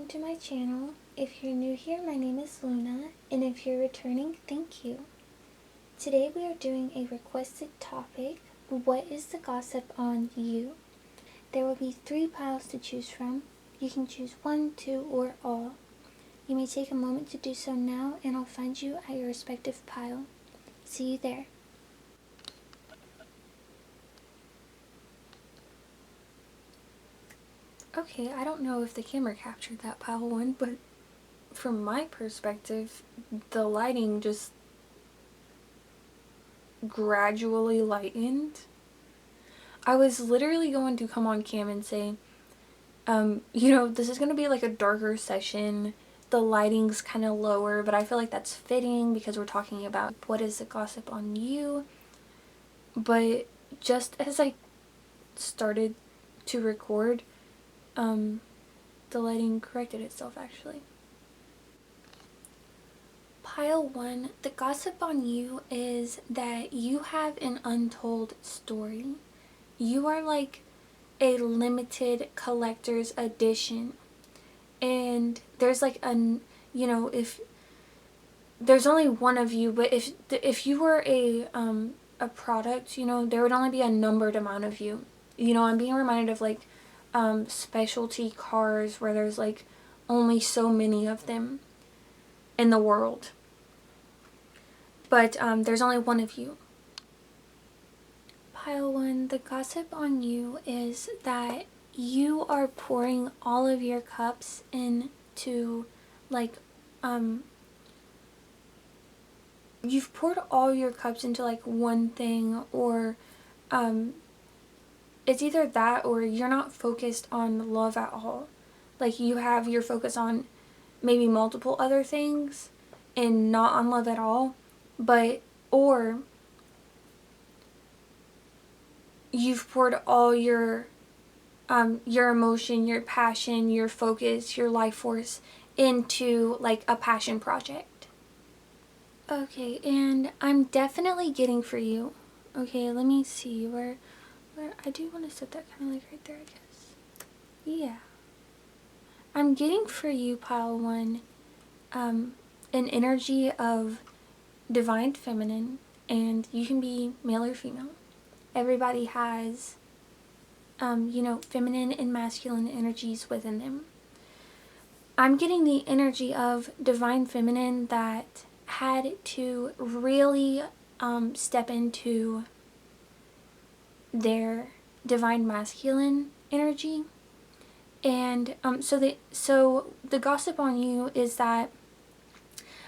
welcome to my channel. If you're new here, my name is Luna, and if you're returning, thank you. Today we are doing a requested topic, what is the gossip on you? There will be 3 piles to choose from. You can choose 1, 2, or all. You may take a moment to do so now, and I'll find you at your respective pile. See you there. Okay, I don't know if the camera captured that pile 1, but from my perspective, the lighting just gradually lightened. I was literally going to come on cam and say, this is going to be like a darker session. The lighting's kind of lower, but I feel like that's fitting because we're talking about what is the gossip on you. But just as I started to record, the lighting corrected itself actually. Pile 1, the gossip on you is that you have an untold story. You are like a limited collector's edition. And there's like if there's only one of you, but if you were a product, there would only be a numbered amount of you. I'm being reminded of like specialty cars where there's like only so many of them in the world. But there's only one of you. Pile 1, the gossip on you is that you are pouring all of your cups into like you've poured all your cups into like one thing, or it's either that or you're not focused on love at all. Like you have your focus on maybe multiple other things and not on love at all, or you've poured all your emotion, your passion, your focus, your life force into like a passion project. Okay, and I'm definitely getting for you. Okay, let me see where I do want to set that kind of like right there, I guess. Yeah. I'm getting for you, pile 1, an energy of divine feminine, and you can be male or female. Everybody has feminine and masculine energies within them. I'm getting the energy of divine feminine that had to really step into their divine masculine energy. And so the gossip on you is that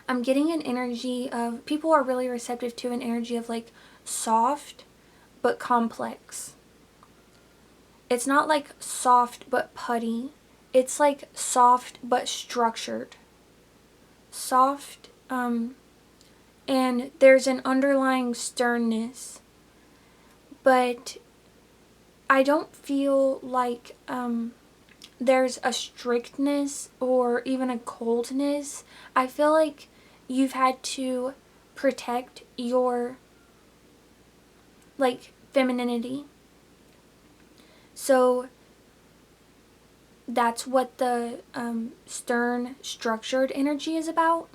I'm getting an energy of people are really receptive to an energy of like soft but complex. It's not like soft but putty. It's like soft but structured. Soft, and there's an underlying sternness. But I don't feel like there's a strictness or even a coldness. I feel like you've had to protect your like femininity. So that's what the stern, structured energy is about.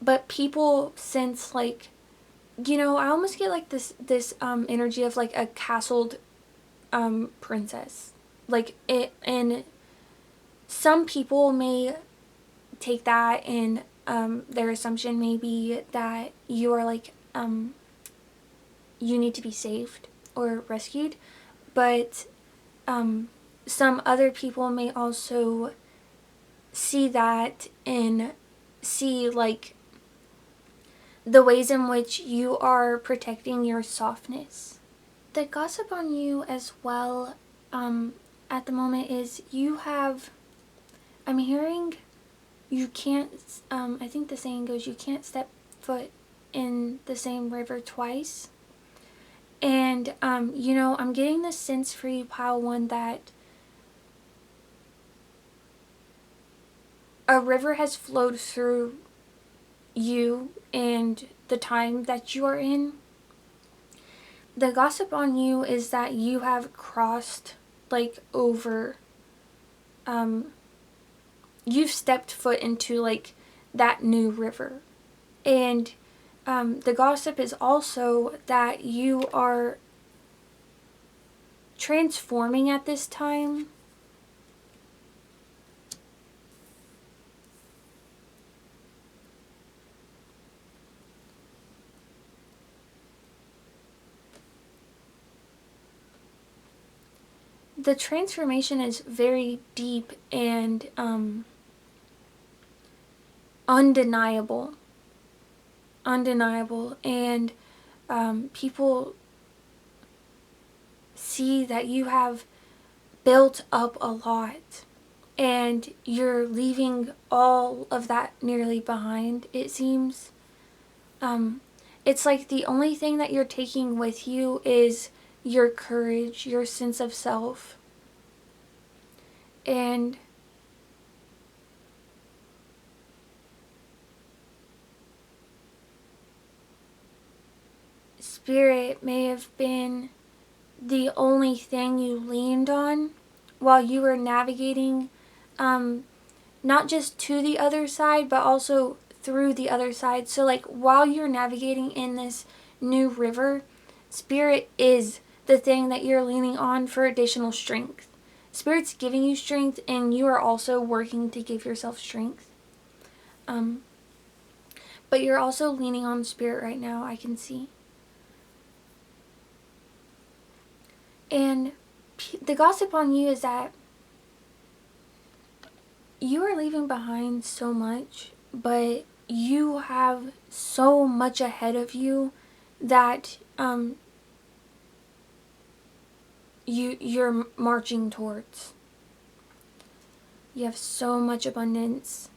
But people sense like, I almost get like this energy of like a castled princess. Like it, and some people may take that and their assumption may be that you are like you need to be saved or rescued, but some other people may also see that and see like the ways in which you are protecting your softness. The gossip on you as well at the moment is I'm hearing you can't, I think the saying goes, you can't step foot in the same river twice. And, I'm getting this sense for you, pile 1, that a river has flowed through you and the time that you are in. The gossip on you is that you have crossed, like, over, you've stepped foot into like that new river. And the gossip is also that you are transforming at this time. The transformation is very deep and undeniable. And people see that you have built up a lot and you're leaving all of that nearly behind, it seems. It's like the only thing that you're taking with you is your courage, your sense of self. And Spirit may have been the only thing you leaned on while you were navigating, not just to the other side, but also through the other side. So like while you're navigating in this new river, Spirit is the thing that you're leaning on for additional strength. Spirit's giving you strength, and you are also working to give yourself strength. But you're also leaning on Spirit right now, I can see. And the gossip on you is that you are leaving behind so much, but you have so much ahead of you that you're marching towards. You have so much abundance.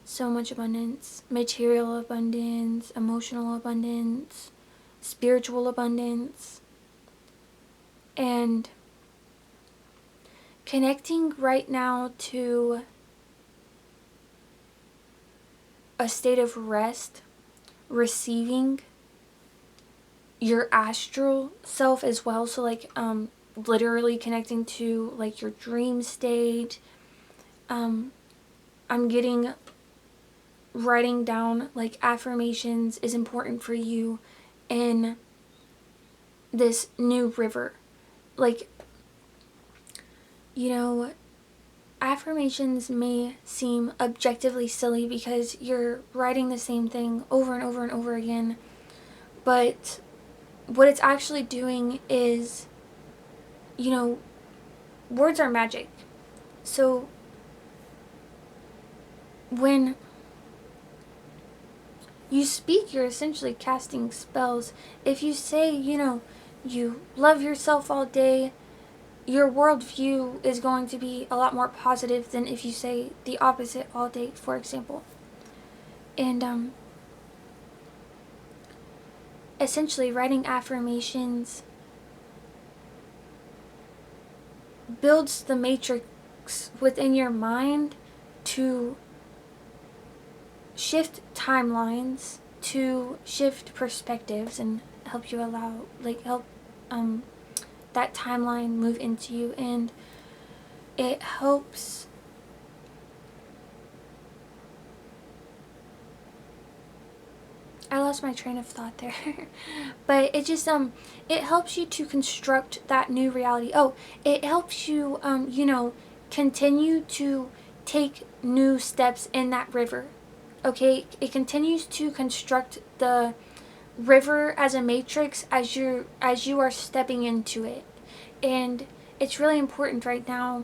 So much abundance. Material abundance, emotional abundance, spiritual abundance. And connecting right now to a state of rest, receiving your astral self as well. So like literally connecting to like your dream state. I'm getting writing down like affirmations is important for you in this new river. Like, you know, affirmations may seem objectively silly because you're writing the same thing over and over and over again, but what it's actually doing is, you know, words are magic. So when you speak, you're essentially casting spells. If you say, you know, you love yourself all day, your worldview is going to be a lot more positive than if you say the opposite all day, for example. And essentially writing affirmations builds the matrix within your mind to shift timelines, to shift perspectives, and help you help that timeline move into you. And it helps I lost my train of thought there. But it just it helps you to construct that new reality. Oh, it helps you you know, continue to take new steps in that river. Okay? It continues to construct the river as a matrix as you are stepping into it. And it's really important right now.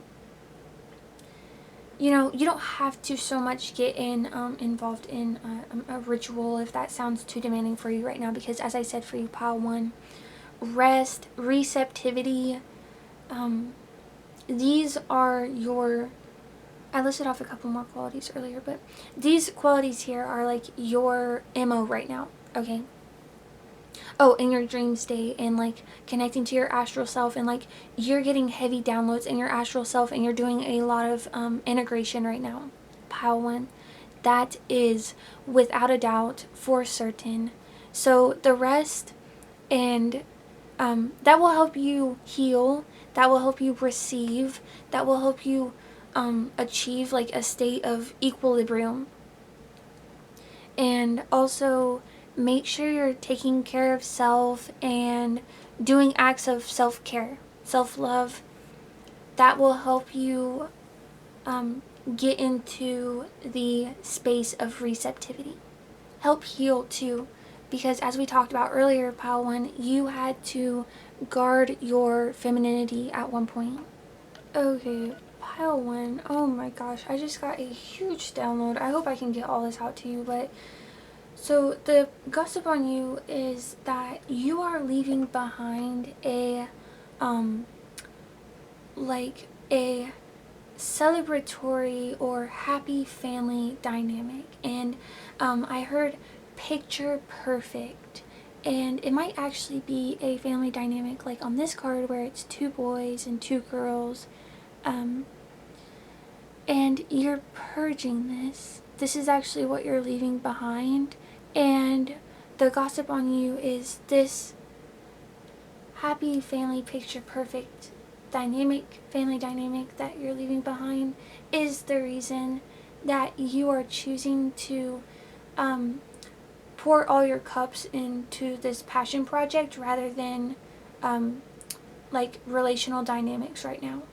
You know, you don't have to so much get involved in a ritual if that sounds too demanding for you right now, because as I said, for you, pile one, rest, receptivity, these are your, I listed off a couple more qualities earlier, but these qualities here are like your MO right now, okay? Oh, in your dream state, and like connecting to your astral self, and like you're getting heavy downloads in your astral self, and you're doing a lot of integration right now. Pile one. That is without a doubt for certain. So the rest, and that will help you heal, that will help you receive, that will help you achieve like a state of equilibrium. And also make sure you're taking care of self and doing acts of self-care, self-love. That will help you get into the space of receptivity. Help heal too, because as we talked about earlier, Pile 1, you had to guard your femininity at one point. Okay, Pile 1, oh my gosh, I just got a huge download. I hope I can get all this out to you, but so the gossip on you is that you are leaving behind a like a celebratory or happy family dynamic. And I heard picture perfect, and it might actually be a family dynamic like on this card where it's 2 boys and 2 girls, and you're purging this is actually what you're leaving behind. And the gossip on you is this happy family picture perfect dynamic, family dynamic that you're leaving behind is the reason that you are choosing to pour all your cups into this passion project rather than like relational dynamics right now.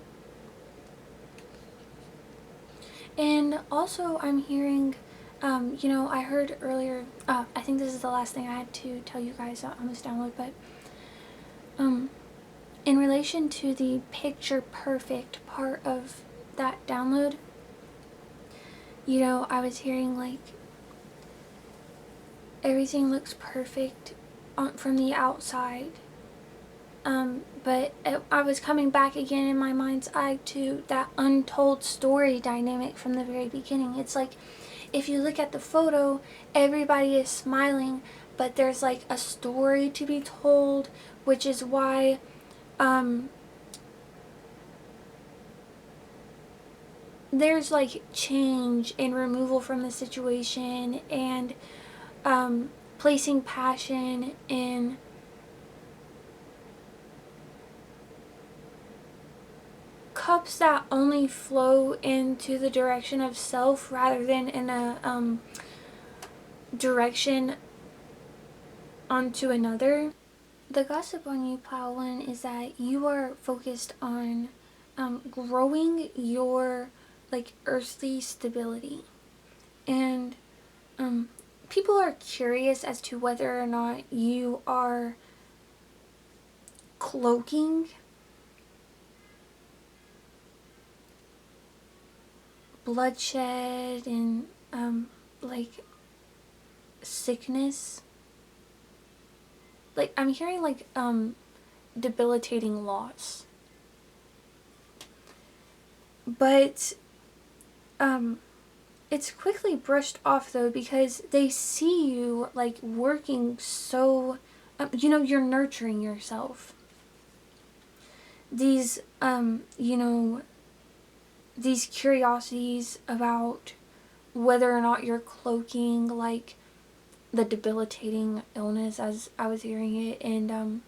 And also I'm hearing, I heard earlier, I think this is the last thing I had to tell you guys on this download, but in relation to the picture perfect part of that download, I was hearing like everything looks perfect from the outside, but I was coming back again in my mind's eye to that untold story dynamic from the very beginning. It's like if you look at the photo, everybody is smiling, but there's like a story to be told, which is why there's like change and removal from the situation, and placing passion in cups that only flow into the direction of self rather than in a direction onto another. The gossip on you, Pile 1, is that you are focused on growing your like earthly stability, and people are curious as to whether or not you are cloaking bloodshed and like sickness. Like I'm hearing like debilitating loss, but it's quickly brushed off though, because they see you like working so you're nurturing yourself. These these curiosities about whether or not you're cloaking like the debilitating illness, as I was hearing it. And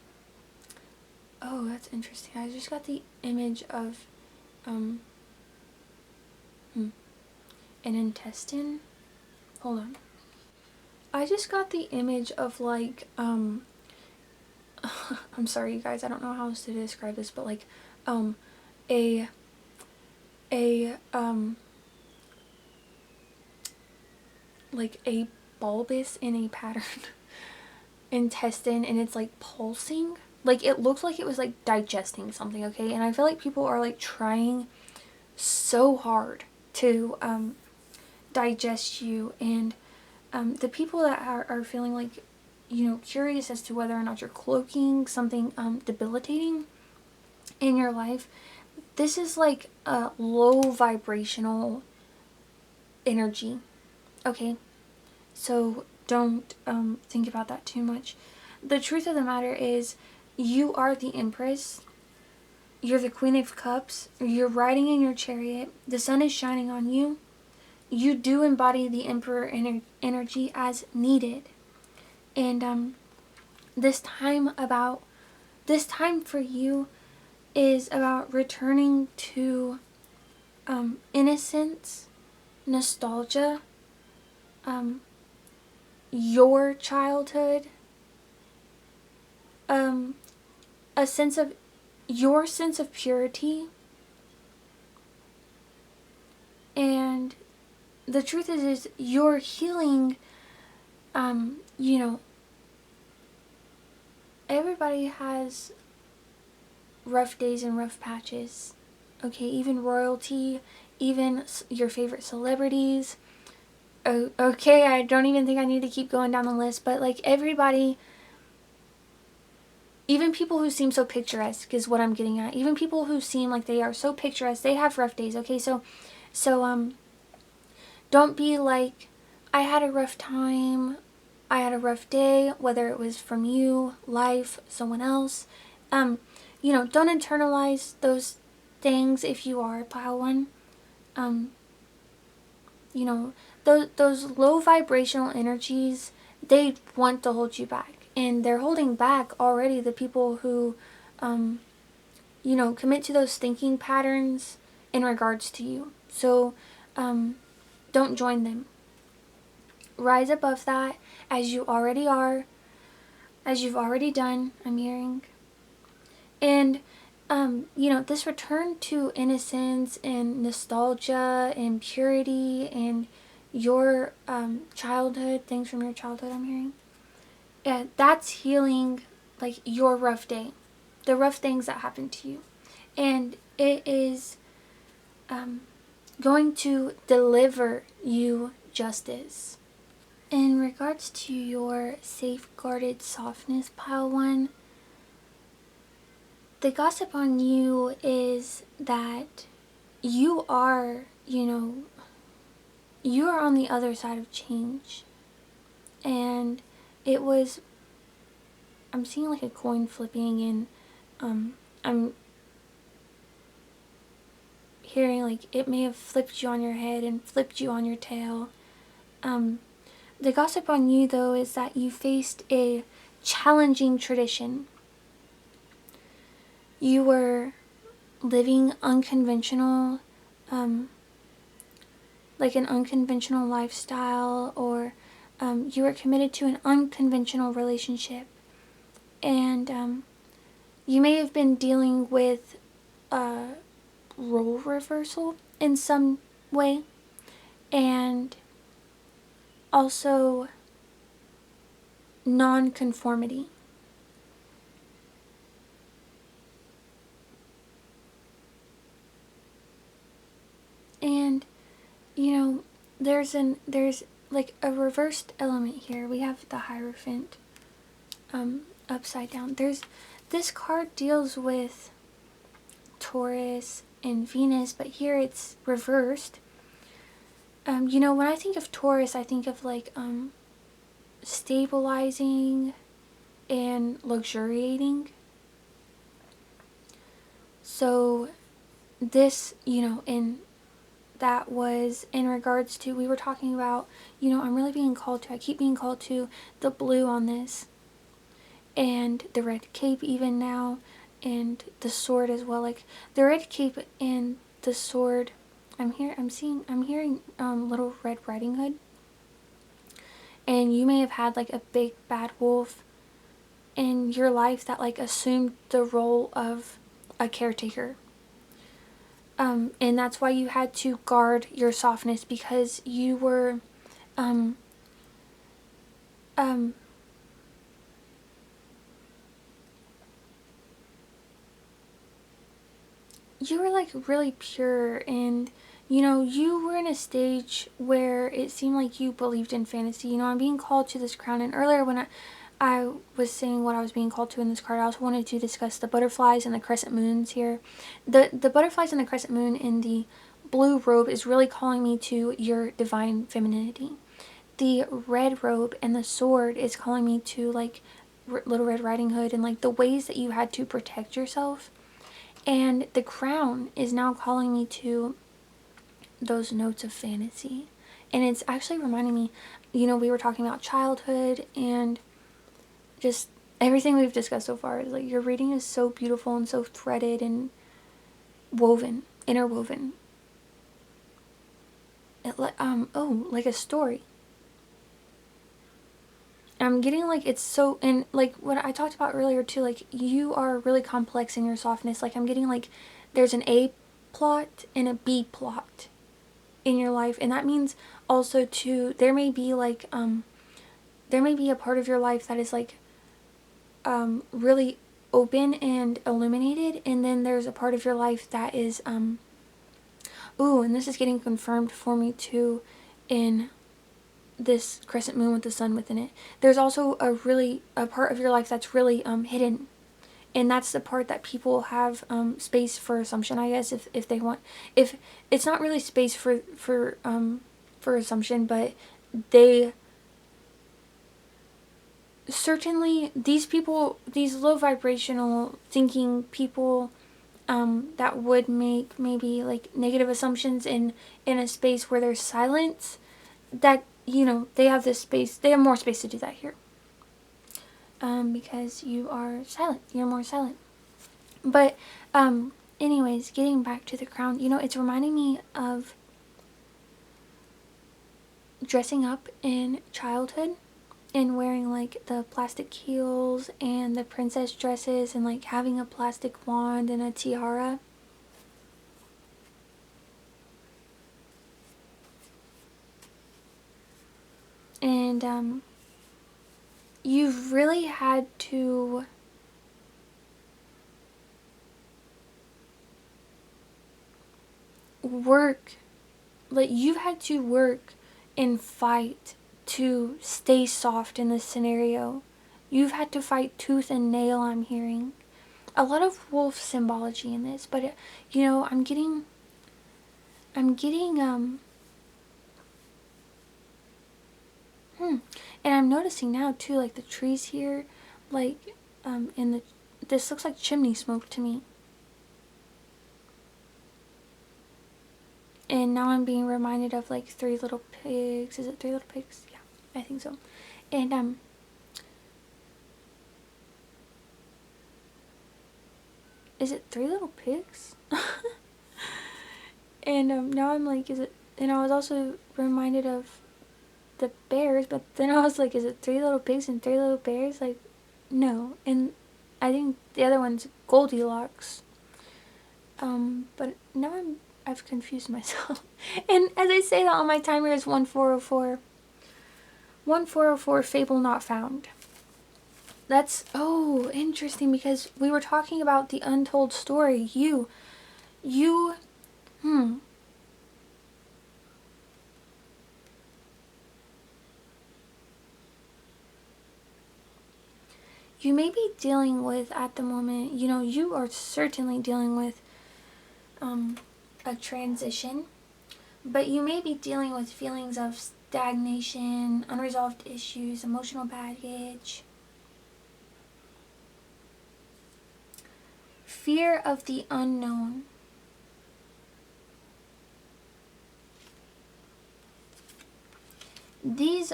oh, that's interesting. I just got the image of an intestine. Hold on. I just got the image of like I'm sorry you guys, I don't know how else to describe this, but like a like a bulbous in a pattern intestine, and it's like pulsing. Like it looked like it was like digesting something, okay? And I feel like people are like trying so hard to digest you, and the people that are feeling like curious as to whether or not you're cloaking something debilitating in your life, this is like a low vibrational energy, okay? So don't think about that too much. The truth of the matter is you are the Empress. You're the Queen of Cups. You're riding in your chariot. The sun is shining on you. You do embody the Emperor energy as needed. And this time for you is about returning to innocence, nostalgia, your childhood, a sense of your sense of purity. And the truth is you're healing. You know, everybody has rough days and rough patches. Okay, even royalty, even your favorite celebrities. Okay, I don't even think I need to keep going down the list, but like everybody, even people who seem so picturesque is what I'm getting at. Even people who seem like they are so picturesque, they have rough days. Okay, so don't be like, I had a rough time, I had a rough day, whether it was from you, life, someone else. You know, don't internalize those things if you are a pile one. You know, those low vibrational energies, they want to hold you back. And they're holding back already the people who, you know, commit to those thinking patterns in regards to you. So, don't join them. Rise above that as you already are, as you've already done, I'm hearing. And, you know, this return to innocence and nostalgia and purity and your childhood, things from your childhood, I'm hearing. Yeah, that's healing, like, your rough day, the rough things that happened to you. And it is going to deliver you justice. In regards to your safeguarded softness, pile one, the gossip on you is that you are, you know, you are on the other side of change. And it was, I'm seeing like a coin flipping, and I'm hearing like it may have flipped you on your head and flipped you on your tail. The gossip on you, though, is that you faced a challenging tradition. You were living unconventional, like an unconventional lifestyle, or you were committed to an unconventional relationship. And you may have been dealing with role reversal in some way, and also non-conformity. And you know, there's like a reversed element here. We have the Hierophant upside down. This card deals with Taurus and Venus, but here it's reversed. You know, when I think of Taurus, I think of like stabilizing and luxuriating. So this, you know, that was in regards to, we were talking about, you know, I'm really being called to, I keep being called to the blue on this, and the red cape even now, and the sword as well. Like the red cape and the sword, I'm hearing Little Red Riding Hood. And you may have had like a big bad wolf in your life that like assumed the role of a caretaker. And that's why you had to guard your softness, because you were you were like really pure, and you know, you were in a stage where it seemed like you believed in fantasy. You know, I'm being called to this crown, and earlier when I was saying what I was being called to in this card, I also wanted to discuss the butterflies and the crescent moons here. The butterflies and the crescent moon in the blue robe is really calling me to your divine femininity. The red robe and the sword is calling me to like Little Red Riding Hood and like the ways that you had to protect yourself. And the crown is now calling me to those notes of fantasy. And it's actually reminding me, you know, we were talking about childhood and just everything we've discussed so far. Like, your reading is so beautiful and so threaded and woven, interwoven. like a story. I'm getting like it's so, and like what I talked about earlier too, like you are really complex in your softness. Like I'm getting like there's an A plot and a B plot in your life, and that means also too there may be like there may be a part of your life that is like really open and illuminated, and then there's a part of your life that is ooh, and this is getting confirmed for me too in this crescent moon with the sun within it. There's also a part of your life that's really hidden, and that's the part that people have space for assumption, I guess, if they want. If it's not really space for assumption, but they certainly, these people, these low vibrational thinking people, that would make maybe like negative assumptions in a space where there's silence, that, you know, they have this space, they have more space to do that here, because you are silent, you're more silent. But anyways, getting back to the crown, you know, it's reminding me of dressing up in childhood and wearing like the plastic heels and the princess dresses and like having a plastic wand and a tiara. And you've really had to work, like you've had to work and fight to stay soft in this scenario. You've had to fight tooth and nail, I'm hearing. A lot of wolf symbology in this, but you know, I'm getting and I'm noticing now too, like the trees here, like in the, this looks like chimney smoke to me. And now I'm being reminded of like Three Little Pigs. Is it Three Little Pigs? Yeah, I think so. And is it Three Little Pigs? And now I'm like, is it? And I was also reminded of the bears, but then I was like, is it Three Little Pigs and Three Little Bears? Like, no. And I think the other one's Goldilocks. But now I've confused myself. And as I say that on my timer is 1404. 1404, fable not found. That's, oh, interesting, because we were talking about the untold story. You, you may be dealing with at the moment, you know, you are certainly dealing with a transition, but you may be dealing with feelings of stagnation, unresolved issues, emotional baggage, fear of the unknown. These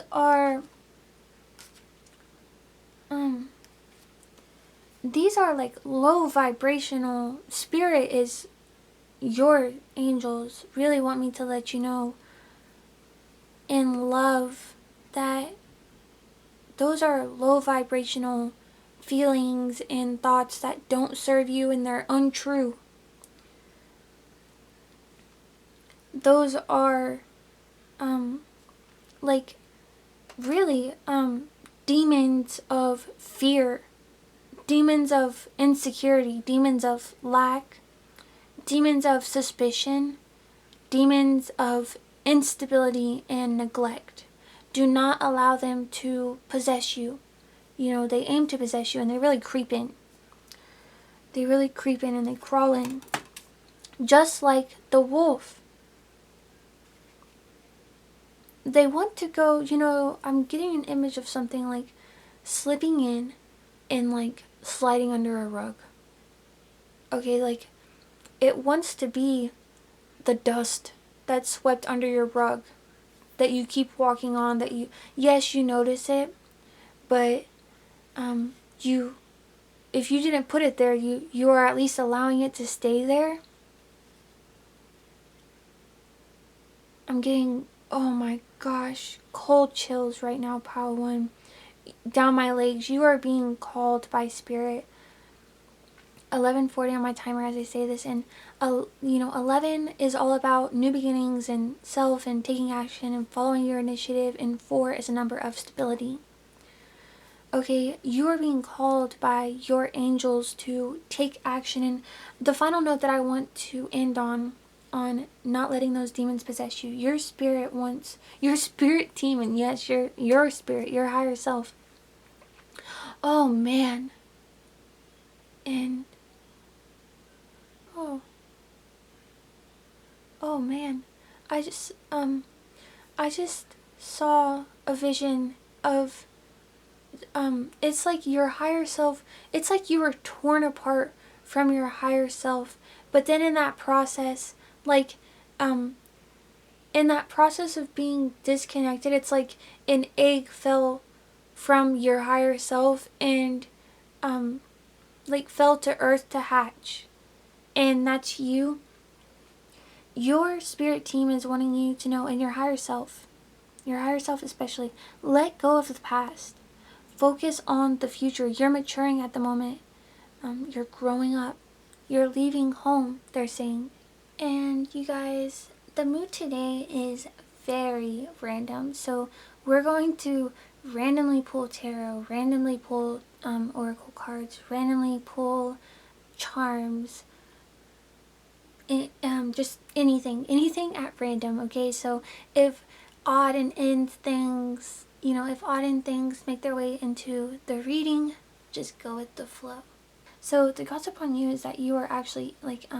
are like low vibrational. Spirit is, your angels really want me to let you know in love that those are low vibrational feelings and thoughts that don't serve you, and they're untrue. Those are like really demons of fear, demons of insecurity, demons of lack, demons of suspicion, demons of instability and neglect. Do not allow them to possess you. You know, they aim to possess you, and they really creep in. They really creep in and they crawl in. Just like the wolf. They want to go, you know, I'm getting an image of something like slipping in and like sliding under a rug. Okay, like it wants to be the dust that's swept under your rug, that you keep walking on, that you, yes, you notice it, but you, if you didn't put it there, you are at least allowing it to stay there. I'm getting, oh my gosh, cold chills right now, Pile 1. Down my legs. You are being called by Spirit. 11:40 on my timer as I say this, and 11 is all about new beginnings and self and taking action and following your initiative, and 4 is a number of stability. Okay, you are being called by your angels to take action. And the final note that I want to end on not letting those demons possess you. Your spirit wants, your spirit team, and yes, your spirit, your higher self. Oh man. And oh man. I just saw a vision of it's like your higher self, it's like you were torn apart from your higher self, but then in that process, like in that process of being disconnected, it's like an egg fell from your higher self and like fell to earth to hatch, and that's you. Your spirit team is wanting you to know, and your higher self especially, let go of the past. Focus on the future. You're maturing at the moment. You're growing up. You're leaving home, they're saying. And you guys, the mood today is very random. So we're going to randomly pull tarot, randomly pull oracle cards, randomly pull charms, just anything at random. Okay, so if odd and end things, if odd and things make their way into the reading, just go with the flow. So the gossip on you is that you are actually like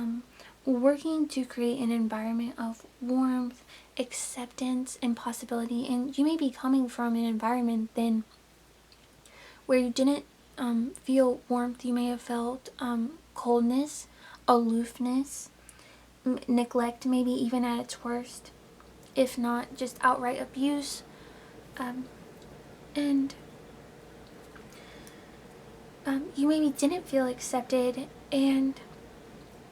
working to create an environment of warmth, acceptance, and possibility. And you may be coming from an environment then where you didn't feel warmth. You may have felt coldness, aloofness, neglect, maybe even at its worst, if not just outright abuse. And you maybe didn't feel accepted, and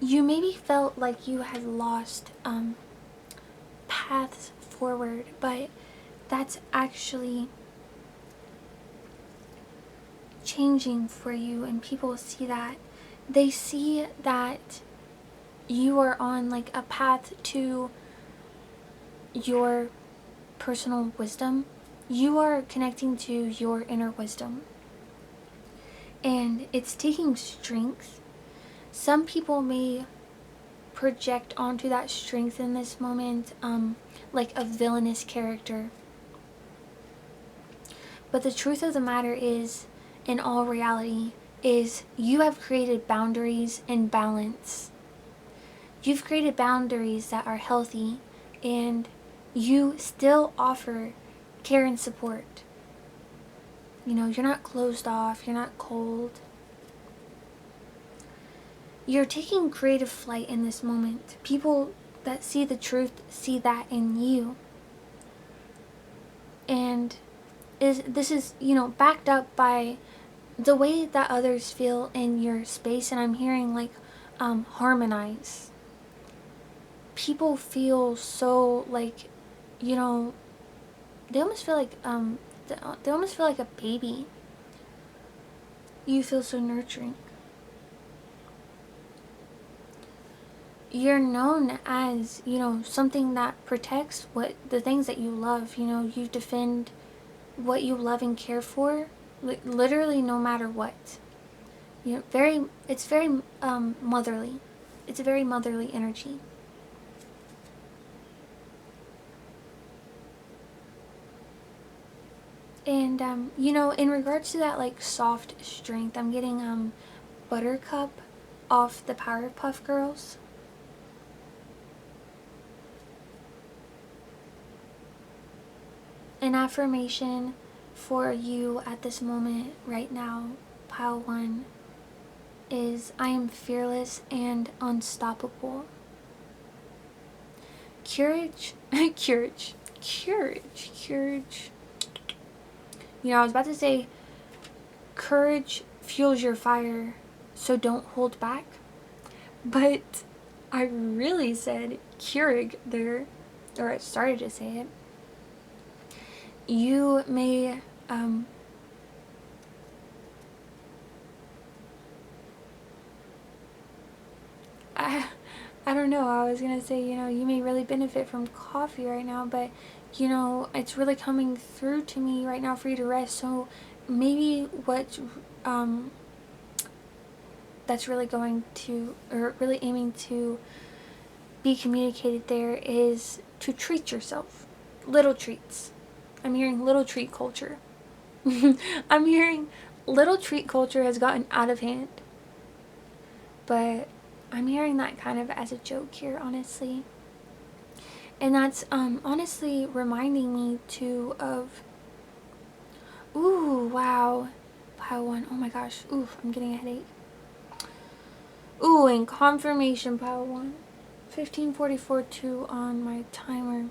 you maybe felt like you had lost paths forward, but that's actually changing for you, and people see that. They see that you are on like a path to your personal wisdom. You are connecting to your inner wisdom, and it's taking strength. Some people may project onto that strength in this moment like a villainous character, but the truth of the matter is, in all reality, is you have created boundaries and balance. You've created boundaries that are healthy, and you still offer care and support. You're not closed off, you're not cold. You're taking creative flight in this moment. People that see the truth see that in you. And this is, backed up by the way that others feel in your space. And I'm hearing like harmonize. People feel so like, they almost feel like they almost feel like a baby. You feel so nurturing. You're known as, something that protects the things that you love. You defend what you love and care for, literally no matter what. It's very motherly. It's a very motherly energy. And in regards to that like soft strength, I'm getting Buttercup off the Powerpuff Girls. An affirmation for you at this moment right now, Pile 1, is I am fearless and unstoppable. Courage. I was about to say courage fuels your fire, so don't hold back. But I really said Keurig there. or I started to say it, you may, I, I don't know, I was gonna say, you know, you may really benefit from coffee right now, but, you know, it's really coming through to me right now for you to rest, so maybe what, that's really going to, or really aiming to be communicated there is to treat yourself. Little treats. I'm hearing little treat culture. I'm hearing little treat culture has gotten out of hand. But I'm hearing that kind of as a joke here, honestly. And that's honestly reminding me too of, ooh, wow, pile one. Oh my gosh, ooh, I'm getting a headache. Ooh, and confirmation pile one. 15:44:2 on my timer.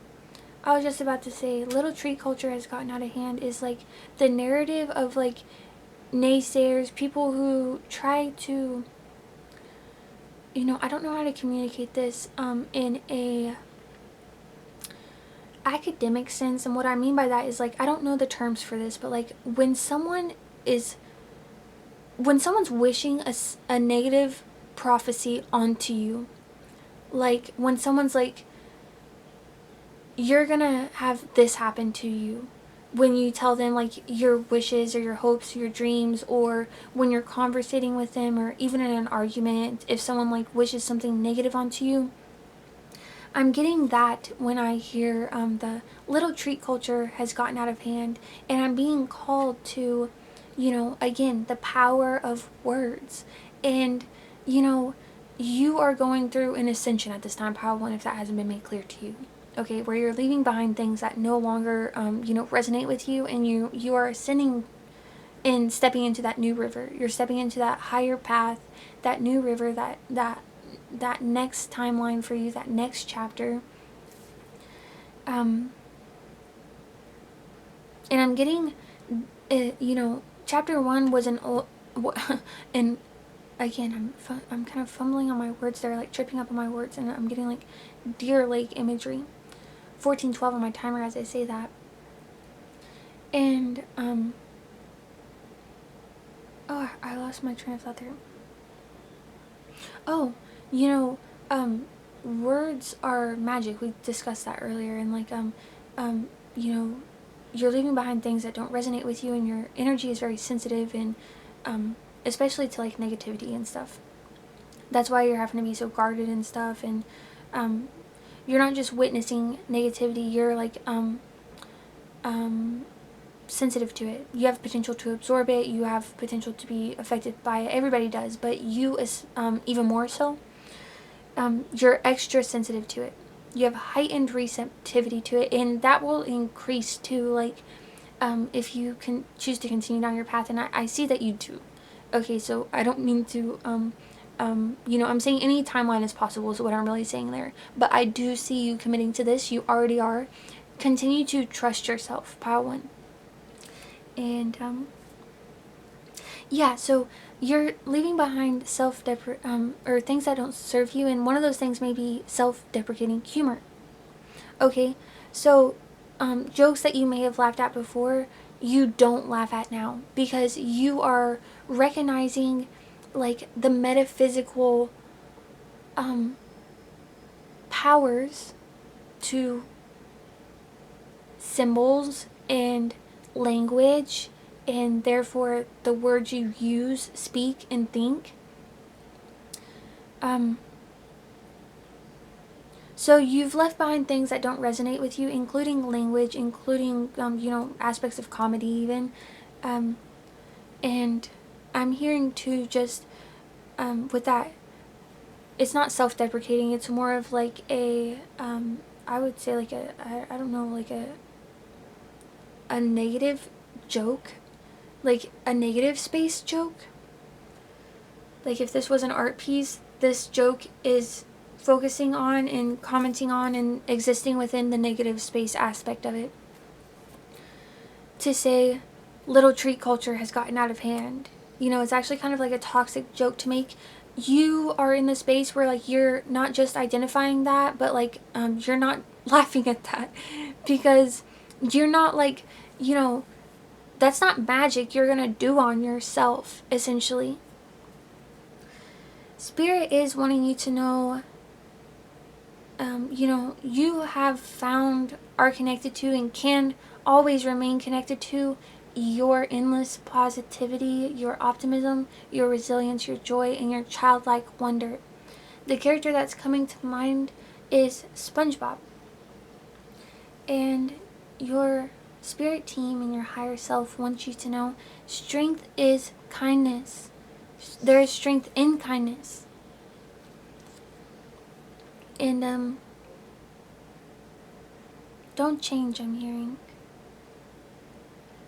I was just about to say, little treat culture has gotten out of hand is like the narrative of like naysayers, people who try to, you know, I don't know how to communicate this in a academic sense, and what I mean by that is like, I don't know the terms for this, but like when someone's wishing a negative prophecy onto you, like when someone's like, you're gonna have this happen to you, when you tell them like your wishes or your hopes or your dreams, or when you're conversating with them, or even in an argument, if someone like wishes something negative onto you, I'm getting that when I hear the little treat culture has gotten out of hand, and I'm being called to, you know, again, the power of words. And, you know, you are going through an ascension at this time, Pile 1, if that hasn't been made clear to you. Okay, where you're leaving behind things that no longer, you know, resonate with you, and you are ascending and stepping into that new river. You're stepping into that higher path, that new river, that next timeline for you, that next chapter. And I'm getting, you know, chapter 1 was an old, and again, I'm kind of fumbling on my words there, like tripping up on my words, and I'm getting like Deer Lake imagery. 14:12 on my timer as I say that. And, oh, I lost my train of thought there. Oh, you know, words are magic. We discussed that earlier, and like, you know, you're leaving behind things that don't resonate with you, and your energy is very sensitive, and, especially to like negativity and stuff. That's why you're having to be so guarded and stuff, and, you're not just witnessing negativity, you're like, sensitive to it. You have potential to absorb it, you have potential to be affected by it. Everybody does, but you is even more so. You're extra sensitive to it. You have heightened receptivity to it, and that will increase too, like, if you can choose to continue down your path, and I see that you do. Okay, so I don't mean to, you know, I'm saying any timeline is possible is what I'm really saying there, but I do see you committing to this. You already are. Continue to trust yourself, Pile 1. And, yeah, so you're leaving behind or things that don't serve you, and one of those things may be self-deprecating humor. Okay, so jokes that you may have laughed at before, you don't laugh at now, because you are recognizing like the metaphysical powers to symbols and language, and therefore the words you use, speak, and think. So you've left behind things that don't resonate with you, including language, including, you know, aspects of comedy even. And I'm hearing too, just with that, it's not self-deprecating, it's more of like a, I would say like I don't know, like a negative joke, like a negative space joke. Like if this was an art piece, this joke is focusing on and commenting on and existing within the negative space aspect of it. To say little treat culture has gotten out of hand, you know, it's actually kind of like a toxic joke to make. You are in the space where like you're not just identifying that, but like you're not laughing at that because you're not like, you know, that's not magic you're gonna do on yourself, essentially. Spirit is wanting you to know, you know, you have found, are connected to, and can always remain connected to your endless positivity, your optimism, your resilience, your joy, and your childlike wonder. The character that's coming to mind is SpongeBob. And your spirit team and your higher self wants you to know strength is kindness. There is strength in kindness. And don't change, I'm hearing.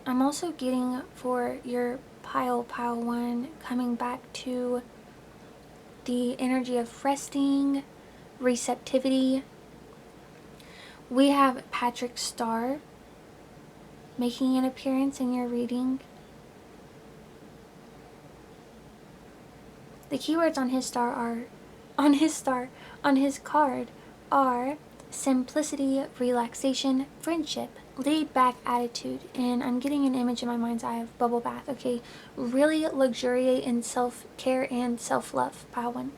I'm also getting for your pile 1 coming back to the energy of resting, receptivity. We have Patrick Star making an appearance in your reading. The keywords on his card are simplicity, relaxation, friendship, laid back attitude, and I'm getting an image in my mind's eye of bubble bath. Okay, really luxuriate in self-care and self-love, pile 1.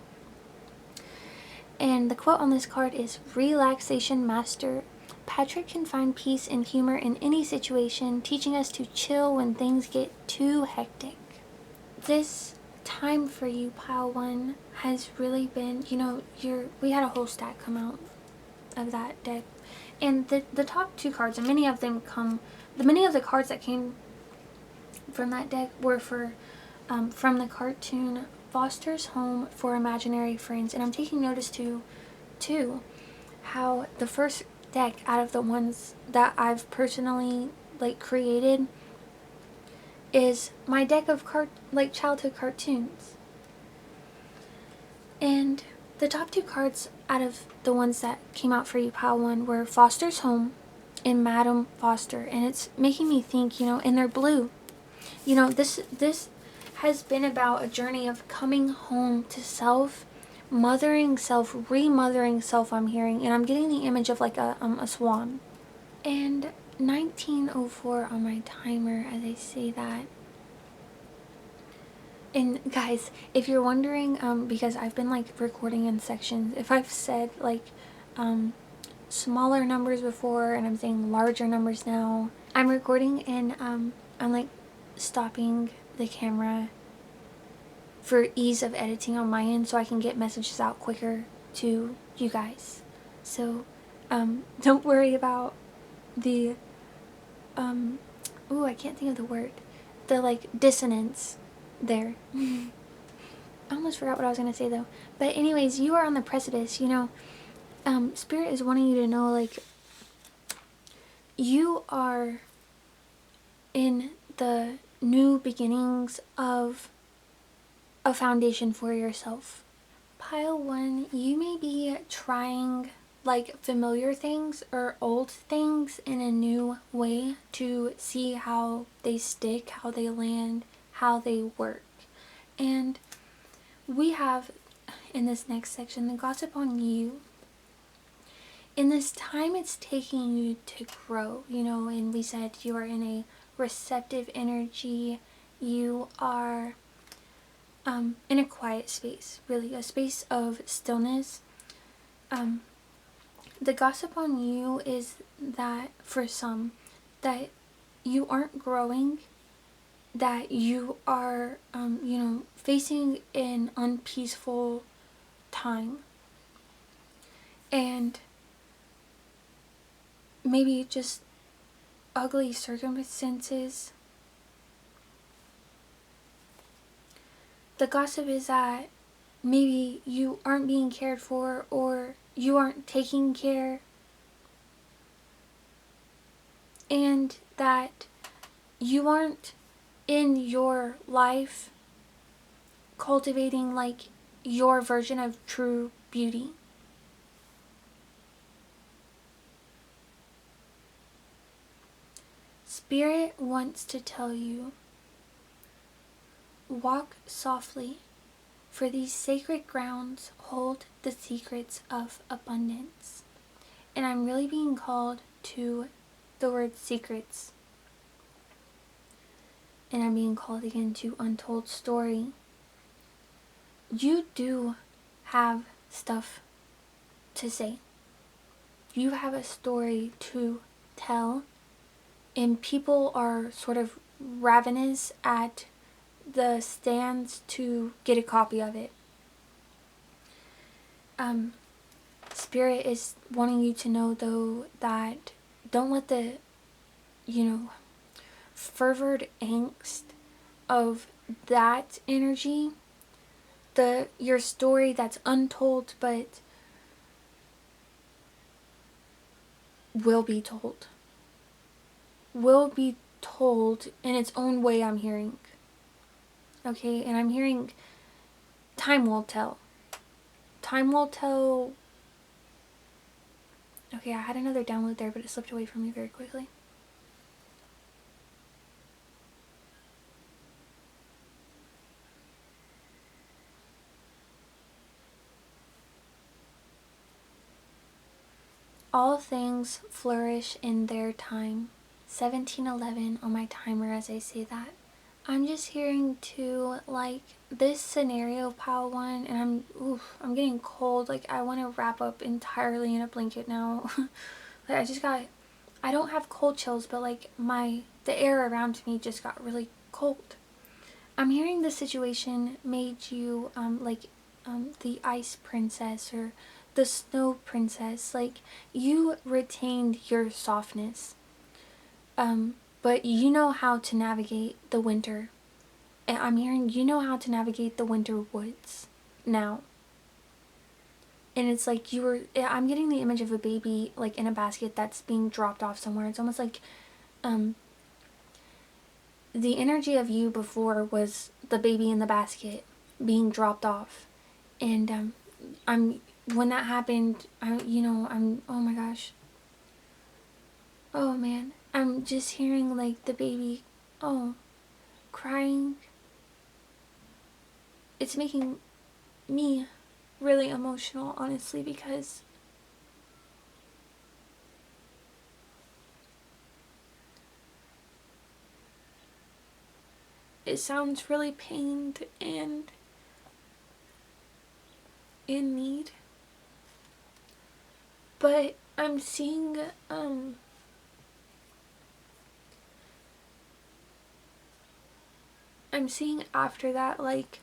And the quote on this card is relaxation master. Patrick can find peace and humor in any situation, teaching us to chill when things get too hectic. This time for you, pile 1, has really been, you know, we had a whole stack come out of that deck, and the top 2 cards, and many of the cards that came from that deck were for from the cartoon Foster's Home for Imaginary Friends. And I'm taking notice too how the first deck out of the ones that I've personally like created is my deck of childhood cartoons. And the top 2 cards out of the ones that came out for you, pile 1, were Foster's Home and Madame Foster. And it's making me think, you know, and they're blue. You know, this has been about a journey of coming home to self, mothering self, remothering self, I'm hearing. And I'm getting the image of like a swan. And 1904 on my timer as I say that. And guys, if you're wondering, because I've been like recording in sections, if I've said like smaller numbers before and I'm saying larger numbers now, I'm recording and I'm like stopping the camera for ease of editing on my end so I can get messages out quicker to you guys. So don't worry about the I can't think of the word, the like dissonance there. I almost forgot what I was going to say though. But anyways, you are on the precipice, you know. Spirit is wanting you to know, like, you are in the new beginnings of a foundation for yourself. Pile 1, you may be trying like familiar things or old things in a new way to see how they stick, how they land, how they work. And we have in this next section the gossip on you. In this time it's taking you to grow, you know, and we said you are in a receptive energy. You are in a quiet space, really, a space of stillness. The gossip on you is that for some, that you aren't growing, that you are, you know, facing an unpeaceful time. And maybe just ugly circumstances. The gossip is that maybe you aren't being cared for or you aren't taking care, and that you aren't in your life cultivating like your version of true beauty. Spirit wants to tell you, walk softly, for these sacred grounds hold the secrets of abundance. and I'm really being called to the word secrets. And I'm being called again to untold story. You do have stuff to say. You have a story to tell, and people are sort of ravenous at the stands to get a copy of it. Spirit is wanting you to know, though, that don't let the, fervored angst of that energy, your story that's untold but will be told. Will be told in its own way, I'm hearing. Okay, and I'm hearing time will tell. Time will tell. Okay, I had another download there, but it slipped away from me very quickly. All things flourish in their time. 1711 on my timer as I say that. I'm just hearing too, like, this scenario, pile one, and I'm getting cold. Like, I want to wrap up entirely in a blanket now. Like, I don't have cold chills, but like the air around me just got really cold. I'm hearing the situation made you the ice princess or the snow princess. Like, you retained your softness. But you know how to navigate the winter. And I'm hearing you know how to navigate the winter woods now. And it's like I'm getting the image of a baby like in a basket that's being dropped off somewhere. It's almost like the energy of you before was the baby in the basket being dropped off. And when that happened, I'm oh my gosh. Oh man. I'm just hearing like the baby crying. It's making me really emotional, honestly, because it sounds really pained and in need. But I'm seeing after that, like,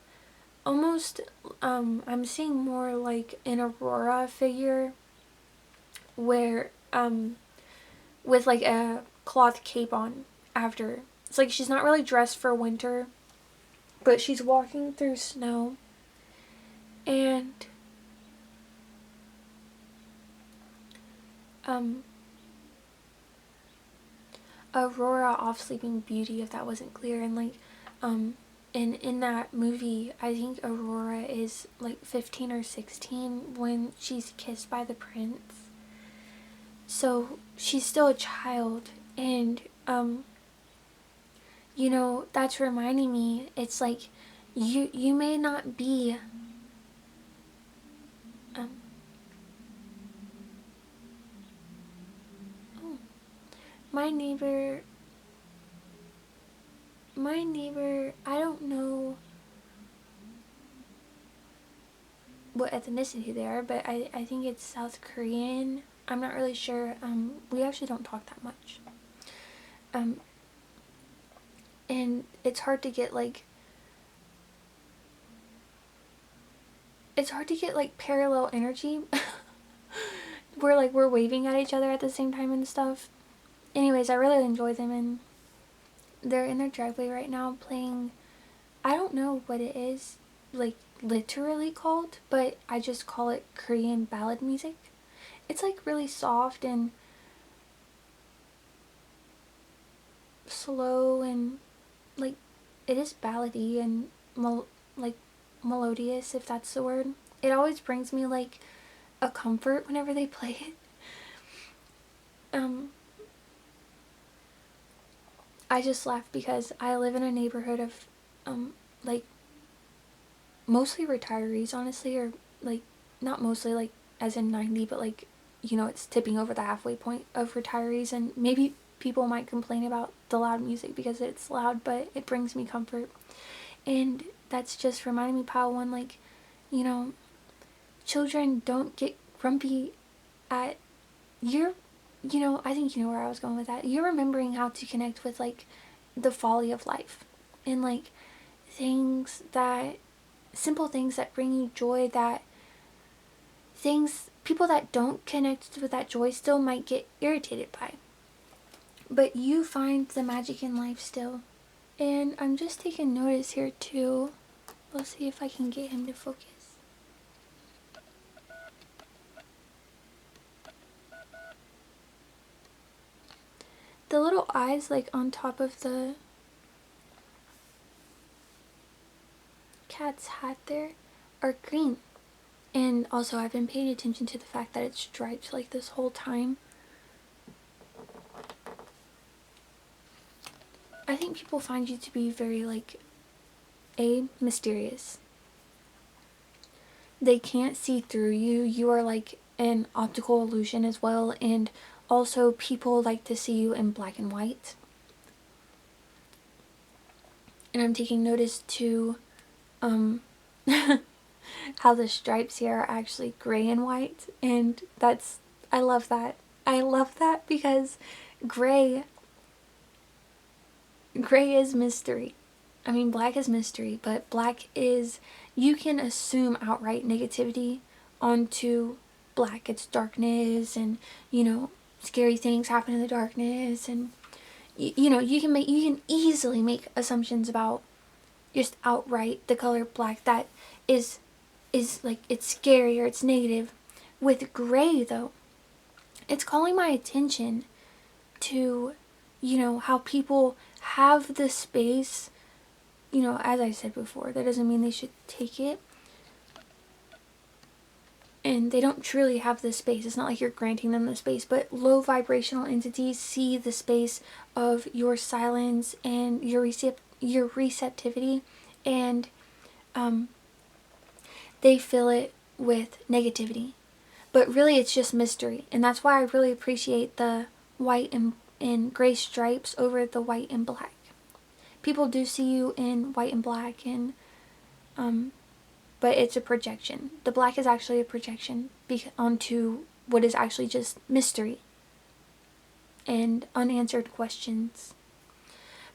almost I'm seeing more like an Aurora figure where with like a cloth cape on after. It's like she's not really dressed for winter, but she's walking through snow, and Aurora off Sleeping Beauty, if that wasn't clear. And like in that movie, I think Aurora is like 15 or 16 when she's kissed by the prince. So she's still a child, and that's reminding me, it's like you may not be my neighbor, I don't know what ethnicity they are, but I think it's South Korean. I'm not really sure. We actually don't talk that much. And it's hard to get like parallel energy where like we're waving at each other at the same time and stuff. Anyways, I really enjoy them, and they're in their driveway right now playing, I don't know what it is like literally called, but I just call it Korean ballad music. It's like really soft and slow, and like it is ballady and like melodious, if that's the word. It always brings me like a comfort whenever they play it. I just laugh because I live in a neighborhood of like mostly retirees, honestly, or like not mostly like as in 90, but like you know, it's tipping over the halfway point of retirees, and maybe people might complain about the loud music because it's loud, but it brings me comfort. And that's just reminding me, Pile One, like, you know, children don't get grumpy at your, you know, I think you know where I was going with that. You're remembering how to connect with, like, the folly of life, and, like, things that, simple things that bring you joy, that things, people that don't connect with that joy still might get irritated by. But you find the magic in life still. And I'm just taking notice here too. Let's see if I can get him to focus. The little eyes, like, on top of the cat's hat there are green. And also I've been paying attention to the fact that it's striped like this whole time. I think people find you to be very, like, mysterious. They can't see through you. You are like an optical illusion as well, and also people like to see you in black and white. And I'm taking notice to how the stripes here are actually gray and white, and that's, I love that. I love that because gray is mystery. I mean, black is mystery, but black is, you can assume outright negativity onto black. It's darkness, and, you know, scary things happen in the darkness, and you know, you can easily make assumptions about just outright the color black. That is like, it's scary or it's negative. With gray though, it's calling my attention to, you know, how people have the space. You know, as I said before, that doesn't mean they should take it. And they don't truly have the space. It's not like you're granting them the space, but low vibrational entities see the space of your silence and your receptivity, and they fill it with negativity. But really it's just mystery. And that's why I really appreciate the white and gray stripes over the white and black. People do see you in white and black, and but it's a projection. The black is actually a projection onto what is actually just mystery and unanswered questions.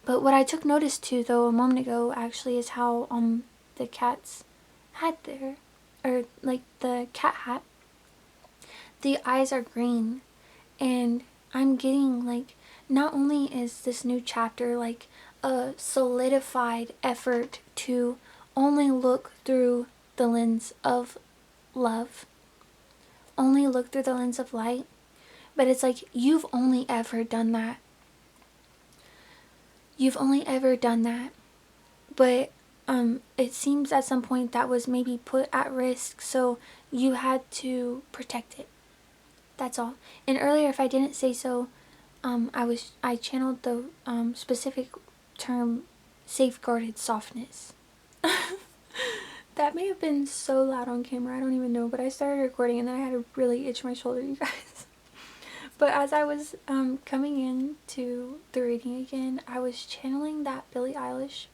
But what I took notice to though a moment ago actually is how the cat's hat there, or like the cat hat, the eyes are green, and I'm getting, like, not only is this new chapter like a solidified effort to only look through the lens of love, only look through the lens of light, but it's like you've only ever done that. You've only ever done that. But it seems at some point that was maybe put at risk, so you had to protect it. That's all. And earlier, if I didn't say so, I channeled the specific term safeguarded softness. That may have been so loud on camera, I don't even know, but I started recording and then I had to really itch my shoulder, you guys. But as I was coming into the reading again, I was channeling that Billie Eilish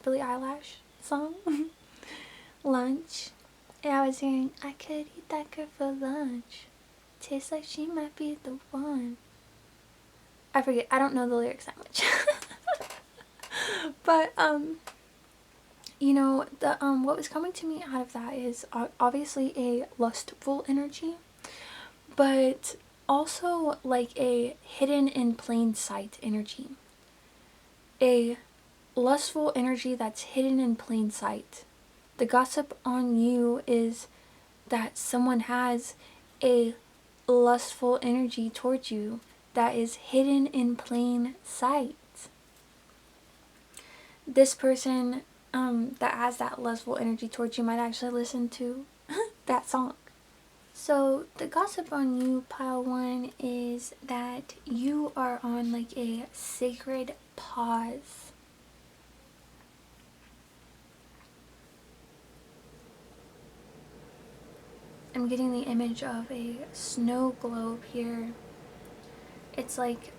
song, Lunch. And I was hearing, I could eat that girl for lunch. Tastes like she might be the one. I forget, I don't know the lyrics that much. But, you know, the what was coming to me out of that is obviously a lustful energy, but also like a hidden in plain sight energy. A lustful energy that's hidden in plain sight. The gossip on you is that someone has a lustful energy towards you that is hidden in plain sight. This person that has that lustful energy towards you might actually listen to that song. So the gossip on you, Pile One, is that you are on like a sacred pause. I'm getting the image of a snow globe here. It's like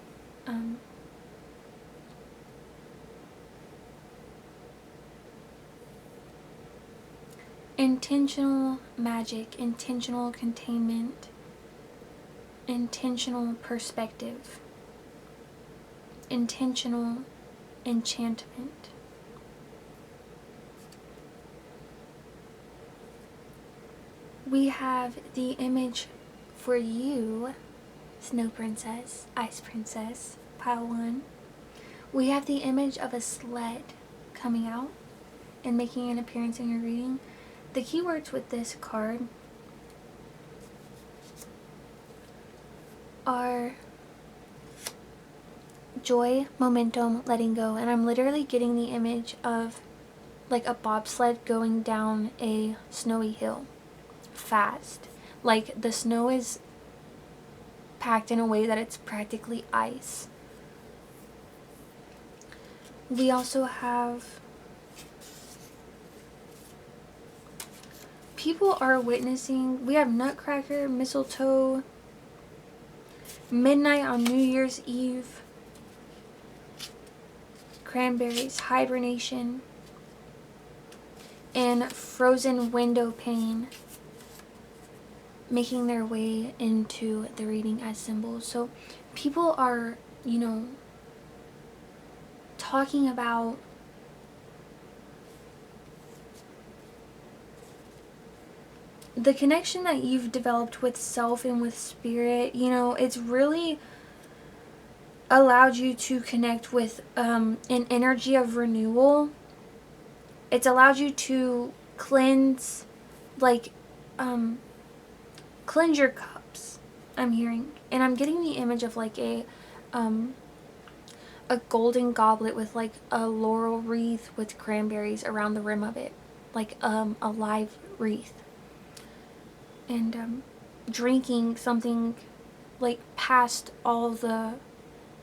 intentional magic, intentional containment, intentional perspective, intentional enchantment. We have the image for you, Snow Princess, Ice Princess, Pile 1. We have the image of a sled coming out and making an appearance in your reading. The keywords with this card are joy, momentum, letting go. And I'm literally getting the image of like a bobsled going down a snowy hill fast. Like the snow is packed in a way that it's practically ice. We also have people are witnessing. We have Nutcracker, mistletoe, midnight on New Year's Eve, cranberries, hibernation, and frozen window pane making their way into the reading as symbols. So people are, talking about the connection that you've developed with self and with spirit. It's really allowed you to connect with an energy of renewal. It's allowed you to cleanse, cleanse your cups, I'm hearing. And I'm getting the image of like a golden goblet with like a laurel wreath with cranberries around the rim of it. Like a live wreath. And drinking something like past all the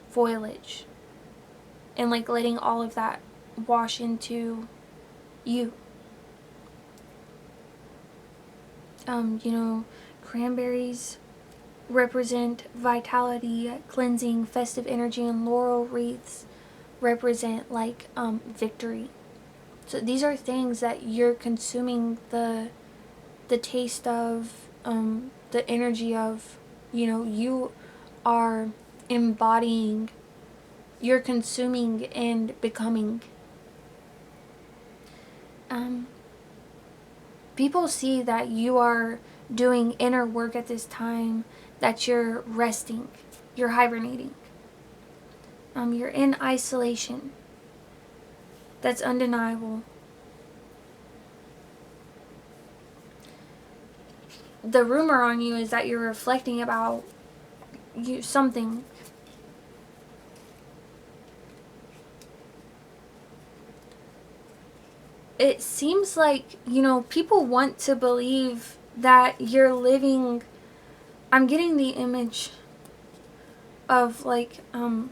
foliage. And like letting all of that wash into you. Cranberries represent vitality, cleansing, festive energy, and laurel wreaths represent like victory. So these are things that you're consuming the taste of, the energy of, you are embodying, you're consuming and becoming. People see that you are doing inner work at this time, that you're resting, you're hibernating. You're in isolation. That's undeniable. The rumor on you is that you're reflecting about something. It seems like, people want to believe that you're living. I'm getting the image of like in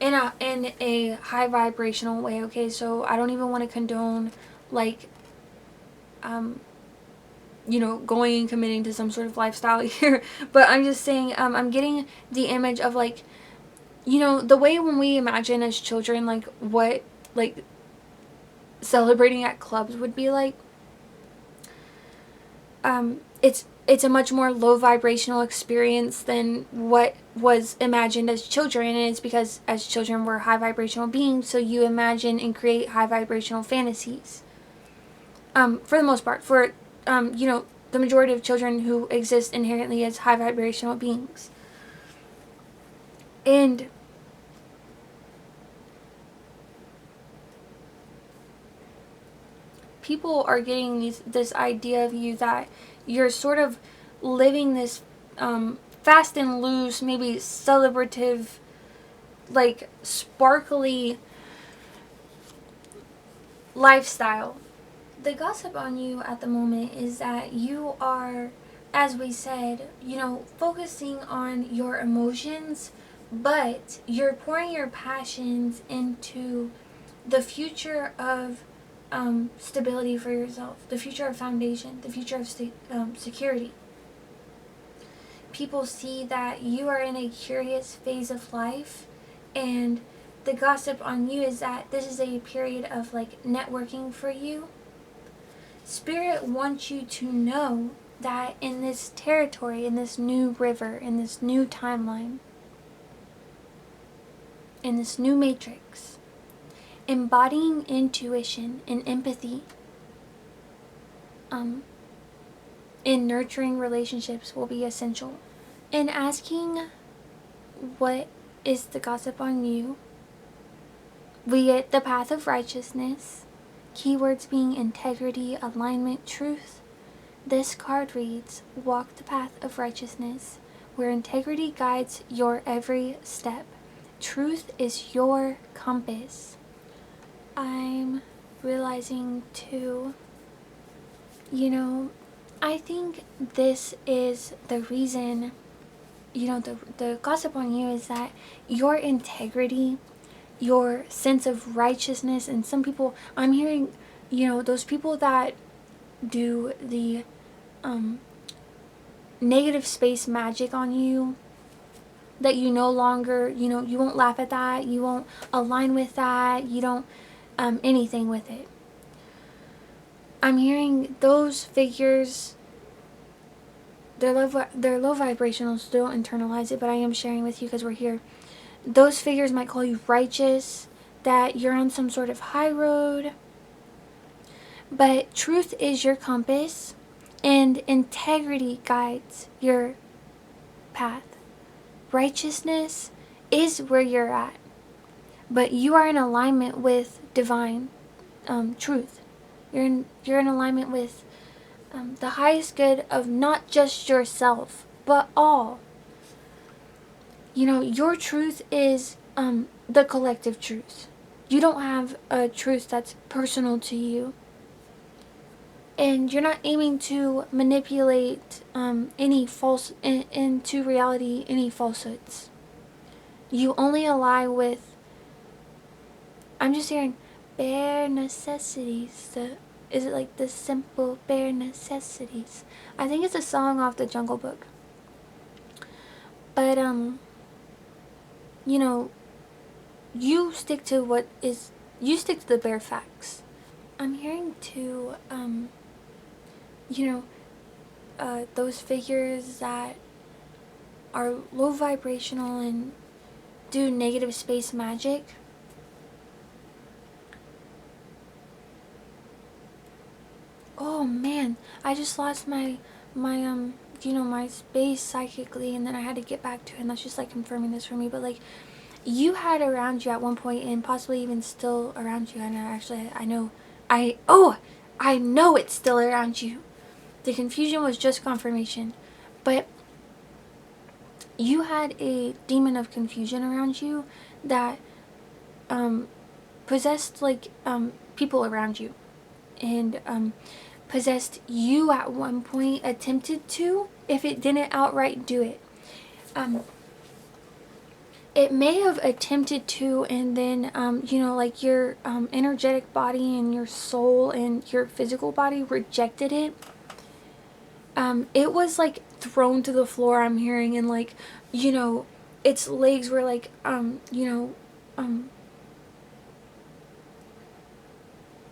a high vibrational way. Okay, so I don't even want to condone like going and committing to some sort of lifestyle here, but I'm just saying I'm getting the image of like the way when we imagine as children like what like celebrating at clubs would be like. It's a much more low vibrational experience than what was imagined as children, and it's because as children we're high vibrational beings, so you imagine and create high vibrational fantasies. For the most part, for the majority of children who exist inherently as high vibrational beings. And people are getting this idea of you that you're sort of living this fast and loose, maybe celebrative, like sparkly lifestyle. The gossip on you at the moment is that you are, as we said, focusing on your emotions, but you're pouring your passions into the future of stability for yourself, the future of foundation, the future of security. People see that you are in a curious phase of life, and the gossip on you is that this is a period of like networking for you. Spirit wants you to know that in this territory, in this new river, in this new timeline, in this new matrix, embodying intuition and empathy in nurturing relationships will be essential. In asking what is the gossip on you, we get the path of righteousness, keywords being integrity, alignment, truth. This card reads, walk the path of righteousness, where integrity guides your every step. Truth is your compass. I'm realizing too, I think this is the reason, the gossip on you is that your integrity, your sense of righteousness, and some people, I'm hearing, those people that do the negative space magic on you, that you no longer, you won't laugh at that, you won't align with that, you don't anything with it. I'm hearing those figures, they're low vibrational, so don't internalize it, but I am sharing with you because we're here. Those figures might call you righteous, that you're on some sort of high road, but truth is your compass, and integrity guides your path. Righteousness is where you're at, but you are in alignment with divine truth. You're in alignment with the highest good of not just yourself, but all. Your truth is the collective truth. You don't have a truth that's personal to you. And you're not aiming to manipulate any false into reality, any falsehoods. You only ally with, I'm just hearing, bare necessities. Is it like the simple bare necessities? I think it's a song off the Jungle Book. But you stick to the bare facts. I'm hearing too, those figures that are low vibrational and do negative space magic. Oh man, I just lost my space psychically, and then I had to get back to it, and that's just like confirming this for me. But like, you had around you at one point, and possibly even still around you, and I know it's still around you. The confusion was just confirmation, but you had a demon of confusion around you that possessed like people around you, and possessed you at one point, attempted to, if it didn't outright do it. It may have attempted to, and then, like your energetic body and your soul and your physical body rejected it. It was like thrown to the floor, I'm hearing, and like, its legs were like,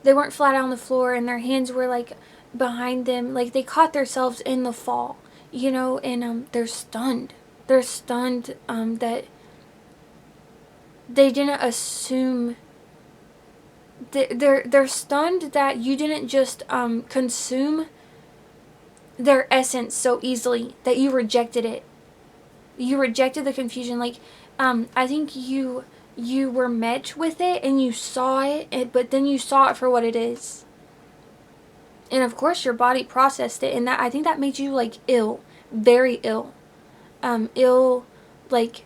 they weren't flat on the floor, and their hands were like behind them, like they caught themselves in the fall, and they're stunned. They're stunned that they didn't assume. They're stunned that you didn't just consume their essence so easily, that you rejected it. You rejected the confusion. Like, I think you were met with it and you saw it, but then you saw it for what it is. And of course your body processed it, and that, I think that made you like ill, very ill. Ill, like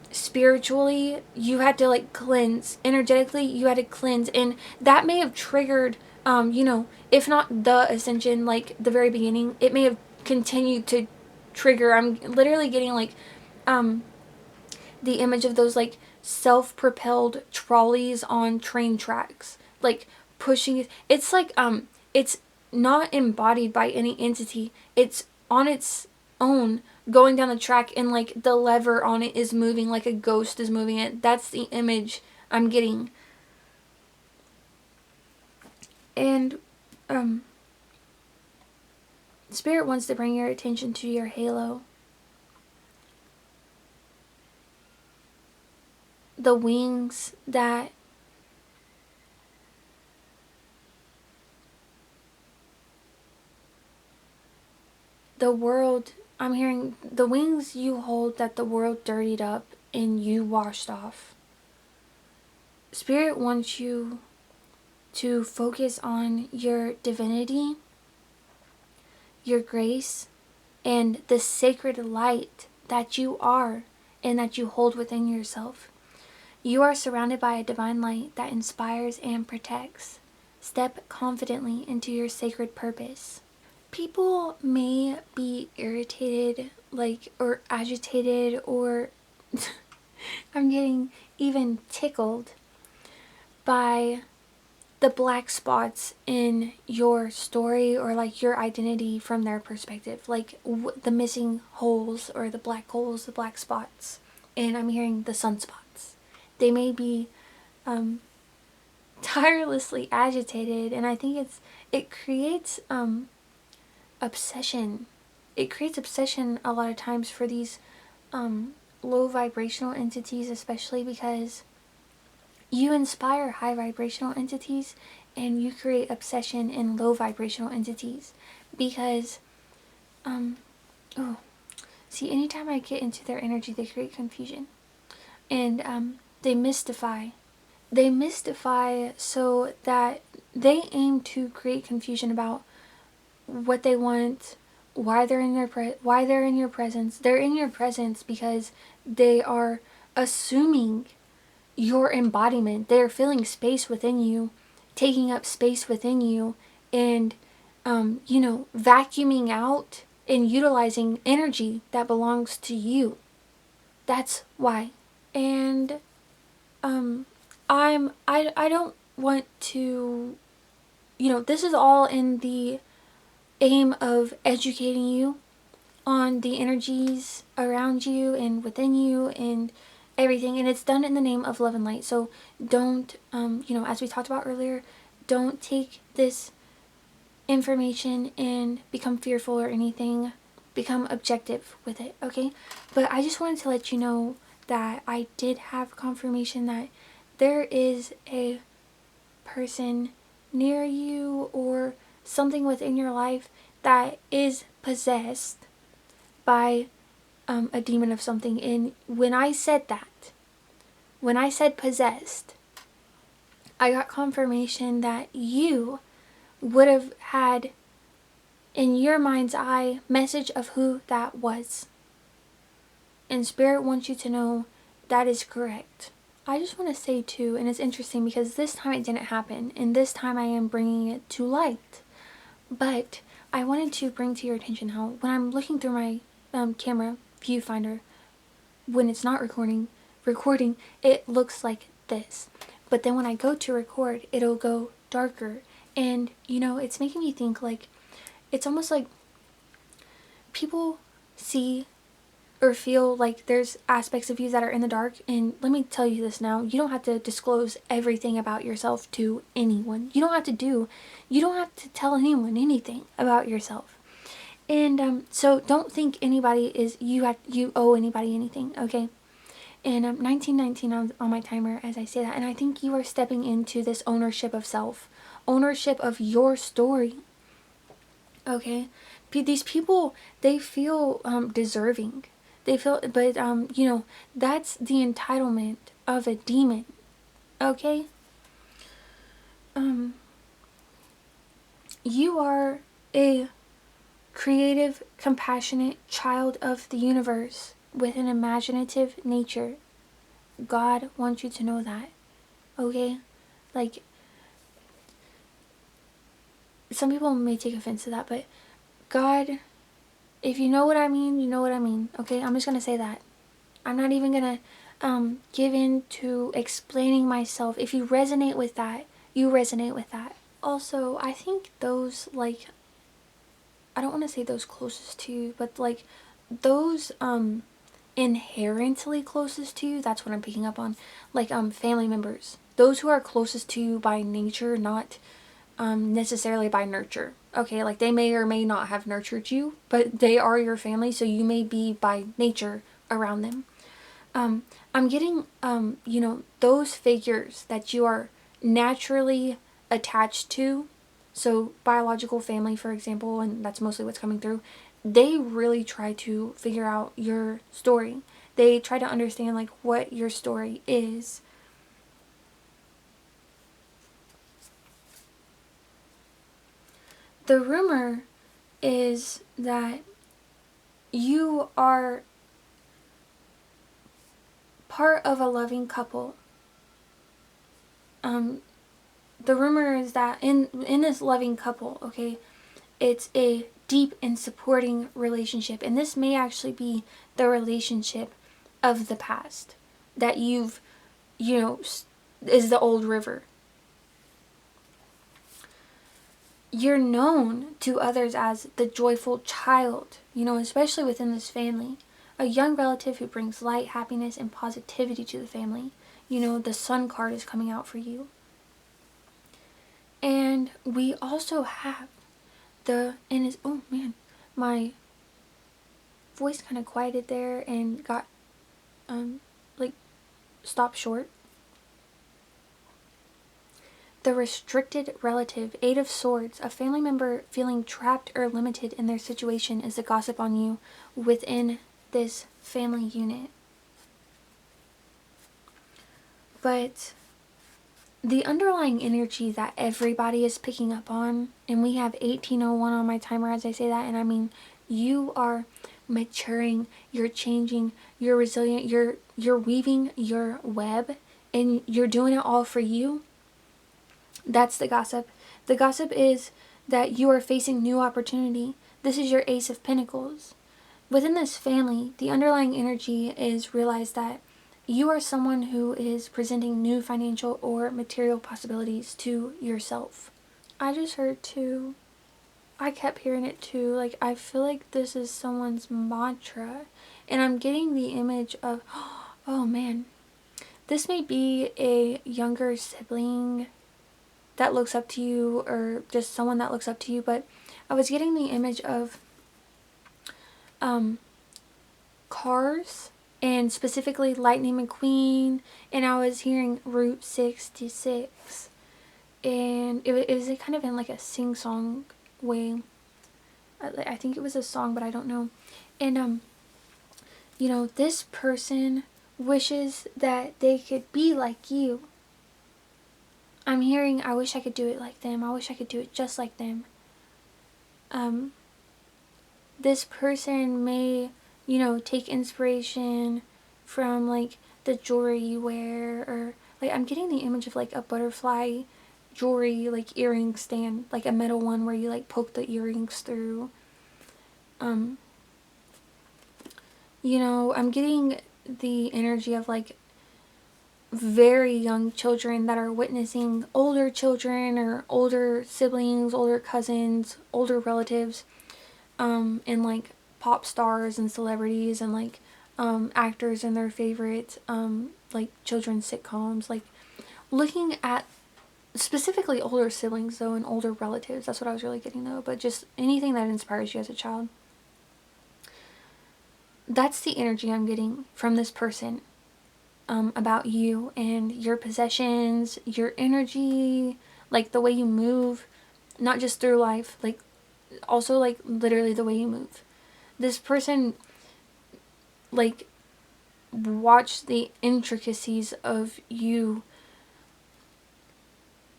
spiritually, you had to like cleanse. Energetically, you had to cleanse, and that may have triggered, if not the ascension, like the very beginning, it may have continued to trigger. I'm literally getting like the image of those like self-propelled trolleys on train tracks, like pushing it. It's like, it's not embodied by any entity. It's on its own going down the track, and like the lever on it is moving like a ghost is moving it. That's the image I'm getting. And Spirit wants to bring your attention to your halo. The wings that the world, I'm hearing the wings you hold that the world dirtied up and you washed off. Spirit wants you to focus on your divinity, your grace, and the sacred light that you are and that you hold within yourself. You are surrounded by a divine light that inspires and protects. Step confidently into your sacred purpose. People may be irritated, like, or agitated, or I'm getting even tickled by the black spots in your story, or like your identity from their perspective, like the missing holes or the black holes, the black spots. And I'm hearing the sunspots. They may be tirelessly agitated, and I think it creates obsession. It creates obsession a lot of times for these low vibrational entities, especially because you inspire high vibrational entities and you create obsession in low vibrational entities. Because see, anytime I get into their energy, they create confusion, and they mystify so that they aim to create confusion about what they want, why they're in your presence. They're in your presence because they are assuming your embodiment. They're filling space within you, taking up space within you, and vacuuming out and utilizing energy that belongs to you. That's why. And I don't want to, this is all in the aim of educating you on the energies around you and within you and everything, and it's done in the name of love and light. So don't, as we talked about earlier, don't take this information and become fearful or anything. Become objective with it, okay? But I just wanted to let you know that I did have confirmation that there is a person near you or something within your life that is possessed by a demon of something. And when I said possessed, I got confirmation that you would have had in your mind's eye message of who that was. And Spirit wants you to know that is correct. I just want to say too, and it's interesting because this time it didn't happen, and this time I am bringing it to light. But I wanted to bring to your attention how when I'm looking through my camera viewfinder, when it's not recording, it looks like this. But then when I go to record, it'll go darker. And, it's making me think like, it's almost like people see or feel like there's aspects of you that are in the dark. And let me tell you this now, you don't have to disclose everything about yourself to anyone. You don't have to tell anyone anything about yourself. And so don't think anybody is, you owe anybody anything, okay? And 1919 on my timer as I say that, and I think you are stepping into this ownership of self, ownership of your story, okay? These people, they feel deserving. They feel, but that's the entitlement of a demon, okay? You are a creative, compassionate child of the universe with an imaginative nature. God wants you to know that, okay? Like, some people may take offense to that, but God, if you know what I mean, you know what I mean, okay? I'm just gonna say that. I'm not even gonna give in to explaining myself. If you resonate with that, you resonate with that. Also, I think those, like, I don't want to say those closest to you, but like those inherently closest to you, that's what I'm picking up on. Like family members. Those who are closest to you by nature, not necessarily by nurture. Okay, like they may or may not have nurtured you, but they are your family, so you may be by nature around them. I'm getting, those figures that you are naturally attached to, so biological family, for example, and that's mostly what's coming through, they really try to figure out your story. They try to understand, like, what your story is. The rumor is that you are part of a loving couple. The rumor is that in this loving couple, okay, it's a deep and supporting relationship, and this may actually be the relationship of the past that you've, is the old river. You're known to others as the joyful child, especially within this family. A young relative who brings light, happiness, and positivity to the family. The sun card is coming out for you. And we also have oh man, my voice kind of quieted there and got, like, stopped short. The restricted relative, Eight of Swords, a family member feeling trapped or limited in their situation is the gossip on you within this family unit. But the underlying energy that everybody is picking up on, and we have 1801 on my timer as I say that, and I mean, you are maturing, you're changing, you're resilient, you're weaving your web, and you're doing it all for you. That's the gossip. The gossip is that you are facing new opportunity. This is your Ace of Pentacles. Within this family, the underlying energy is realize that you are someone who is presenting new financial or material possibilities to yourself. I just heard too, I kept hearing it too, like I feel like this is someone's mantra, and I'm getting the image of, oh man, this may be a younger sibling that looks up to you, or just someone that looks up to you, but I was getting the image of cars, and specifically Lightning McQueen, and I was hearing Route 66, and it was kind of in like a sing-song way. I think it was a song, but I don't know. And this person wishes that they could be like you. I'm hearing, I wish I could do it like them. I wish I could do it just like them. This person may, take inspiration from like the jewelry you wear, or like I'm getting the image of like a butterfly jewelry, like earring stand, like a metal one where you like poke the earrings through. I'm getting the energy of like very young children that are witnessing older children or older siblings, older cousins, older relatives, and like pop stars and celebrities and like actors and their favorite like children's sitcoms, like looking at specifically older siblings though and older relatives. That's what I was really getting though, but just anything that inspires you as a child. That's the energy I'm getting from this person about you and your possessions, your energy, like the way you move, not just through life, like also like literally the way you move. This person like watched the intricacies of you,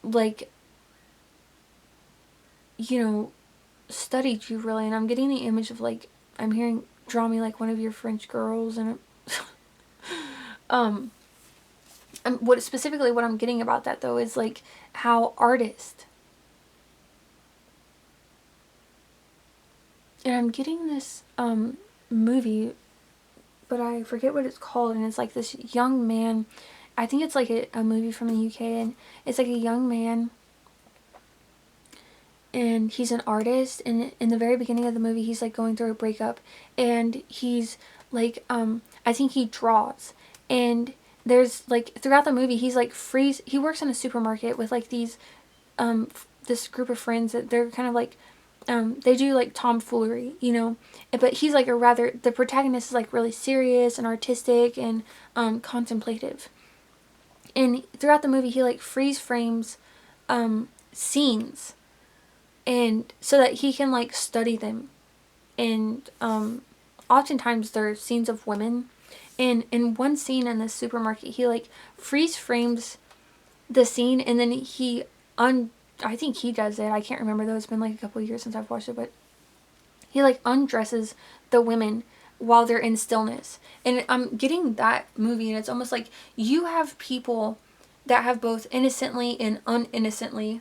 like, studied you really, and I'm getting the image of like, I'm hearing, draw me like one of your French girls, and what I'm getting about that though is like how artist, and I'm getting this movie, but I forget what it's called, and it's like this young man I think it's like a movie from the UK, and it's like a young man, and he's an artist, and in the very beginning of the movie he's like going through a breakup, and he's like I think he draws, and there's like throughout the movie he's like he works in a supermarket with like these this group of friends that they're kind of like they do like tomfoolery, you know, but he's like the protagonist is like really serious and artistic and contemplative, and throughout the movie he like freeze frames scenes, and so that he can like study them, and oftentimes they're scenes of women, and in one scene in the supermarket he like freeze frames the scene, and then I think he does it, I can't remember though, it's been like a couple of years since I've watched it, but he like undresses the women while they're in stillness. And I'm getting that movie, and it's almost like you have people that have both innocently and uninnocently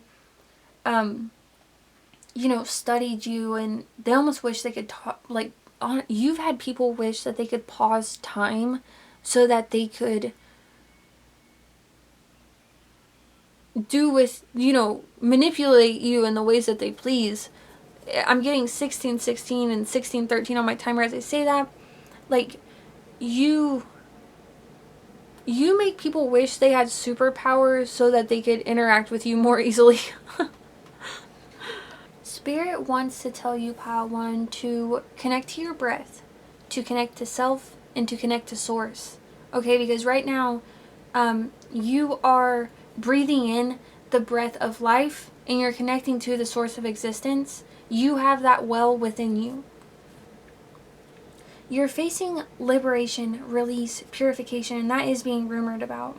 you know, studied you, and they almost wish they could talk, like, you've had people wish that they could pause time so that they could do with, you know, manipulate you in the ways that they please. I'm getting 1616 and 1613 on my timer as I say that. Like, you make people wish they had superpowers so that they could interact with you more easily. Spirit wants to tell you, Padawan, to connect to your breath, to connect to self, and to connect to source. Okay, because right now, you are breathing in the breath of life, and you're connecting to the source of existence. You have that well within you. You're facing liberation, release, purification, and that is being rumored about.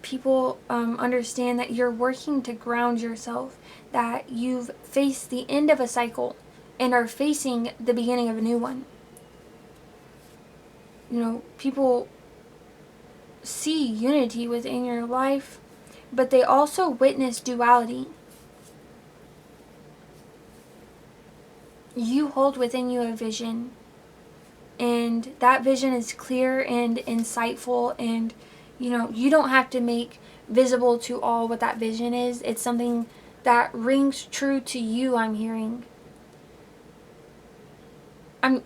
People understand that you're working to ground yourself, that you've faced the end of a cycle and are facing the beginning of a new one. You know, people see unity within your life, but they also witness duality. You hold within you a vision, and that vision is clear and insightful, and you know, you don't have to make visible to all what that vision is. It's something that rings true to you, I'm hearing. I'm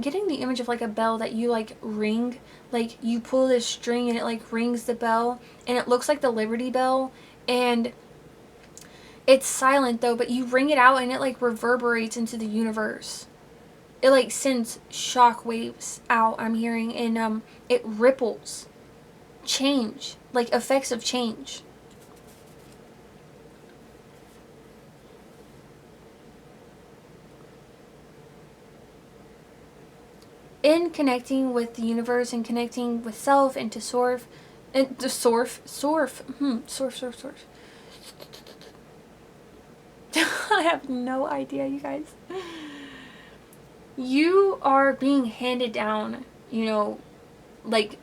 getting the image of like a bell that you like ring, like you pull this string and it like rings the bell, and it looks like the Liberty Bell, and it's silent though, but you ring it out and it like reverberates into the universe. It like sends shock waves out, I'm hearing, and it ripples. Change, like effects of change. In connecting with the universe and connecting with self and to Sorf, and to Sorf. I have no idea, you guys. You are being handed down, you know, like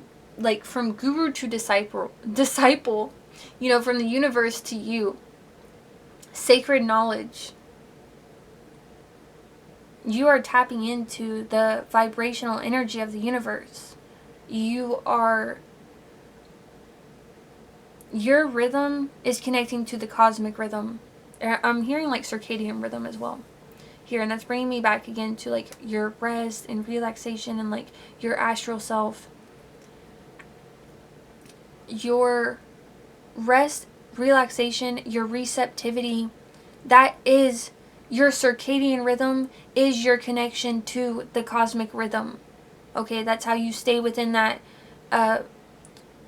from guru to disciple, you know, from the universe to you. Sacred knowledge. You are tapping into the vibrational energy of the universe. Your rhythm is connecting to the cosmic rhythm. I'm hearing like circadian rhythm as well here, and that's bringing me back again to like your rest and relaxation and like your astral self. Your rest, relaxation, your receptivity, that is your circadian rhythm, is your connection to the cosmic rhythm. Okay, that's how you stay within that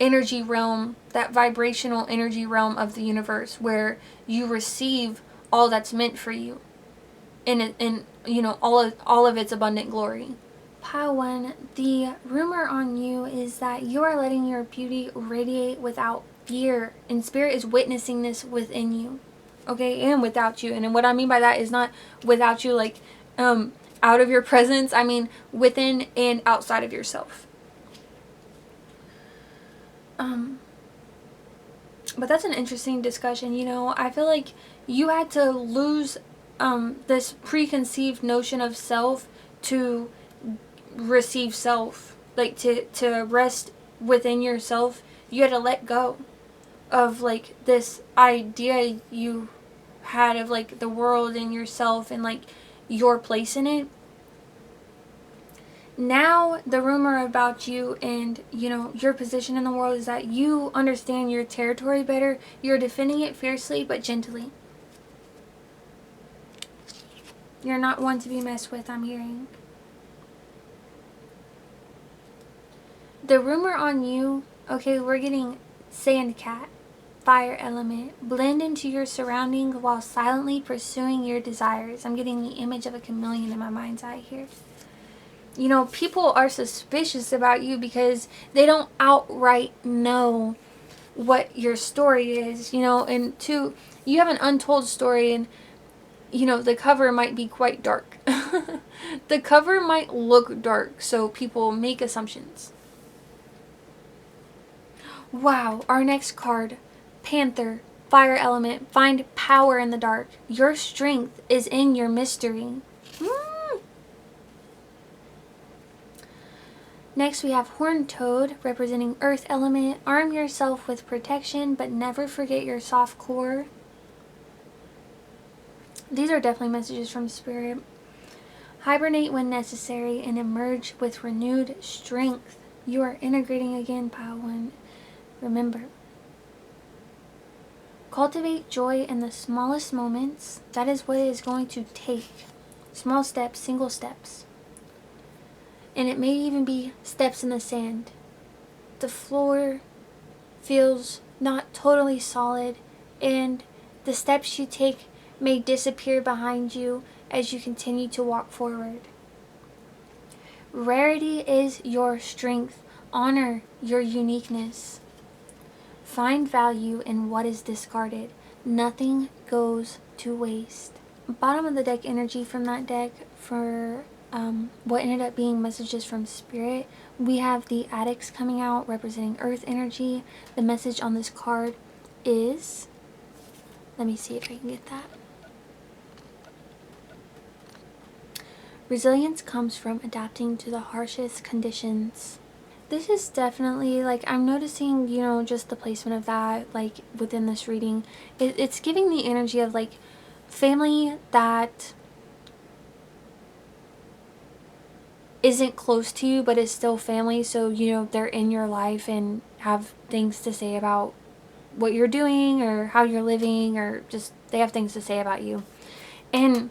energy realm, that vibrational energy realm of the universe, where you receive all that's meant for you in you know, all of its abundant glory. Padawan, the rumor on you is that you are letting your beauty radiate without fear, and Spirit is witnessing this within you, okay, and without you. And what I mean by that is not without you like out of your presence, I mean within and outside of yourself. But that's an interesting discussion, you know. I feel like you had to lose this preconceived notion of self to receive self, like to rest within yourself. You had to let go of like this idea you had of like the world and yourself and like your place in it. Now the rumor about you and, you know, your position in the world is that you understand your territory better. You're defending it fiercely but gently. You're not one to be messed with, I'm hearing. The rumor on you, okay, we're getting sand cat, fire element. Blend into your surroundings while silently pursuing your desires. I'm getting the image of a chameleon in my mind's eye here. You know, people are suspicious about you because they don't outright know what your story is, you know, and two, you have an untold story, and, you know, the cover might be quite dark. The cover might look dark, so people make assumptions. Wow, our next card, Panther, fire element, find power in the dark. Your strength is in your mystery. Next we have Horned Toad, representing earth element. Arm yourself with protection, but never forget your soft core. These are definitely messages from Spirit. Hibernate when necessary and emerge with renewed strength. You are integrating again, Pile 1. Remember, cultivate joy in the smallest moments. That is what it is going to take. Small steps, single steps. And it may even be steps in the sand. The floor feels not totally solid, and the steps you take may disappear behind you as you continue to walk forward. Rarity is your strength. Honor your uniqueness. Find value in what is discarded. Nothing goes to waste. Bottom of the deck energy from that deck for what ended up being messages from Spirit. We have the Addicts coming out, representing earth energy. The message on this card is, let me see if I can get that. Resilience comes from adapting to the harshest conditions. This is definitely, like, I'm noticing, you know, just the placement of that, like, within this reading. It's giving the energy of, like, family that isn't close to you but is still family, so, you know, they're in your life and have things to say about what you're doing or how you're living, or just they have things to say about you. And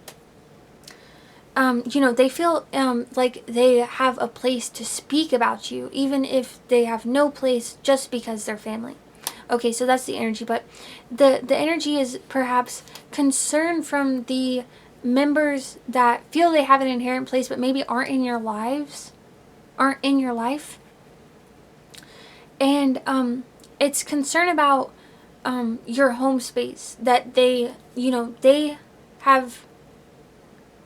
you know, they feel like they have a place to speak about you, even if they have no place, just because they're family. Okay, so that's the energy, but the energy is perhaps concern from the members that feel they have an inherent place but maybe aren't in your life. And it's concern about your home space that they, you know, they have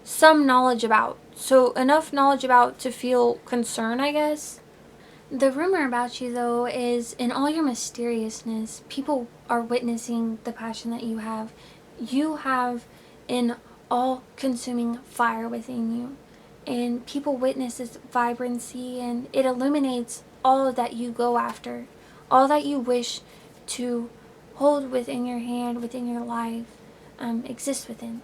some knowledge about. So enough knowledge about to feel concern, I guess. The rumor about you, though, is in all your mysteriousness, people are witnessing the passion that you have. You have an all-consuming fire within you, and people witness this vibrancy, and it illuminates all that you go after, all that you wish to hold within your hand, within your life, exist within.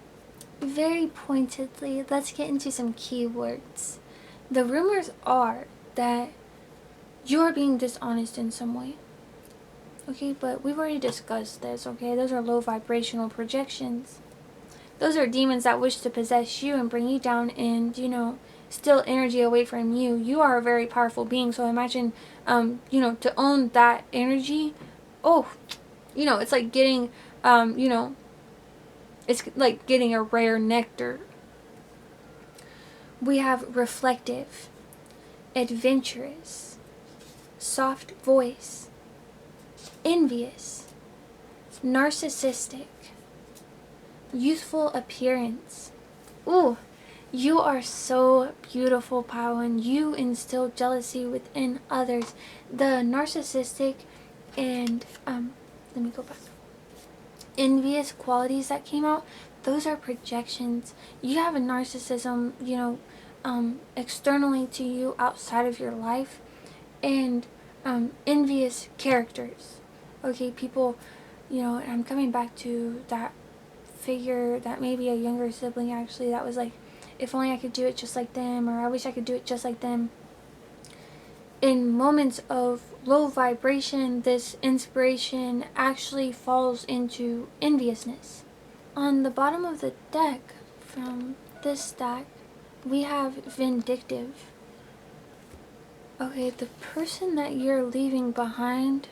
Very pointedly, let's get into some keywords. The rumors are that you're being dishonest in some way. Okay, but we've already discussed this, okay? Those are low vibrational projections. Those are demons that wish to possess you and bring you down and, you know, steal energy away from you. You are a very powerful being, so imagine, you know, to own that energy, oh, you know, it's like getting, you know, it's like getting a rare nectar. We have reflective, adventurous, soft voice, envious, narcissistic, youthful appearance. Ooh, you are so beautiful, Pawan. You instill jealousy within others. The narcissistic and, let me go back. Envious qualities that came out, those are projections. You have a narcissism, you know, externally to you outside of your life, and envious characters. Okay, people, and I'm coming back to that figure, that maybe a younger sibling actually, that was like, if only I could do it just like them, or I wish I could do it just like them. In moments of low vibration, this inspiration actually falls into enviousness. On the bottom of the deck from this stack, we have vindictive. Okay, the person that you're leaving behind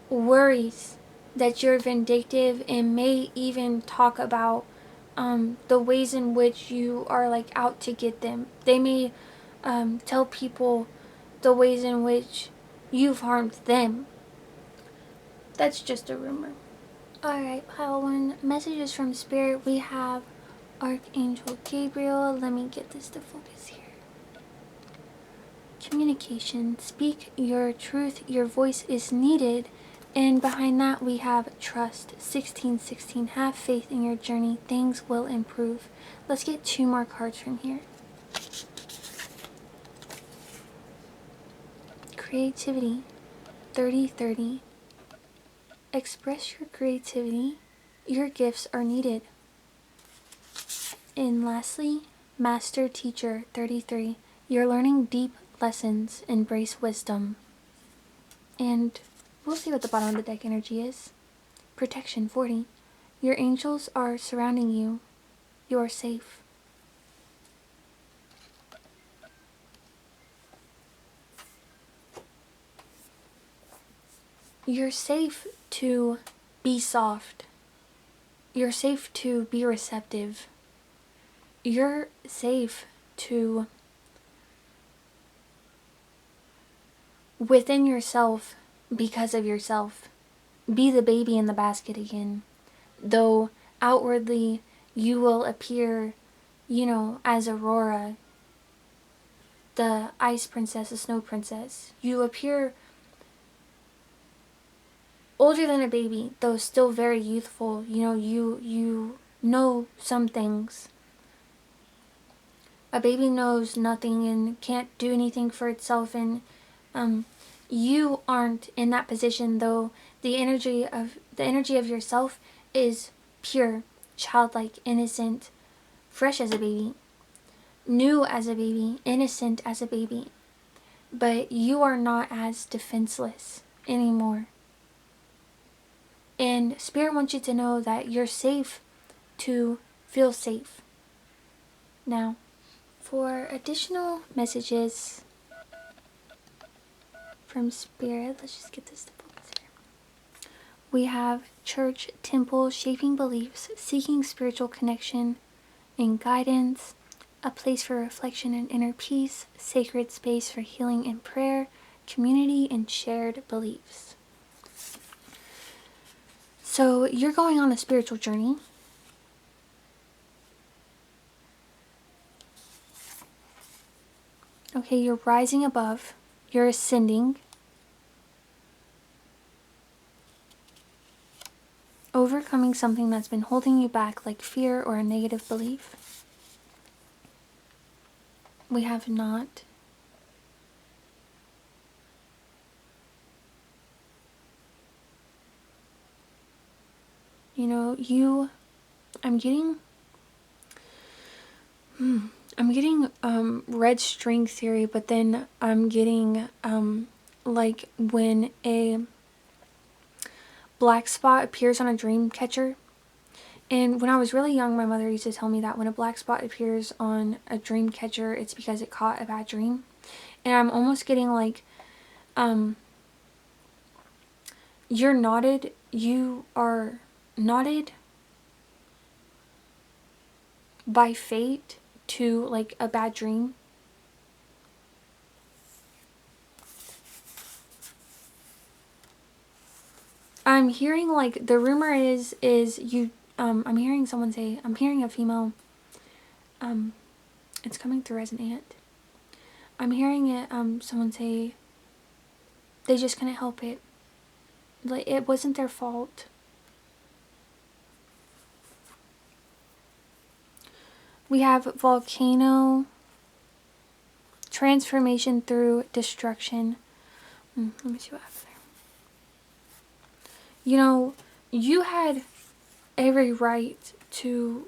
worries that you're vindictive and may even talk about the ways in which you are like out to get them. They may tell people the ways in which you've harmed them. That's just a rumor. Alright, pile one. Messages from Spirit. We have Archangel Gabriel. Let me get this to focus here. Communication. Speak your truth. Your voice is needed. And behind that we have trust. 1616. Have faith in your journey. Things will improve. Let's get 2 more cards from here. Creativity. 3030. Express your creativity. Your gifts are needed. And lastly, Master Teacher 33. You're learning deep lessons. Embrace wisdom. And we'll see what the bottom of the deck energy is. Protection 40. Your angels are surrounding you. You are safe. You're safe to be soft. You're safe to be receptive. You're safe to, within yourself, because of yourself, be the baby in the basket again. Though outwardly you will appear, as Aurora, the ice princess, the snow princess. You appear older than a baby, though still very youthful. You know some things. A baby knows nothing and can't do anything for itself, and you aren't in that position, though the energy of yourself is pure, childlike, innocent, fresh as a baby, new as a baby, innocent as a baby. But you are not as defenseless anymore. And Spirit wants you to know that you're safe to feel safe. Now, for additional messages from Spirit, let's just get this to focus here. We have church, temple, shaping beliefs, seeking spiritual connection and guidance, a place for reflection and inner peace, sacred space for healing and prayer, community, and shared beliefs. So you're going on a spiritual journey. Okay, you're rising above. You're ascending. Overcoming something that's been holding you back, like fear or a negative belief. We have not. I'm getting red string theory, but then I'm getting like when a black spot appears on a dream catcher. And when I was really young, my mother used to tell me that when a black spot appears on a dream catcher, it's because it caught a bad dream. And I'm almost getting like, you are knotted by fate to like a bad dream. I'm hearing like the rumor is you I'm hearing someone say, I'm hearing a female, it's coming through as an aunt. I'm hearing it someone say they just couldn't help it. Like it wasn't their fault. We have volcano, transformation through destruction. Let me see what happened there. You know, you had every right to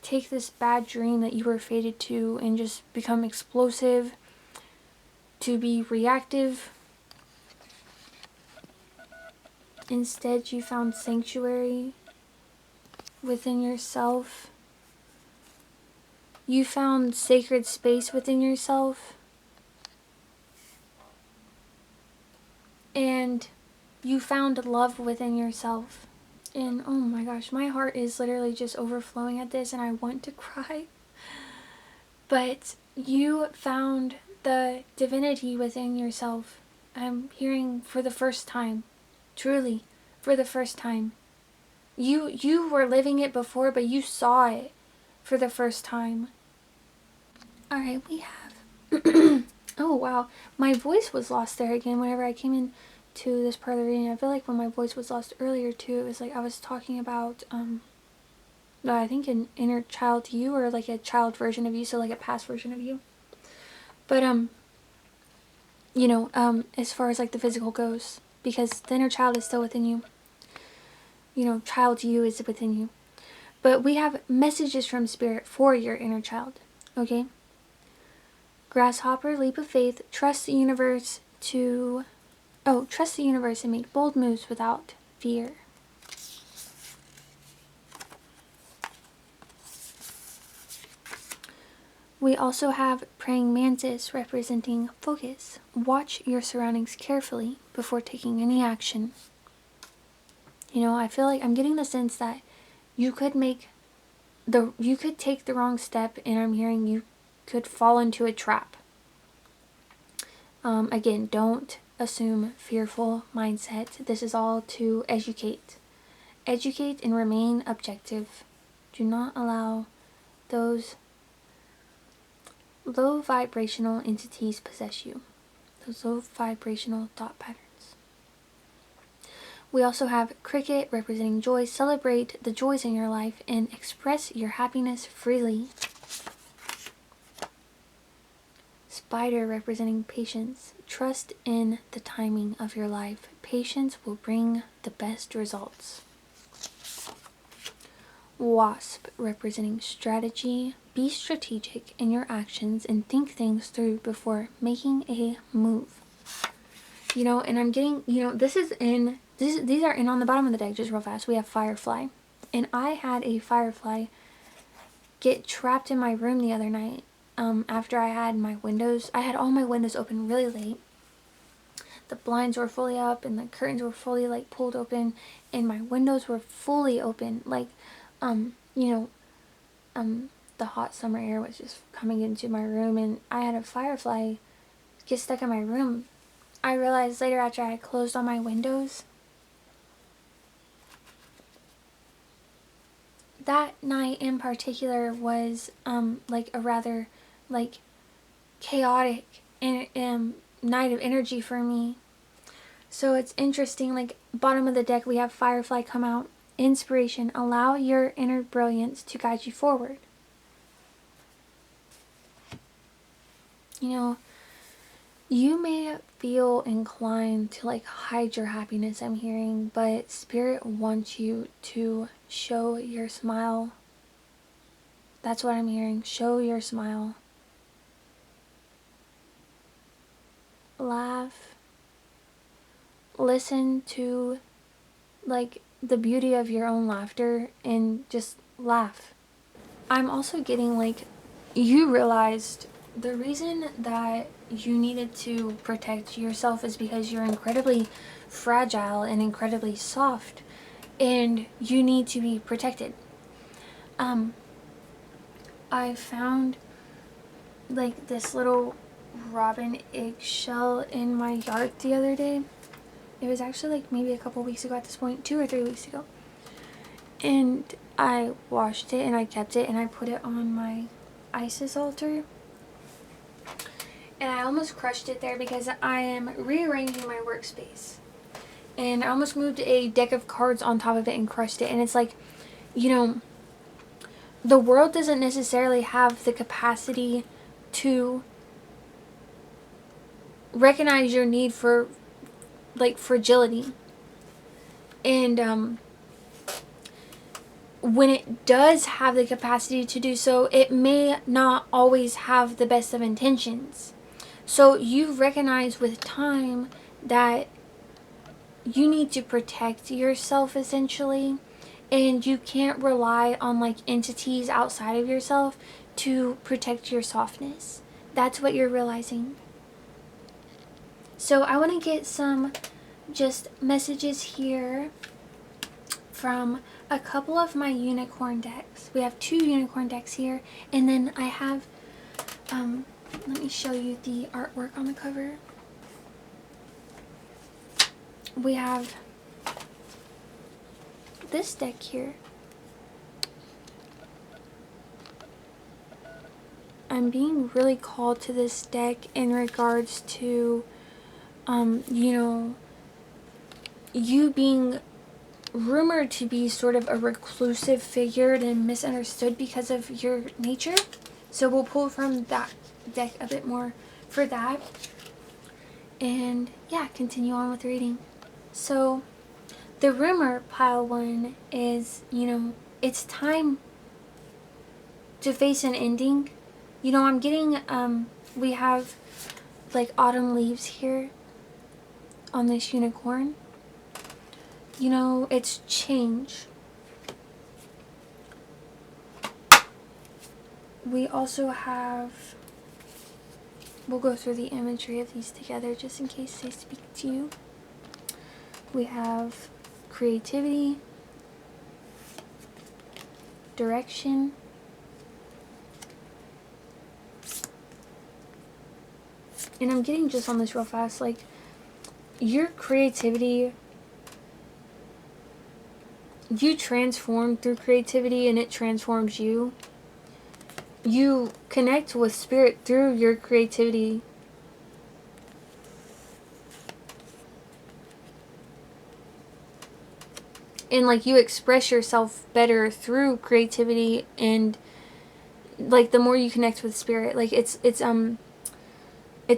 take this bad dream that you were fated to and just become explosive, to be reactive. Instead, you found sanctuary within yourself. You found sacred space within yourself. And you found love within yourself. And oh my gosh, my heart is literally just overflowing at this and I want to cry. But you found the divinity within yourself. I'm hearing for the first time. Truly, for the first time. You were living it before, but you saw it for the first time. Alright, we have... Oh wow, my voice was lost there again whenever I came in to this part of the reading. I feel like when my voice was lost earlier too, it was like I was talking about, I think an inner child you, or like a child version of you, so like a past version of you. But, you know, as far as like the physical goes, because the inner child is still within you. You know, child you is within you. But we have messages from Spirit for your inner child, okay? Grasshopper, leap of faith, trust the universe trust the universe and make bold moves without fear. We also have praying mantis representing focus. Watch your surroundings carefully before taking any action. You know, I feel like I'm getting the sense that you could take the wrong step, and I'm hearing you could fall into a trap. Again, don't assume fearful mindset. This is all to educate. Educate and remain objective. Do not allow those low vibrational entities possess you. Those low vibrational thought patterns. We also have cricket representing joy. Celebrate the joys in your life and express your happiness freely. Spider representing patience. Trust in the timing of your life. Patience will bring the best results. Wasp representing strategy. Be strategic in your actions and think things through before making a move. You know, and I'm getting, you know, these are in on the bottom of the deck, just real fast. We have Firefly. And I had a Firefly get trapped in my room the other night. After I had all my windows open really late. The blinds were fully up and the curtains were fully like pulled open and my windows were fully open. Like, you know, the hot summer air was just coming into my room and I had a Firefly get stuck in my room. I realized later after I closed all my windows, that night in particular was like a rather like chaotic night of energy for me. So it's interesting, like bottom of the deck we have Firefly come out. Inspiration, allow your inner brilliance to guide you forward. You know, you may feel inclined to like hide your happiness, I'm hearing, but Spirit wants you to show your smile. That's what I'm hearing. Show your smile. Laugh. Listen to like the beauty of your own laughter and just laugh. I'm also getting like you realized the reason that you needed to protect yourself is because you're incredibly fragile and incredibly soft and you need to be protected. I found like this little robin eggshell in my yard the other day. It was actually like maybe a couple weeks ago at this point, 2 or 3 weeks ago. And I washed it and I kept it and I put it on my Isis altar. And I almost crushed it there because I am rearranging my workspace. And I almost moved a deck of cards on top of it and crushed it. And it's like, you know, the world doesn't necessarily have the capacity to recognize your need for like fragility. And when it does have the capacity to do so, it may not always have the best of intentions. So you recognize with time that you need to protect yourself essentially, and you can't rely on like entities outside of yourself to protect your softness. That's what you're realizing. So I want to get some just messages here from a couple of my unicorn decks. We have 2 unicorn decks here, and then I have let me show you the artwork on the cover. We have this deck here. I'm being really called to this deck in regards to you know, you being rumored to be sort of a reclusive figure and misunderstood because of your nature. So we'll pull from that deck a bit more for that. And yeah, continue on with reading. So the rumor, pile 1, is, you know, it's time to face an ending. You know, I'm getting, we have like autumn leaves here on this unicorn. You know, it's change. We also have, we'll go through the imagery of these together just in case they speak to you. We have creativity, direction, and I'm getting just on this real fast, like your creativity, you transform through creativity and it transforms you. You connect with spirit through your creativity. And like you express yourself better through creativity, and like the more you connect with spirit, like it's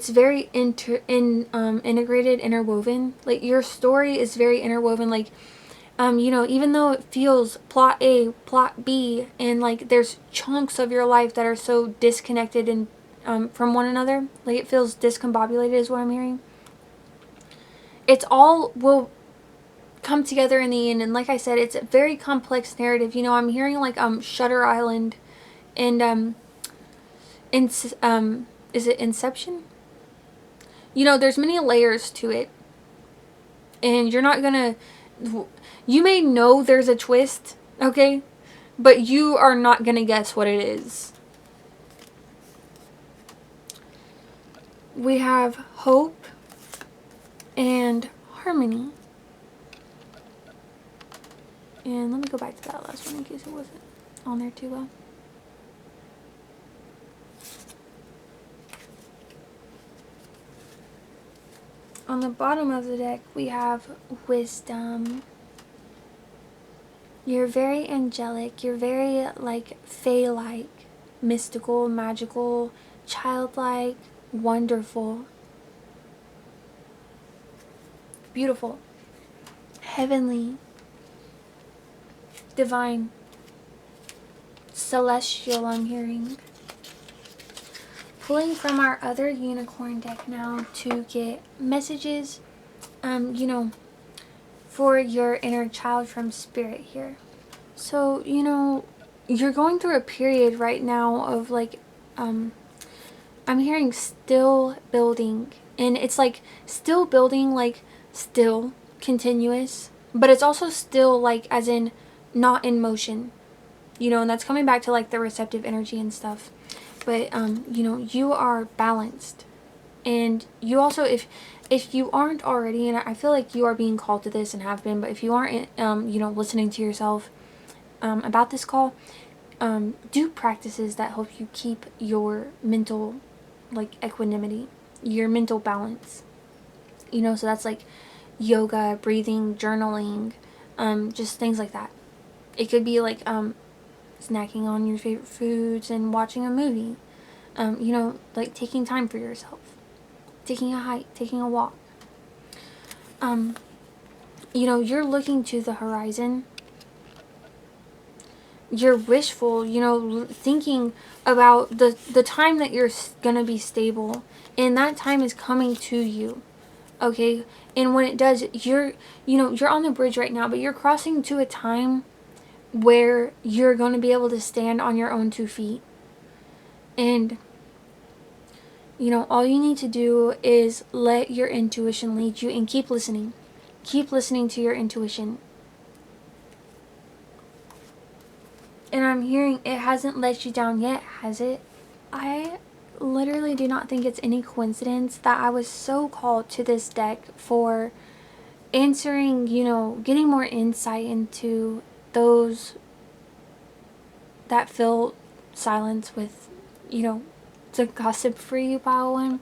very integrated, interwoven. Like your story is very interwoven. Like you know, even though it feels plot A, plot B, and like there's chunks of your life that are so disconnected and from one another, like it feels discombobulated is what I'm hearing. It's all will come together in the end, and like I said, it's a very complex narrative. You know, I'm hearing like Shutter Island and is it Inception? You know, there's many layers to it, and you're not gonna, you may know there's a twist, okay, but you are not gonna guess what it is. We have hope and harmony. And let me go back to that last one in case it wasn't on there too well. On the bottom of the deck, we have wisdom. You're very angelic. You're very like fae-like, mystical, magical, childlike, wonderful, beautiful, heavenly, divine, celestial, I'm hearing. Pulling from our other unicorn deck now to get messages, you know, for your inner child from spirit here. So, you know, you're going through a period right now of like, I'm hearing still building, and it's like still building, like still continuous, but it's also still like as in not in motion, you know, and that's coming back to like the receptive energy and stuff. But you know, you are balanced, and you also, if you aren't already, and I feel like you are being called to this and have been, but if you aren't you know, listening to yourself about this call, do practices that help you keep your mental like equanimity, your mental balance, you know. So that's like yoga, breathing, journaling, just things like that. It could be like snacking on your favorite foods and watching a movie, you know, like taking time for yourself, taking a hike, taking a walk. You know, you're looking to the horizon. You're wishful, you know, thinking about the time that you're gonna be stable, and that time is coming to you. Okay, and when it does, you're on the bridge right now, but you're crossing to a time where you're going to be able to stand on your own 2 feet. And you know, all you need to do is let your intuition lead you, and keep listening to your intuition. And I'm hearing it hasn't let you down yet, has it? I literally do not think it's any coincidence that I was so called to this deck for answering, you know, getting more insight into those that fill silence with, you know, the gossip for you pile one.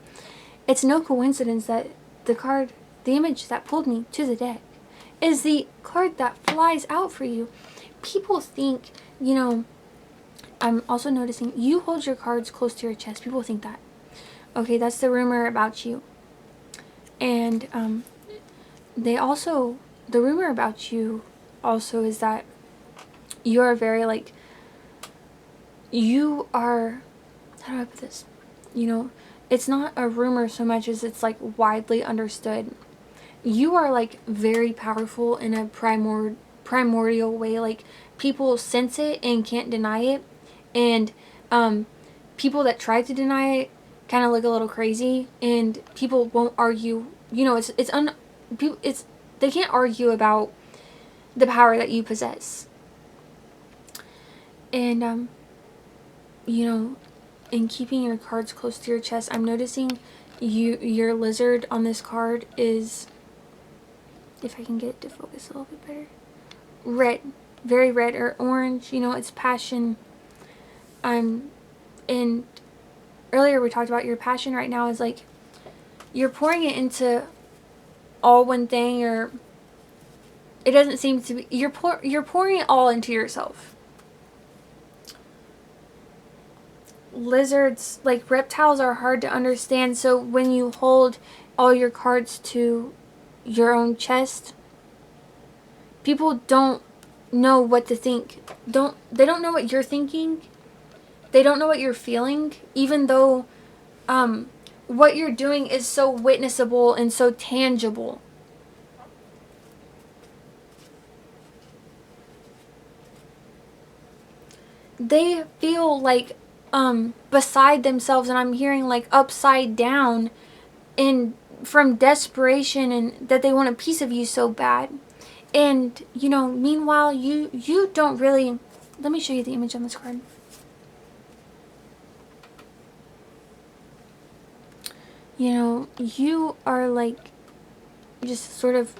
It's no coincidence that the image that pulled me to the deck is the card that flies out for you. People think, you know, I'm also noticing you hold your cards close to your chest. People think that. Okay, that's the rumor about you. And the rumor about you also is that you are very, like, you are, how do I put this? You know, it's not a rumor so much as it's like widely understood. You are like very powerful in a primordial way. Like, people sense it and can't deny it. And people that try to deny it kind of look a little crazy, and people won't argue. You know, they can't argue about the power that you possess. And you know, in keeping your cards close to your chest, I'm noticing your lizard on this card is, if I can get it to focus a little bit better, red, very red or orange. You know, it's passion. And earlier we talked about your passion right now is like you're pouring it into all one thing, or it doesn't seem to be, you're pouring it all into yourself. Lizards, like reptiles, are hard to understand, so when you hold all your cards to your own chest, people don't know what to think. They don't know what you're thinking. They don't know what you're feeling, even though what you're doing is so witnessable and so tangible. They feel like beside themselves, and I'm hearing like upside down, and from desperation, and that they want a piece of you so bad. And you know, meanwhile, you don't really. Let me show you the image on this card. You know, you are like just sort of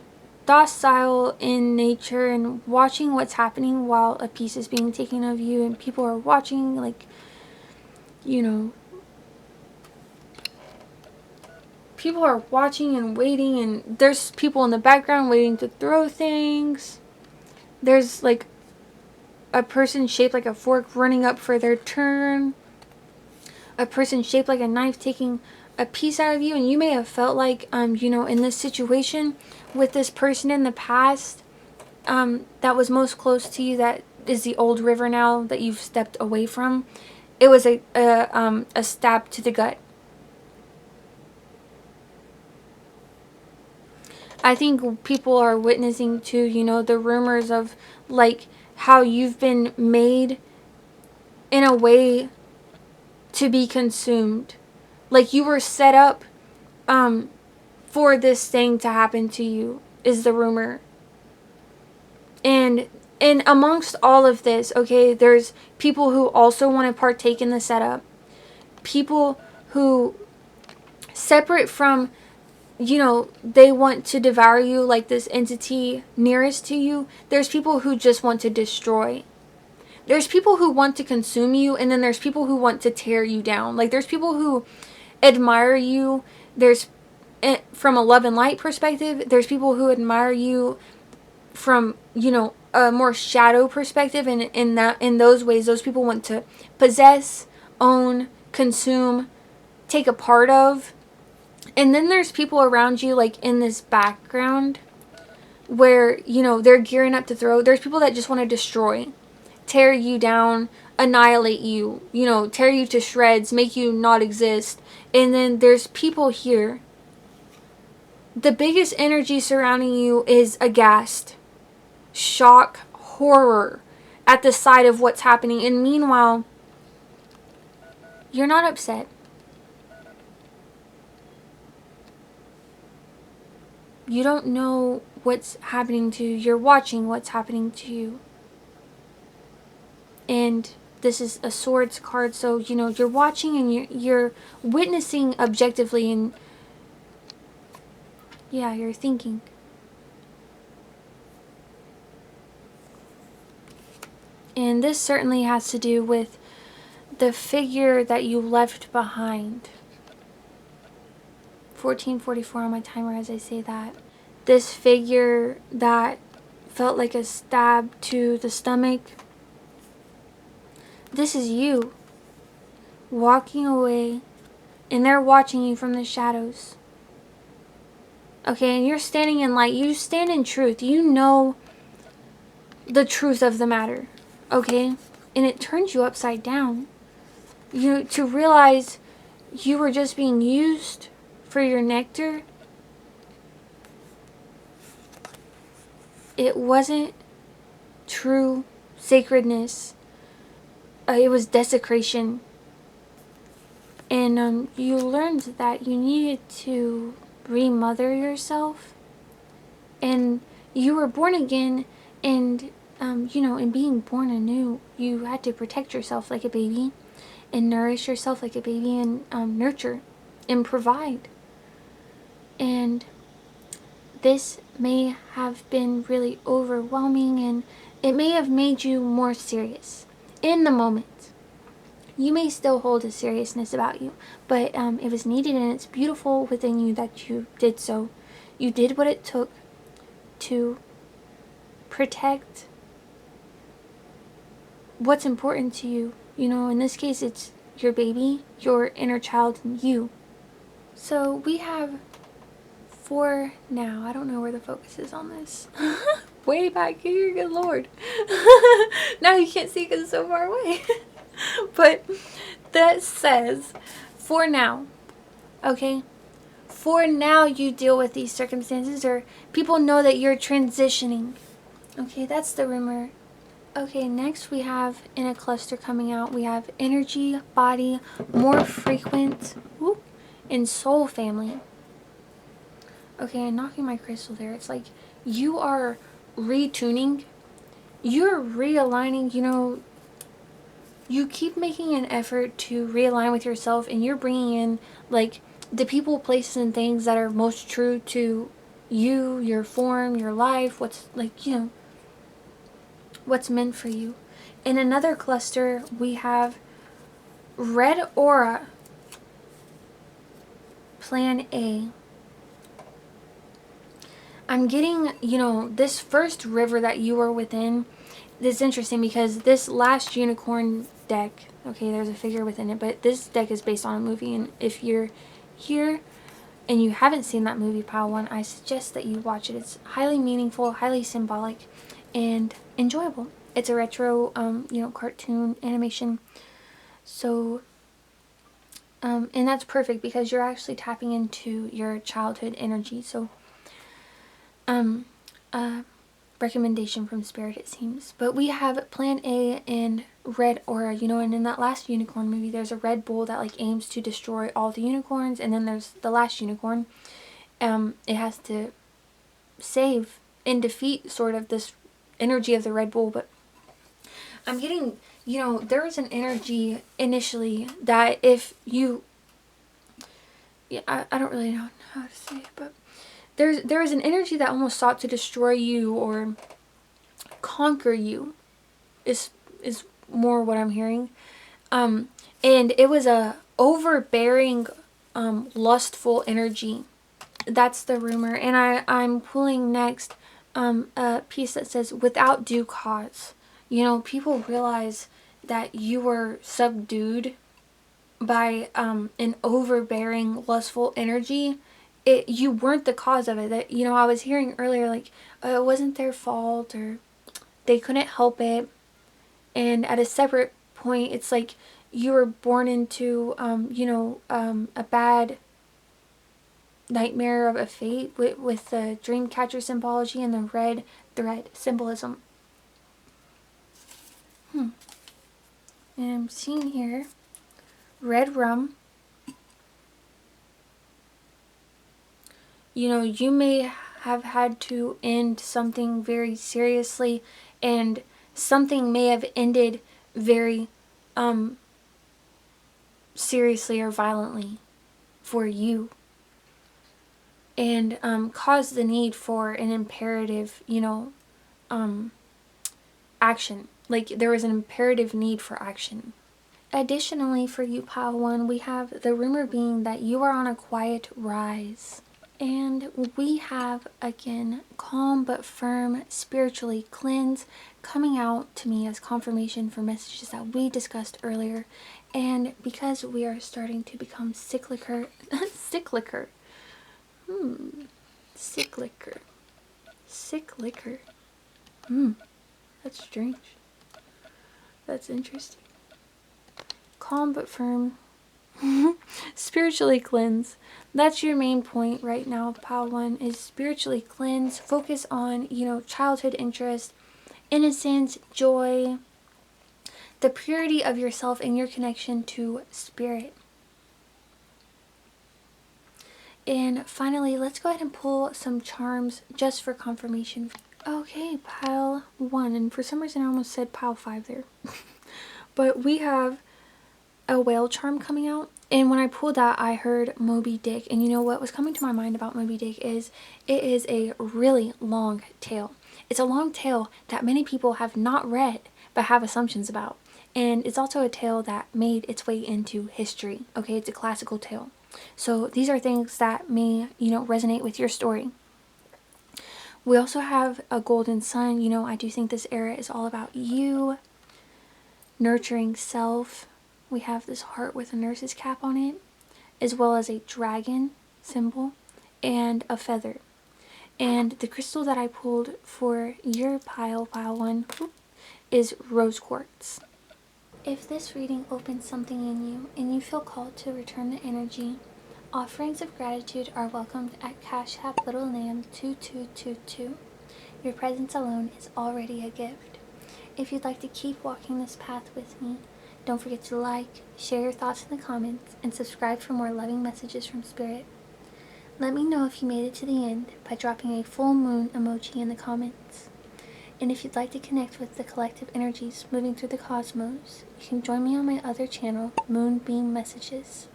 docile in nature and watching what's happening while a piece is being taken of you, and people are watching, like, you know, people are watching and waiting, and there's people in the background waiting to throw things. There's like a person shaped like a fork running up for their turn. A person shaped like a knife taking a piece out of you, and you may have felt like, you know, in this situation with this person in the past, that was most close to you, that is the old river now that you've stepped away from. It was a stab to the gut. I think people are witnessing to, you know, the rumors of like how you've been made in a way to be consumed. Like you were set up for this thing to happen to you, is the rumor. And amongst all of this, okay, there's people who also want to partake in the setup. People who, separate from, you know, they want to devour you like this entity nearest to you. There's people who just want to destroy. There's people who want to consume you, and then there's people who want to tear you down. Like, there's people who admire you. There's, from a love and light perspective, there's people who admire you from, you know, a more shadow perspective, and in those ways, those people want to possess, own, consume, take a part of. And then there's people around you, like in this background, where, you know, they're gearing up to throw. There's people that just want to destroy, tear you down, annihilate you, you know, tear you to shreds, make you not exist. And then there's people here. The biggest energy surrounding you is aghast, shock, horror at the sight of what's happening. And meanwhile, you're not upset. You don't know what's happening to you. You're watching what's happening to you. And this is a swords card, so, you know, you're watching and you're witnessing objectively, and yeah, you're thinking. And this certainly has to do with the figure that you left behind. 1444 on my timer as I say that. This figure that felt like a stab to the stomach. This is you walking away, and they're watching you from the shadows. Okay, and you're standing in light. You stand in truth. You know the truth of the matter. Okay? And it turns you upside down. You to realize you were just being used for your nectar. It wasn't true sacredness. It was desecration. And you learned that you needed to remother yourself. And you were born again, and you know, in being born anew, you had to protect yourself like a baby, and nourish yourself like a baby, and nurture and provide. And this may have been really overwhelming, and it may have made you more serious in the moment. You may still hold a seriousness about you, but it was needed, and it's beautiful within you that you did so. You did what it took to protect what's important to you. You know, in this case, it's your baby, your inner child, and you. So we have for now, I don't know where the focus is on this. Way back here, good lord. Now you can't see because it's so far away. But that says, for now, okay? For now, you deal with these circumstances, or people know that you're transitioning. Okay, that's the rumor. Okay, next we have in a cluster coming out, we have energy, body, more frequent, whoop, and soul family. Okay, I'm knocking my crystal there. It's like you are retuning. You're realigning, you know. You keep making an effort to realign with yourself, and you're bringing in, like, the people, places, and things that are most true to you, your form, your life, what's, like, you know, what's meant for you. In another cluster, we have Red Aura, Plan A. I'm getting, you know, this first river that you were within. This is interesting because this last unicorn deck, okay, there's a figure within it, but this deck is based on a movie, and if you're here and you haven't seen that movie, Pile 1, I suggest that you watch it. It's highly meaningful, highly symbolic, and enjoyable. It's a retro, you know, cartoon animation. So, and that's perfect because you're actually tapping into your childhood energy. So, recommendation from Spirit, it seems. But we have Plan A and Red Aura, you know, and in that last unicorn movie, there's a red bull that, like, aims to destroy all the unicorns, and then there's the last unicorn. It has to save and defeat sort of this energy of the red bull. But I'm getting, you know, there was an energy initially that if you, yeah, I don't really know how to say it, but there was an energy that almost sought to destroy you or conquer you, is more what I'm hearing. And it was a overbearing, lustful energy. That's the rumor. And I'm pulling next a piece that says, without due cause. You know, people realize that you were subdued by an overbearing lustful energy, you weren't the cause of it. That, you know, I was hearing earlier, like, it wasn't their fault, or they couldn't help it. And at a separate point, it's like you were born into a bad nightmare of a fate with the dream catcher symbology and the red thread symbolism. And I'm seeing here red rum. You know, you may have had to end something very seriously, and something may have ended very seriously or violently for you, and caused the need for an imperative, action. Like, there was an imperative need for action. Additionally, for you, Pile 1, we have the rumor being that you are on a quiet rise. And we have, again, calm but firm, spiritually cleanse, coming out to me as confirmation for messages that we discussed earlier. And because we are starting to become cyclical, cyclical, that's strange. That's interesting. Calm but firm. Spiritually cleanse. That's your main point right now, Pile 1, is spiritually cleanse. Focus on, childhood interest, innocence, joy, the purity of yourself and your connection to spirit. And finally, let's go ahead and pull some charms just for confirmation. Okay, Pile 1, and for some reason I almost said Pile 5 there. But we have a whale charm coming out, and when I pulled that, I heard Moby Dick. And you know what was coming to my mind about Moby Dick is it is a really long tale. It's a long tale that many people have not read but have assumptions about, and it's also a tale that made its way into history. Okay, it's a classical tale, so these are things that may resonate with your story. We also have a golden sun. I do think this era is all about you nurturing self. We have this heart with a nurse's cap on it, as well as a dragon symbol and a feather. And the crystal that I pulled for your Pile 1, is rose quartz. If this reading opens something in you and you feel called to return the energy, offerings of gratitude are welcomed at Cash App Little Lamb 2222. Your presence alone is already a gift. If you'd like to keep walking this path with me, don't forget to like, share your thoughts in the comments, and subscribe for more loving messages from Spirit. Let me know if you made it to the end by dropping a full moon emoji in the comments. And if you'd like to connect with the collective energies moving through the cosmos, you can join me on my other channel, Moonbeam Messages,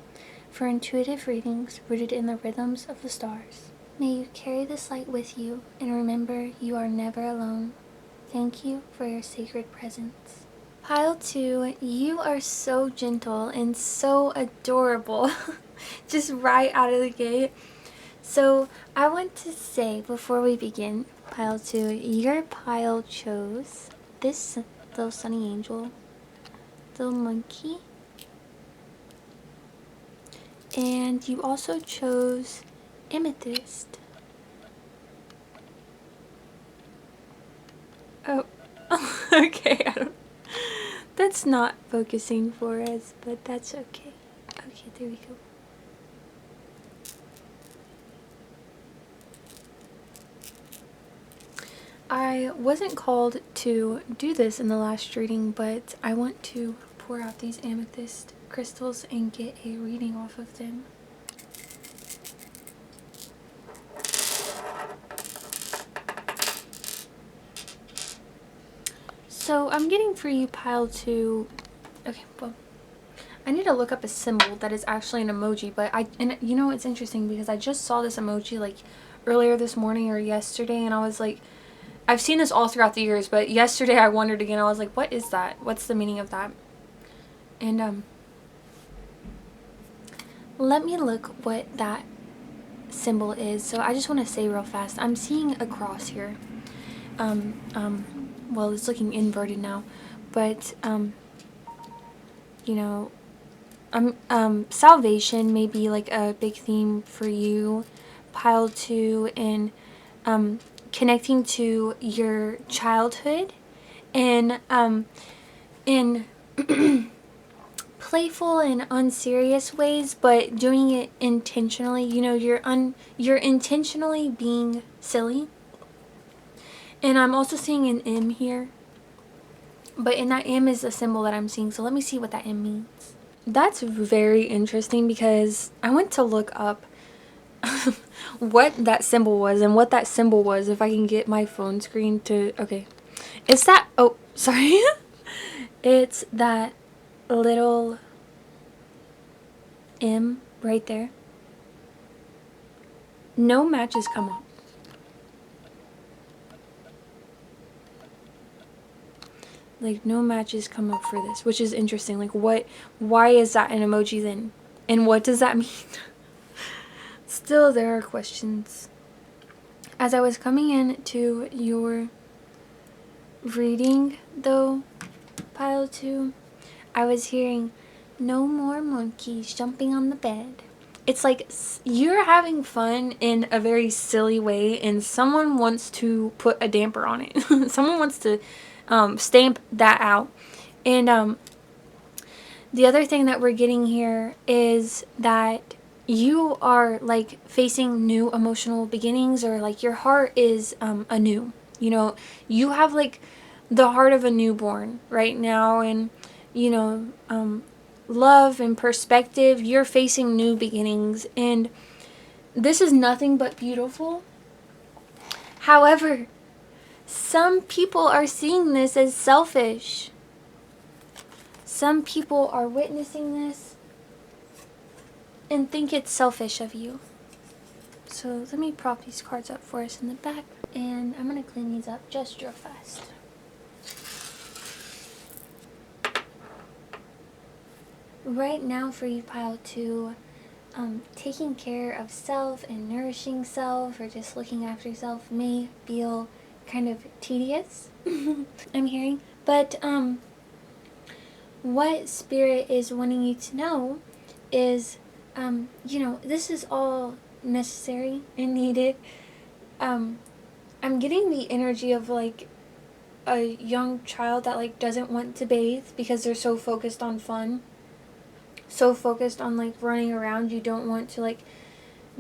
for intuitive readings rooted in the rhythms of the stars. May you carry this light with you, and remember you are never alone. Thank you for your sacred presence. Pile 2, you are so gentle and so adorable, just right out of the gate. So I want to say before we begin, Pile 2, your pile chose this little sunny angel, little monkey, and you also chose amethyst. Oh, okay, that's not focusing for us, but that's okay. Okay, there we go. I wasn't called to do this in the last reading, but I want to pour out these amethyst crystals and get a reading off of them. So I'm getting for you, Pile 2. Okay, well, I need to look up a symbol that is actually an emoji, but it's interesting because I just saw this emoji like earlier this morning or yesterday, and I was like, I've seen this all throughout the years, but yesterday I wondered again. I was like, what is that? What's the meaning of that? And let me look what that symbol is. So I just want to say real fast, I'm seeing a cross here. Well, it's looking inverted now, but salvation may be like a big theme for you, pile 2, and connecting to your childhood and in playful and unserious ways, but doing it intentionally. You know, you're intentionally being silly. And I'm also seeing an M here, but in that M is the symbol that I'm seeing. So let me see what that M means. That's very interesting because I went to look up what that symbol was, and what that symbol was, if I can get my phone screen to, okay. It's that, oh, sorry. It's that little M right there. No matches come up. Like, no matches come up for this, which is interesting. Like, why is that an emoji then? And what does that mean? Still, there are questions. As I was coming in to your reading, though, pile 2, I was hearing, no more monkeys jumping on the bed. It's like you're having fun in a very silly way, and someone wants to put a damper on it. Someone wants to stamp that out. And the other thing that we're getting here is that you are like facing new emotional beginnings, or like your heart is anew. You know, you have like the heart of a newborn right now, and you know, love and perspective. You're facing new beginnings, and this is nothing but beautiful. However, some people are seeing this as selfish. Some people are witnessing this and think it's selfish of you. So let me prop these cards up for us in the back, and I'm going to clean these up just real fast. Right now for you, pile 2, taking care of self and nourishing self, or just looking after yourself, may feel kind of tedious. I'm hearing. But what Spirit is wanting you to know is, you know, this is all necessary and needed. I'm getting the energy of like a young child that like doesn't want to bathe because they're so focused on fun, so focused on like running around. You don't want to like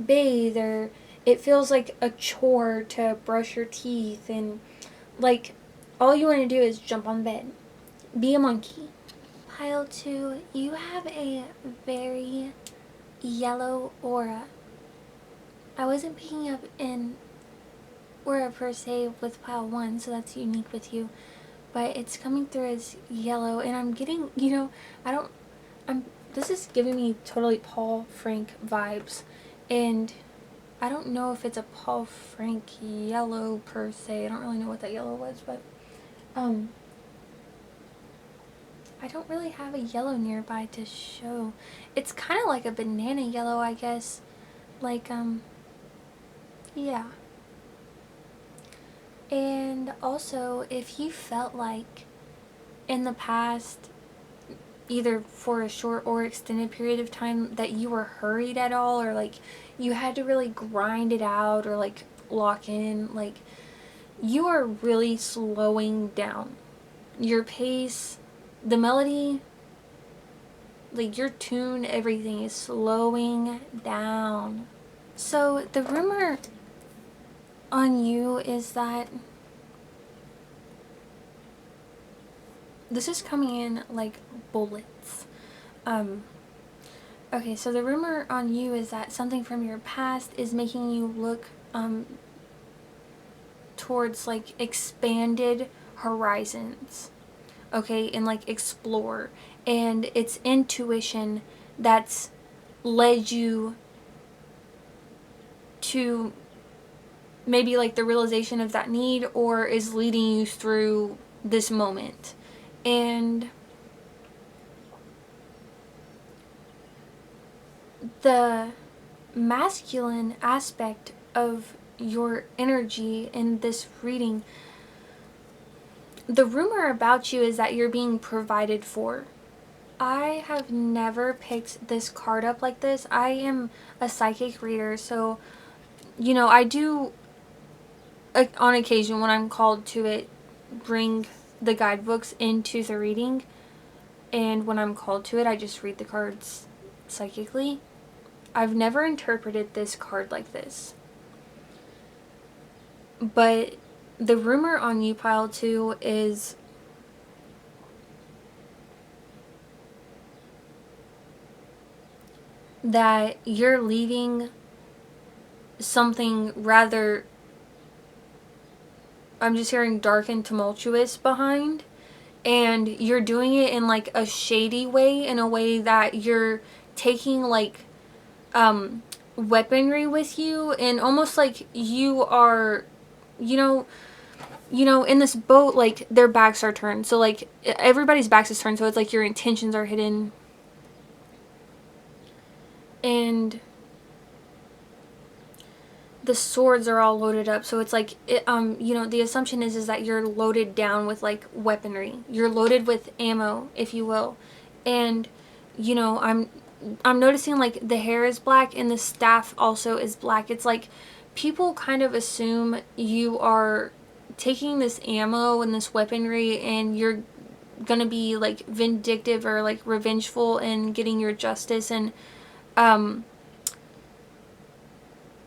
bathe, or it feels like a chore to brush your teeth, and like all you want to do is jump on bed, be a monkey. Pile 2, you have a very yellow aura. I wasn't picking up an aura per se with pile 1, so that's unique with you, but it's coming through as yellow, and I'm getting, you know, this is giving me totally Paul Frank vibes, and I don't know if it's a Paul Frank yellow per se. I don't really know what that yellow was, but I don't really have a yellow nearby to show. It's kind of like a banana yellow, I guess. Like, yeah. And also, if you felt like in the past, either for a short or extended period of time, that you were hurried at all, or like you had to really grind it out, or like lock in, like you are really slowing down your pace, the melody, like your tune, everything is slowing down. So the rumor on you is that this is coming in like bullets. Okay, so the rumor on you is that something from your past is making you look towards like expanded horizons, okay, and like explore, and it's intuition that's led you to maybe like the realization of that need, or is leading you through this moment. And the masculine aspect of your energy in this reading, the rumor about you is that you're being provided for. I have never picked this card up like this. I am a psychic reader, so, you know, I do, on occasion when I'm called to it, bring the guidebooks into the reading. And when I'm called to it, I just read the cards psychically. I've never interpreted this card like this. But the rumor on U-Pile 2 is that you're leaving something rather, I'm just hearing dark and tumultuous behind. And you're doing it in like a shady way, in a way that you're taking like weaponry with you, and almost like you are, you know, in this boat, like their backs are turned, so like everybody's backs is turned, so it's like your intentions are hidden. And the swords are all loaded up, so it's like you know, the assumption is that you're loaded down with like weaponry, you're loaded with ammo, if you will. And you know, I'm noticing like the hair is black and the staff also is black. It's like people kind of assume you are taking this ammo and this weaponry and you're gonna be like vindictive or like revengeful and getting your justice. And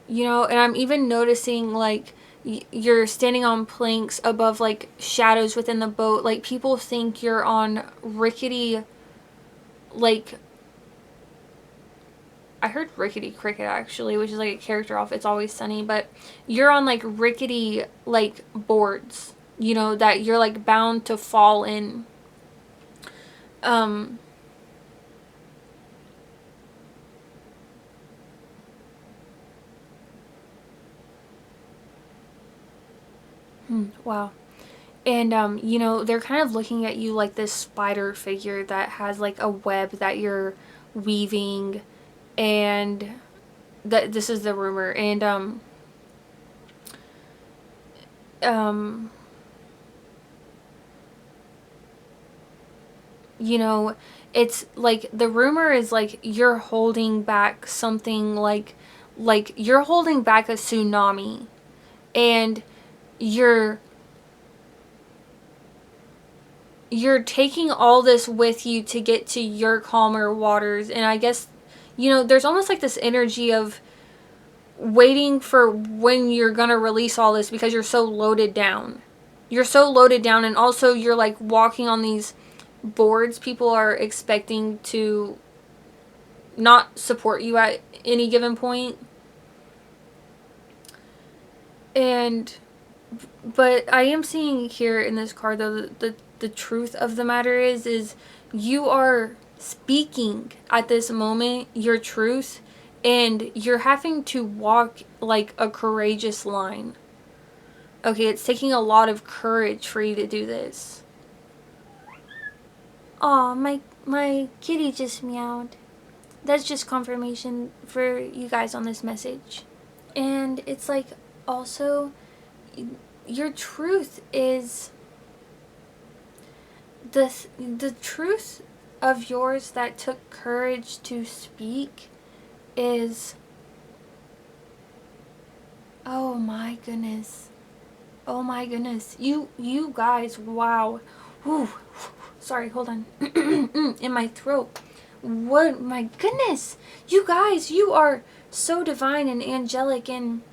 you know, and I'm even noticing like you're standing on planks above like shadows within the boat. Like people think you're on rickety, like, I heard Rickety Cricket actually, which is like a character off It's Always Sunny, but you're on like rickety like boards, you know, that you're like bound to fall in. Wow. And you know, they're kind of looking at you like this spider figure that has like a web that you're weaving, and that this is the rumor. And you know, it's like the rumor is like you're holding back something, like you're holding back a tsunami, and you're taking all this with you to get to your calmer waters. And I guess, you know, there's almost like this energy of waiting for when you're gonna release all this, because you're so loaded down. You're so loaded down, and also you're like walking on these boards. People are expecting to not support you at any given point. And but I am seeing here in this card though, the truth of the matter is you are speaking at this moment your truth, and you're having to walk like a courageous line. Okay, it's taking a lot of courage for you to do this. Aw, my kitty just meowed. That's just confirmation for you guys on this message. And it's like, also, your truth is the truth of yours that took courage to speak is, oh my goodness, oh my goodness, you guys, wow. Whew. Sorry, hold on. In my throat. What, my goodness, you guys, you are so divine and angelic. And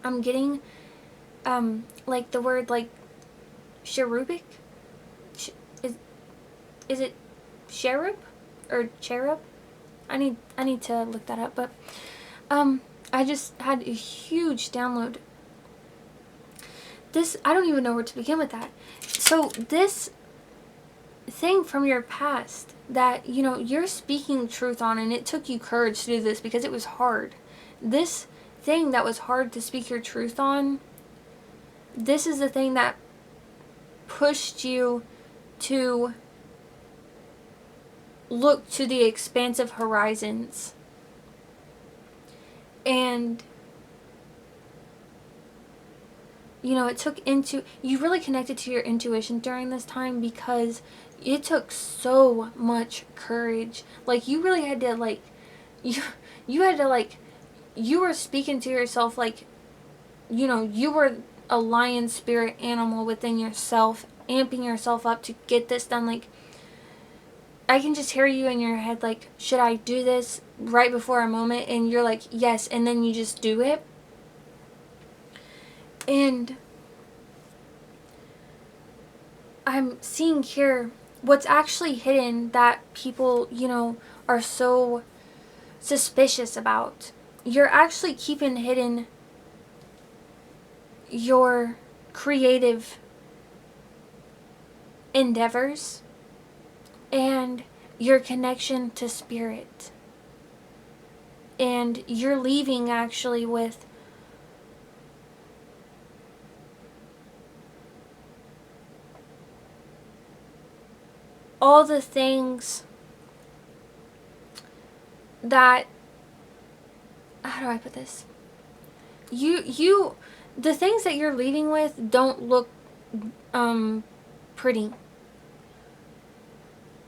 I'm getting like the word like cherubic. Is it cherub or cherub? I need to look that up. But I just had a huge download. This, I don't even know where to begin with that. So this thing from your past that, you know, you're speaking truth on, and it took you courage to do this because it was hard. This thing that was hard to speak your truth on, this is the thing that pushed you to look to the expansive horizons. And you really connected to your intuition during this time, because it took so much courage. Like, you really had to, like, you had to, like, you were speaking to yourself, like, you were a lion spirit animal within yourself, amping yourself up to get this done. Like, I can just hear you in your head, like, should I do this right before a moment? And you're like, yes, and then you just do it. And I'm seeing here what's actually hidden that people, are so suspicious about. You're actually keeping hidden your creative endeavors and your connection to spirit. And you're leaving actually with all the things that, how do I put this? The things that you're leaving with don't look pretty.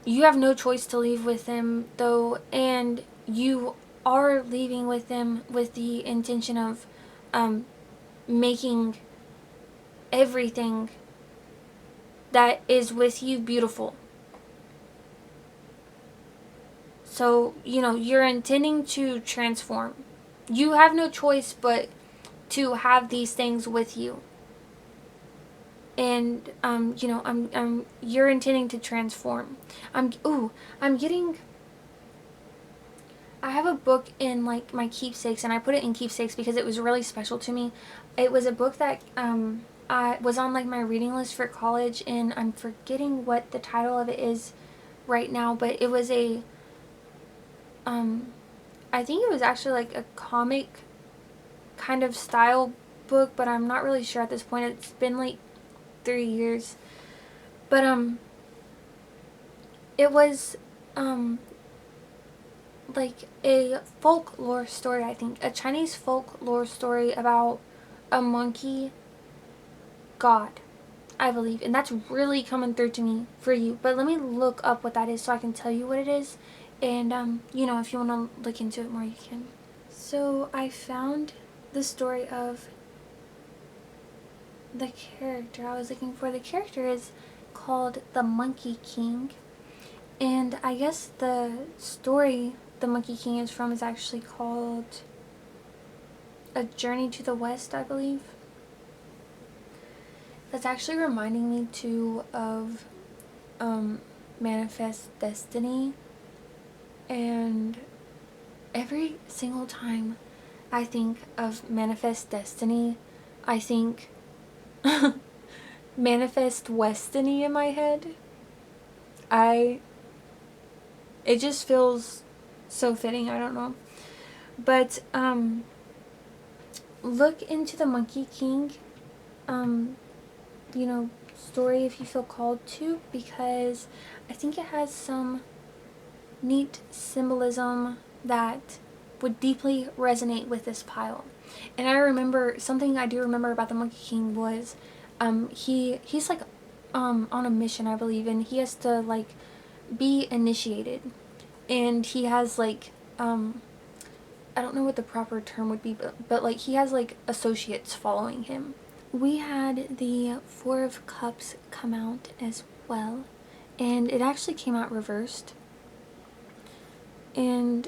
You have no choice to leave with them, though, and you are leaving with them with the intention of making everything that is with you beautiful. So, you're intending to transform. You have no choice but to have these things with you. And, you're intending to transform. I have a book in, like, my keepsakes, and I put it in keepsakes because it was really special to me. It was a book that, I was on, like, my reading list for college, and I'm forgetting what the title of it is right now, but it was I think it was actually, like, a comic kind of style book, but I'm not really sure at this point. It's been, like, 3 years. But, it was, like, a folklore story, I think. A Chinese folklore story about a monkey god, I believe. And that's really coming through to me for you. But let me look up what that is so I can tell you what it is. And, if you want to look into it more, you can. So I found the story of the character I was looking for. The character is called the Monkey King. And I guess the story the Monkey King is from is actually called A Journey to the West, I believe. That's actually reminding me too of Manifest Destiny. And every single time I think of Manifest Destiny, I think Manifest Westiny in my head. It just feels so fitting, I don't know. But, look into the Monkey King, story if you feel called to, because I think it has some neat symbolism that would deeply resonate with this pile. And something I do remember about the Monkey King was he's like on a mission, I believe, and he has to, like, be initiated, and he has, like, I don't know what the proper term would be, but like, he has, like, associates following him. We had the Four of Cups come out as well, and it actually came out reversed. And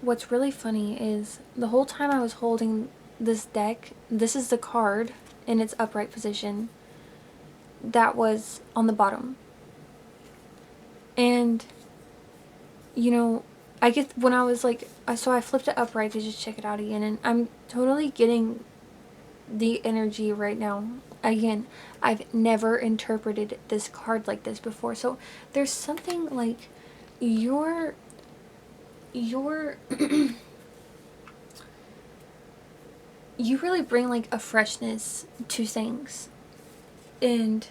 what's really funny is the whole time I was holding this deck, this is the card in its upright position that was on the bottom. And, I get, when I was like, so I flipped it upright to just check it out again, and I'm totally getting the energy right now. Again, I've never interpreted this card like this before, so there's something like you really bring, like, a freshness to things. And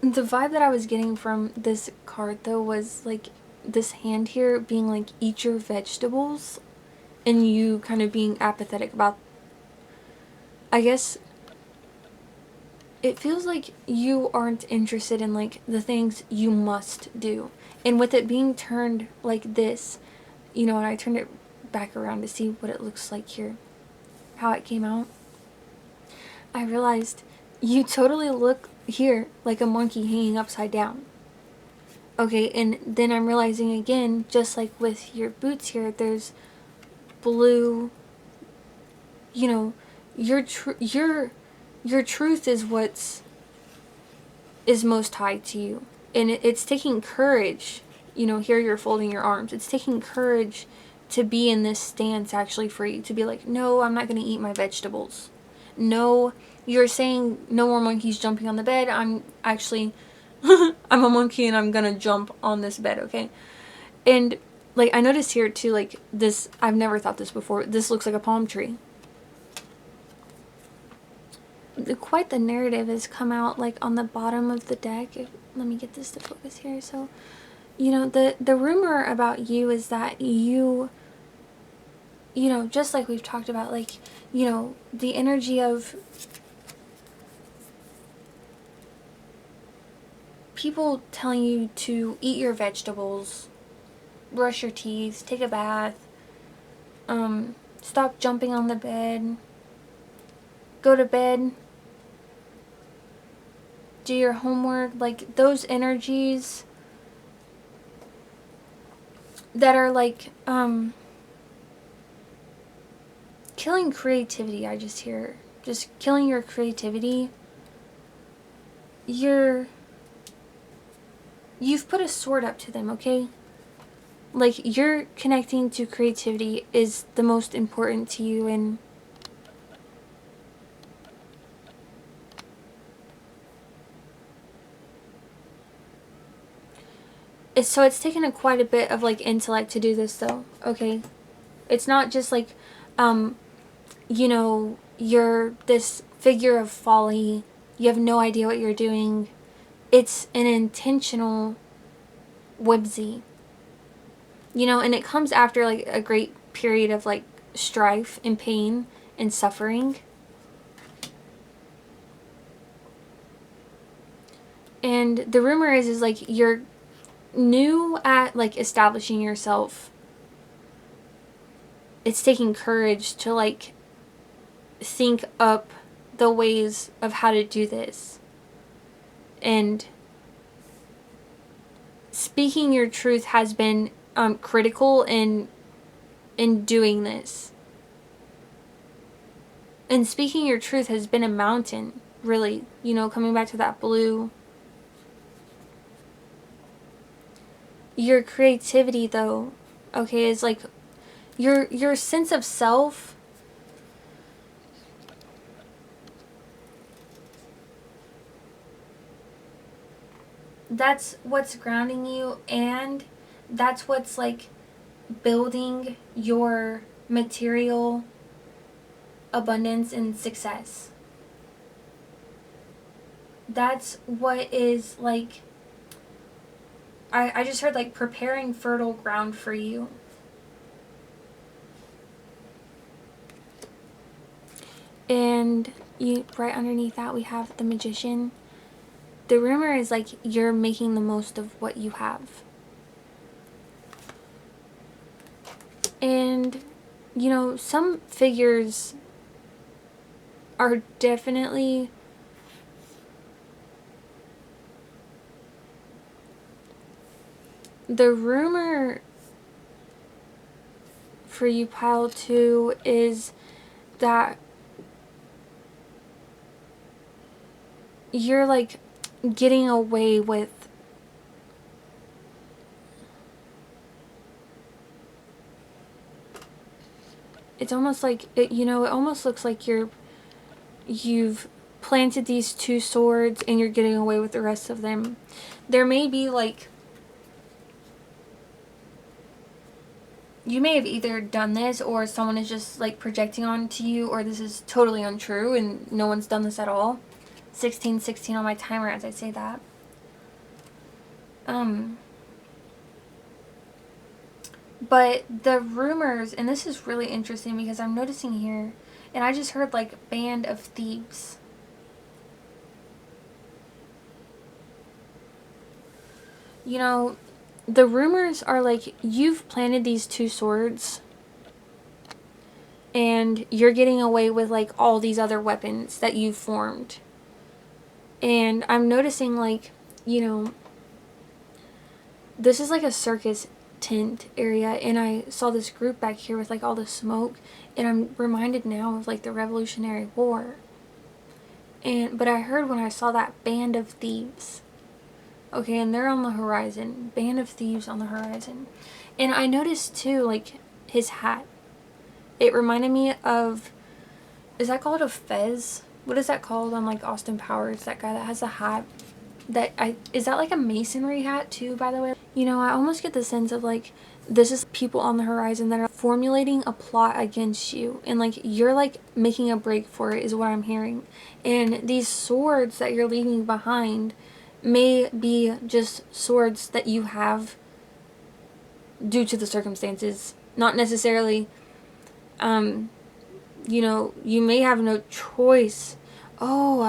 the vibe that I was getting from this card, though, was, like, this hand here being, like, eat your vegetables, and you kind of being apathetic about I guess it feels like you aren't interested in like the things you must do. And with it being turned like this, you know, and I turned it back around to see what it looks like here, how it came out, I realized you totally look here like a monkey hanging upside down. Okay, and then I'm realizing again, just like with your boots here, there's blue, you know, your truth is what's is most tied to you. And it's taking courage, you know, here you're folding your arms. It's taking courage to be in this stance actually for you, to be like, no, I'm not going to eat my vegetables. No, you're saying no more monkeys jumping on the bed. I'm actually, I'm a monkey and I'm going to jump on this bed, okay? And like I noticed here too, like this, I've never thought this before. This looks like a palm tree. Quite the narrative has come out like on the bottom of the deck. Let me get this to focus here. So, you know, the rumor about you is that you know, just like we've talked about, like, you know, the energy of people telling you to eat your vegetables, brush your teeth, take a bath, stop jumping on the bed, go to bed, do your homework, like those energies that are like killing creativity. I just hear just killing your creativity. You've put a sword up to them, okay? Like you're connecting to creativity is the most important to you, and it's taken quite a bit of like intellect to do this though, okay? It's not just like you know, you're this figure of folly, you have no idea what you're doing. It's an intentional whimsy, you know, and it comes after like a great period of like strife and pain and suffering. And the rumor is like you're new at like establishing yourself. It's taking courage to like think up the ways of how to do this. And speaking your truth has been critical in doing this. And speaking your truth has been a mountain, really. You know, coming back to that blue. Your creativity, though, okay, is like your sense of self. That's what's grounding you, and that's what's like building your material abundance and success. That's what is like, I just heard like preparing fertile ground for you. And you, right underneath that we have the Magician. The rumor is like you're making the most of what you have. And, you know, some figures are definitely the rumor for you, pile 2, is that you're like getting away with it's almost like it, you know, it almost looks like you've planted these 2 swords and you're getting away with the rest of them. There may be like, you may have either done this or someone is just like projecting onto you, or this is totally untrue and no one's done this at all. 1616 on my timer as I say that. But the rumors, and this is really interesting because I'm noticing here, And I just heard like Band of Thieves. You know, the rumors are like you've planted these 2 swords and you're getting away with like all these other weapons that you've formed. And I'm noticing like, you know, this is like a circus tent area, and I saw this group back here with like all the smoke, and I'm reminded now of like the Revolutionary War. But I heard when I saw that Band of Thieves. Okay, and they're on the horizon. Band of Thieves on the horizon. And I noticed too, like, his hat. It reminded me of, is that called a fez? What is that called on like Austin Powers? That guy that has a hat. Is that like a masonry hat too, by the way? You know, I almost get the sense of like, this is people on the horizon that are formulating a plot against you, and like you're like making a break for it is what I'm hearing. And these swords that you're leaving behind may be just swords that you have due to the circumstances, not necessarily you know, you may have no choice. Oh,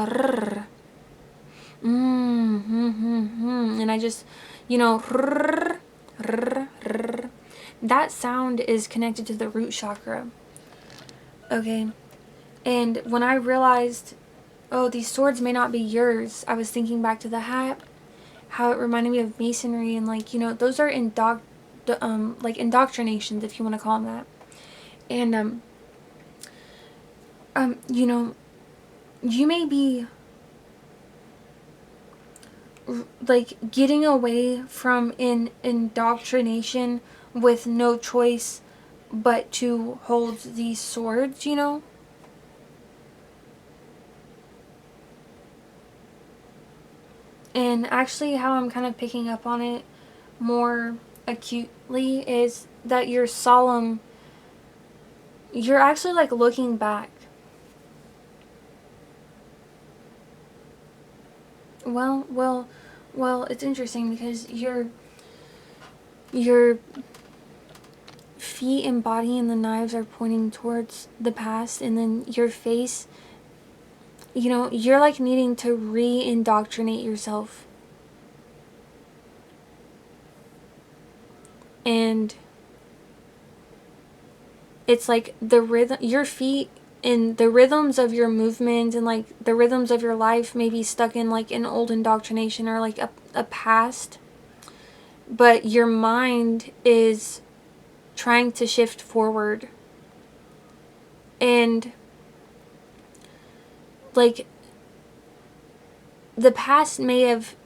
and I just, you know, that sound is connected to the root chakra. Okay. And when I realized, oh, these swords may not be yours, I was thinking back to the hat, how it reminded me of masonry, and like, you know, those are like indoctrinations, if you want to call them that. And you know, you may be like getting away from an indoctrination with no choice but to hold these swords, you know? And actually how I'm kind of picking up on it more acutely is that you're solemn. You're actually like looking back. Well, it's interesting because your feet and body and the knives are pointing towards the past, and then your face, you know, you're like needing to re-indoctrinate yourself. And it's like the rhythm, your feet and the rhythms of your movement and like the rhythms of your life may be stuck in like an old indoctrination or like a past, but your mind is trying to shift forward. And like the past may have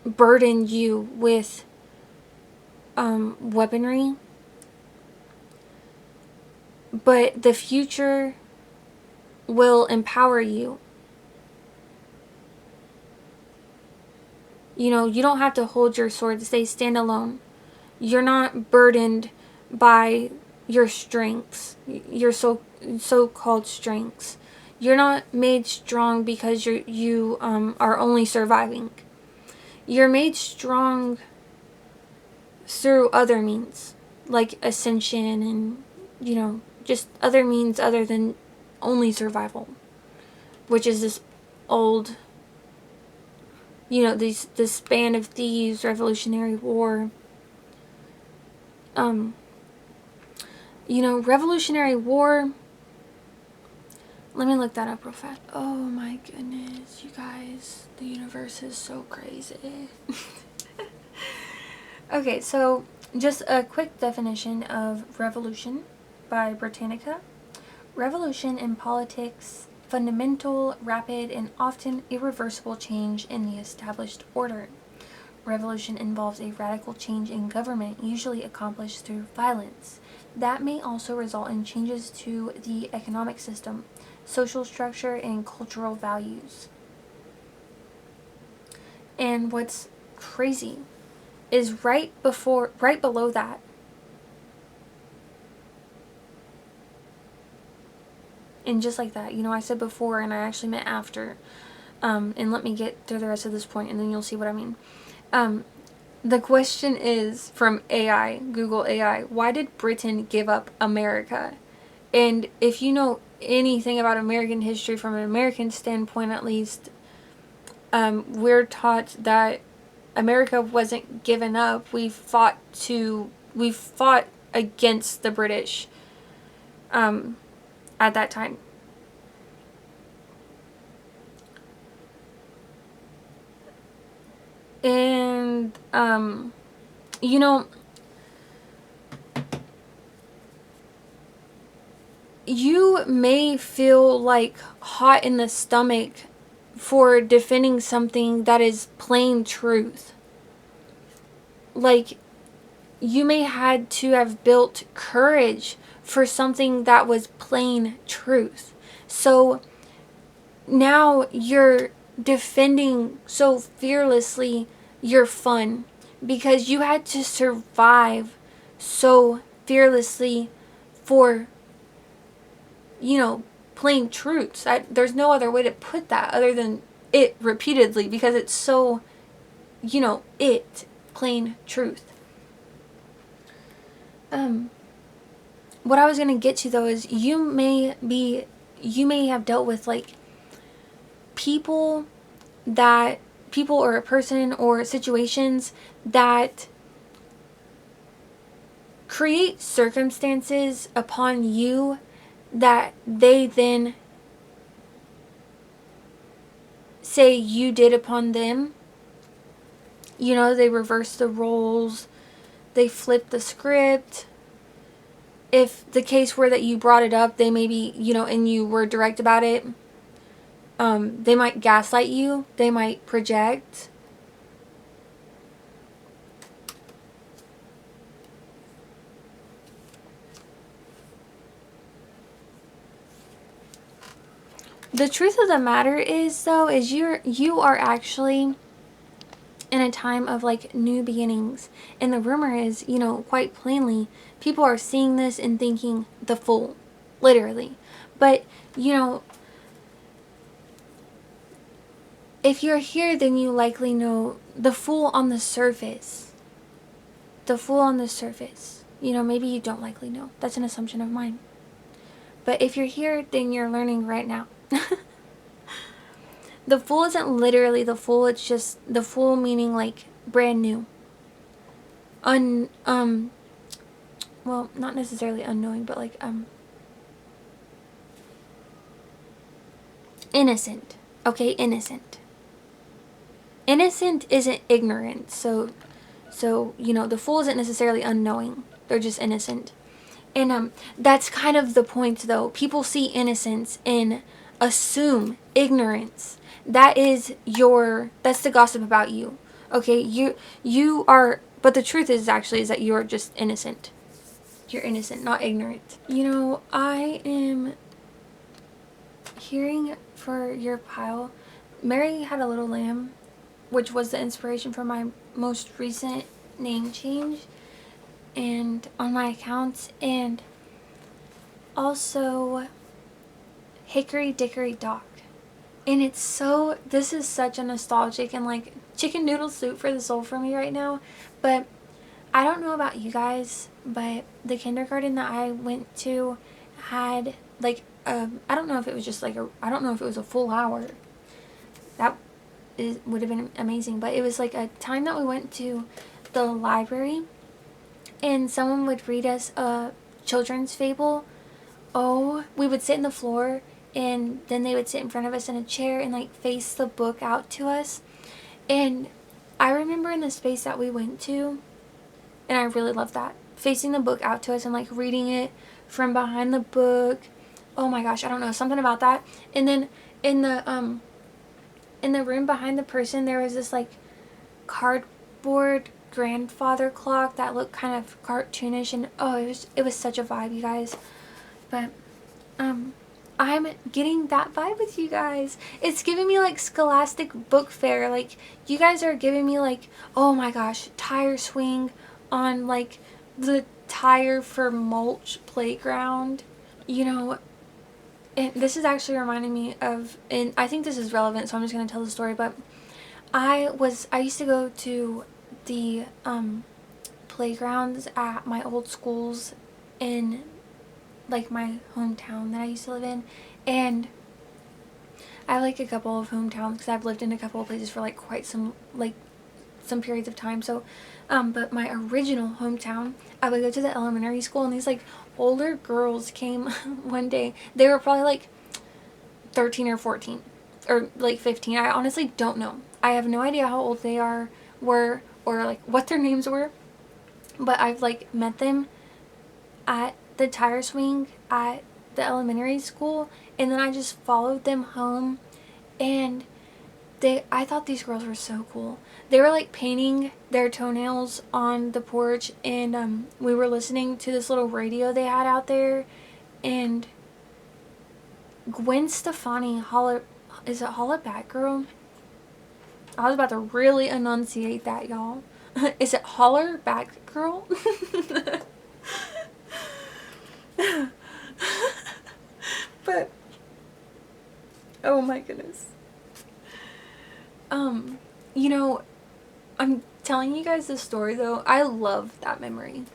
burdened you with weaponry, but the future will empower you. You know, you don't have to hold your swords, they stand alone. You're not burdened by your strengths, your so-called strengths. You're not made strong because you are only surviving. You're made strong through other means, like ascension and, you know, just other means other than only survival, which is this old, you know, this Band of Thieves, Revolutionary War. You know, Revolutionary War, let me look that up real fast. Oh my goodness, you guys, the universe is so crazy. Okay, so just a quick definition of revolution by Britannica. Revolution in politics, fundamental, rapid, and often irreversible change in the established order. Revolution involves a radical change in government, usually accomplished through violence. That may also result in changes to the economic system, social structure, and cultural values. And what's crazy is right below that, and just like that, you know, I said before and I actually meant after, and let me get through the rest of this point and then you'll see what I mean. The question is from AI, Google AI, why did Britain give up America? And if you know anything about American history from an American standpoint, at least, we're taught that America wasn't given up. We fought against the British at that time. And you know, you may feel like hot in the stomach for defending something that is plain truth. Like, you may had to have built courage for something that was plain truth. So now you're defending so fearlessly your fun because you had to survive so fearlessly for, plain truths. There's no other way to put that other than it repeatedly, because it's so, plain truth. What I was going to get to though is you may have dealt with like people or a person or situations that create circumstances upon you that they then say you did upon them. They reverse the roles, they flip the script. If the case were that you brought it up, they maybe, and you were direct about it, they might gaslight you, they might project. The truth of the matter is, though, is you are actually in a time of like new beginnings. And the rumor is, quite plainly, people are seeing this and thinking the fool, literally. But, if you're here, then you likely know the fool on the surface. The fool on the surface. Maybe you don't likely know. That's an assumption of mine. But if you're here, then you're learning right now. The fool isn't literally the fool, it's just the fool meaning like brand new. Well, not necessarily unknowing, but like innocent. Okay, innocent. Innocent isn't ignorant. So the fool isn't necessarily unknowing. They're just innocent. And that's kind of the point though. People see innocence and assume ignorance. That's the gossip about you. Okay, you are, but the truth is that you're just innocent. You're innocent, not ignorant. I am hearing for your pile. Mary Had a Little Lamb, which was the inspiration for my most recent name change and on my accounts, and also Hickory Dickory Dock. And this is such a nostalgic and like chicken noodle soup for the soul for me right now. But I don't know about you guys, but the kindergarten that I went to had like, I don't know if it was just like I don't know if it was a full hour. That would have been amazing. But it was like a time that we went to the library and someone would read us a children's fable. Oh, we would sit in the floor, and then they would sit in front of us in a chair and like face the book out to us. And I remember in the space that we went to, and I really loved that, facing the book out to us and like reading it from behind the book. Oh my gosh, I don't know, something about that. And then in the room behind the person, there was this like cardboard grandfather clock that looked kind of cartoonish, and it was such a vibe, you guys. But I'm getting that vibe with you guys. It's giving me like Scholastic Book Fair. Like, you guys are giving me like, oh my gosh, tire swing on like the tire for mulch playground. And this is actually reminding me of, and I think this is relevant, so I'm just going to tell the story, but I used to go to the playgrounds at my old schools in like my hometown that I used to live in, and I have like a couple of hometowns because I've lived in a couple of places for like quite some periods of time. So but my original hometown, I would go to the elementary school, and these like older girls came one day. They were probably like 13 or 14 or like 15. I honestly don't know. I have no idea how old they were or like what their names were, but I've like met them at the tire swing at the elementary school, and then I just followed them home, and I thought these girls were so cool. They were like painting their toenails on the porch, and we were listening to this little radio they had out there, and Gwen Stefani is it Holla Back Girl? I was about to really enunciate that, y'all. Is it Holler Back Girl? But oh my goodness. You know, I'm telling you guys this story though. I love that memory.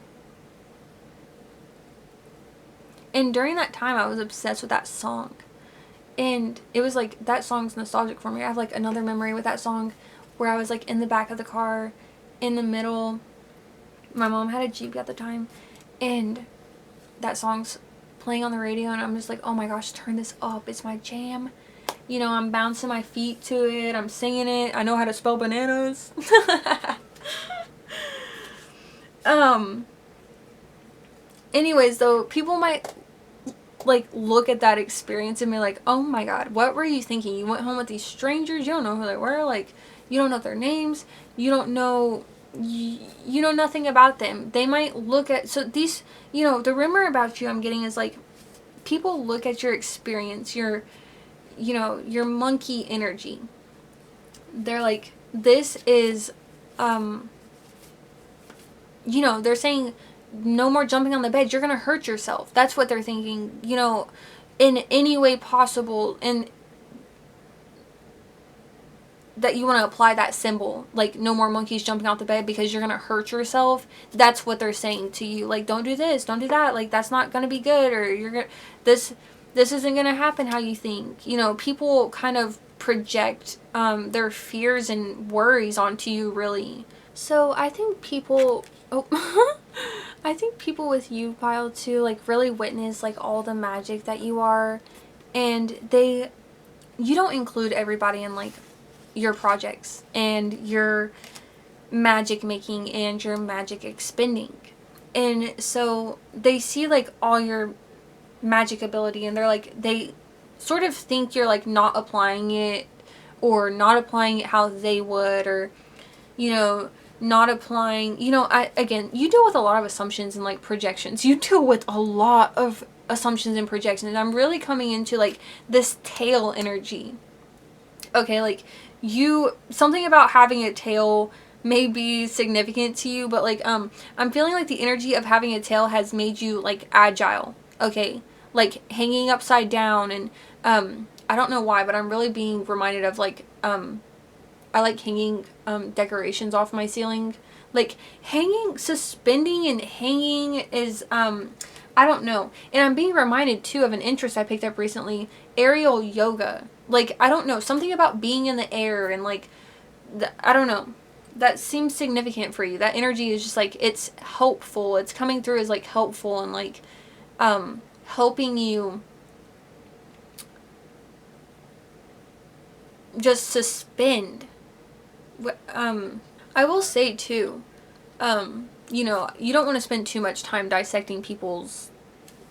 And during that time, I was obsessed with that song. And it was like, that song's nostalgic for me. I have like another memory with that song where I was like in the back of the car, in the middle. My mom had a Jeep at the time, and that song's playing on the radio, and I'm just like, oh my gosh, turn this up. It's my jam. You know, I'm bouncing my feet to it. I'm singing it. I know how to spell bananas. Anyways, though, people might like look at that experience and be like, oh my god, what were you thinking? You went home with these strangers, you don't know who they were, like, you don't know their names, you don't know, you know nothing about them. They might look at, so these, you know, the rumor about you I'm getting is like, people look at your experience, your, you know, your monkey energy. They're like, this is, you know, they're saying, no more jumping on the bed, you're gonna hurt yourself. That's what they're thinking, you know, in any way possible, and that you want to apply that symbol, like no more monkeys jumping out the bed because you're gonna hurt yourself. That's what they're saying to you, like, don't do this, don't do that, like, that's not gonna be good, or you're gonna, this isn't gonna happen how you think. You know, people kind of project their fears and worries onto you, really. So I think people, I think people with you, Kyle, too, like, really witness, like, all the magic that you are, and you don't include everybody in, like, your projects, and your magic making, and your magic expending, and so they see, like, all your magic ability, and they're like, they sort of think you're, like, not applying it, or not applying it how they would, or, you know, not applying, you know, again, you deal with a lot of assumptions and like projections. You deal with a lot of assumptions and projections. And I'm really coming into like this tail energy. Okay, like something about having a tail may be significant to you, but like, I'm feeling like the energy of having a tail has made you like agile. Okay, like hanging upside down, and, I don't know why, but I'm really being reminded of like, I like hanging decorations off my ceiling. Like hanging, suspending and hanging is, I don't know. And I'm being reminded too of an interest I picked up recently, aerial yoga. Like, I don't know, something about being in the air and like, I don't know. That seems significant for you. That energy is just like, it's helpful. It's coming through as like helpful and like, helping you just suspend. I will say too, you know, you don't want to spend too much time dissecting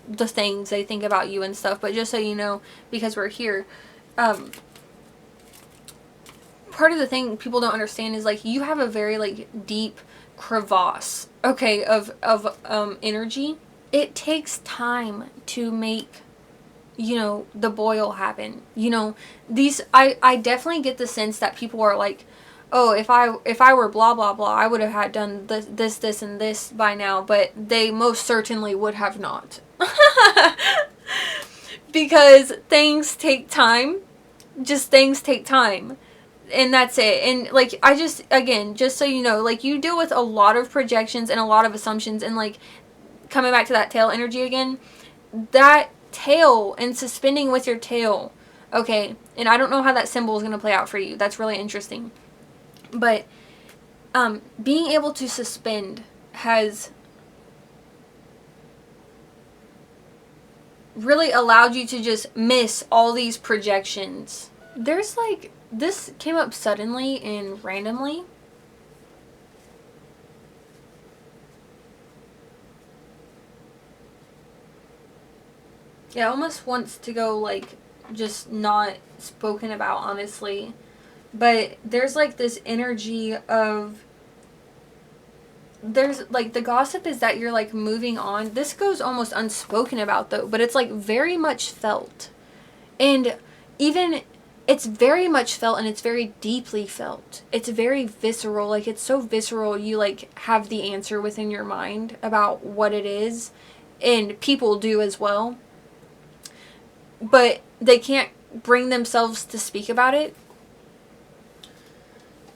the things they think about you and stuff, but just so you know, because we're here, part of the thing people don't understand is like, you have a very like deep crevasse, okay, of energy. It takes time to make, you know, the boil happen. You know, I definitely get the sense that people are like, oh, if I were blah blah blah, I would have had done this and this by now, but they most certainly would have not. Because things take time. Just things take time. And that's it. And like, I just, again, just so you know, like, you deal with a lot of projections and a lot of assumptions, and like, coming back to that tail energy again, that tail and suspending with your tail. Okay, and I don't know how that symbol is going to play out for you. That's really interesting. But being able to suspend has really allowed you to just miss all these projections. There's like, this came up suddenly and randomly. Yeah, almost wants to go like just not spoken about, honestly. But there's like this energy of, there's like, the gossip is that you're like moving on. This goes almost unspoken about though, but it's like very much felt. And even, it's very much felt, and it's very deeply felt. It's very visceral. Like, it's so visceral, you like have the answer within your mind about what it is. And people do as well. But they can't bring themselves to speak about it.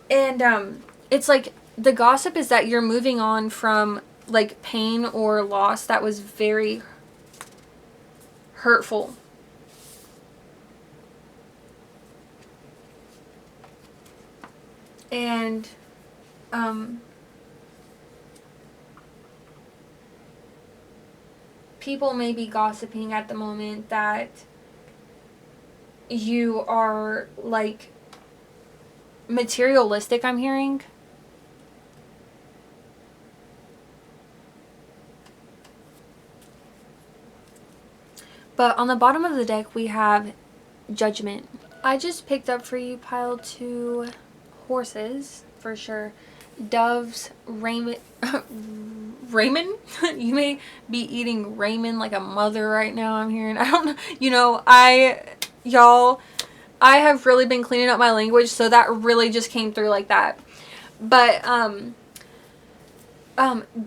And it's like, the gossip is that you're moving on from like pain or loss that was very hurtful. And people may be gossiping at the moment that you are like materialistic, I'm hearing. But on the bottom of the deck we have Judgment. I just picked up for you pile 2 horses for sure. Doves, raiment. Ramen? You may be eating ramen like a mother right now, I'm hearing. I don't know. You know, y'all, I have really been cleaning up my language, so that really just came through like that. But,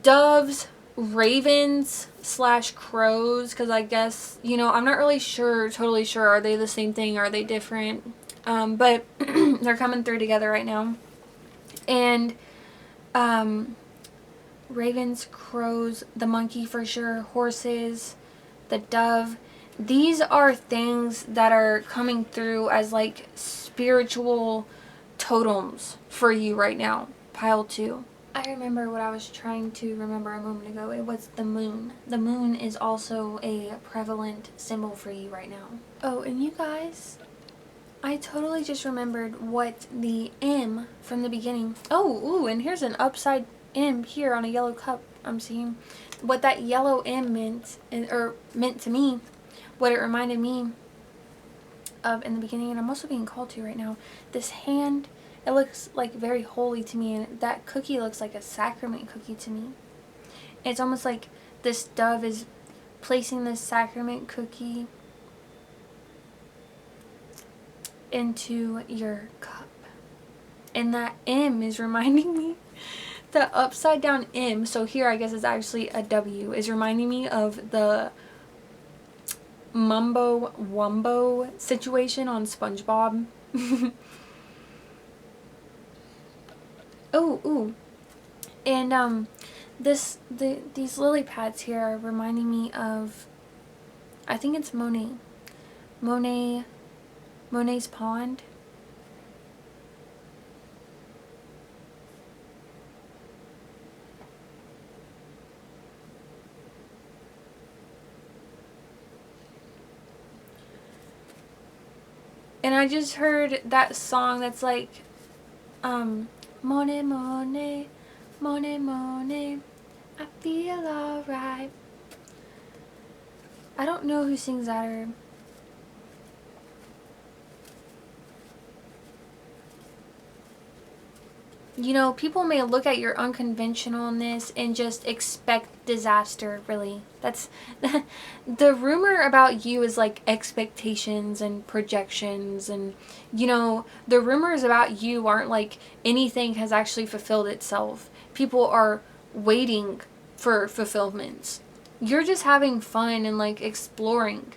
doves, ravens / crows, because I guess, you know, I'm not really sure, totally sure, are they the same thing, are they different? But they're coming through together right now. And, ravens, crows, the monkey for sure, horses, the dove. These are things that are coming through as like spiritual totems for you right now. Pile 2. I remember what I was trying to remember a moment ago. It was the moon. The moon is also a prevalent symbol for you right now. Oh, and you guys, I totally just remembered what the M from the beginning. Oh, ooh, and here's an upside M here on a yellow cup I'm seeing. What that yellow M meant, or meant to me, what it reminded me of in the beginning, and I'm also being called to right now. This hand, it looks like very holy to me, and that cookie looks like a sacrament cookie to me. It's almost like this dove is placing this sacrament cookie into your cup. And that M is reminding me, the upside down M, so here I guess it's actually a W, is reminding me of the Mumbo Wumbo situation on SpongeBob. Oh, ooh. And these lily pads here are reminding me of, I think it's Monet's pond. And I just heard that song that's like, Monet, Monet, Monet, Monet, I feel alright. I don't know who sings that, or you know, people may look at your unconventionalness and just expect disaster, really. That's the rumor about you is like expectations and projections, and you know, the rumors about you aren't like anything has actually fulfilled itself. People are waiting for fulfillments. You're just having fun and like exploring.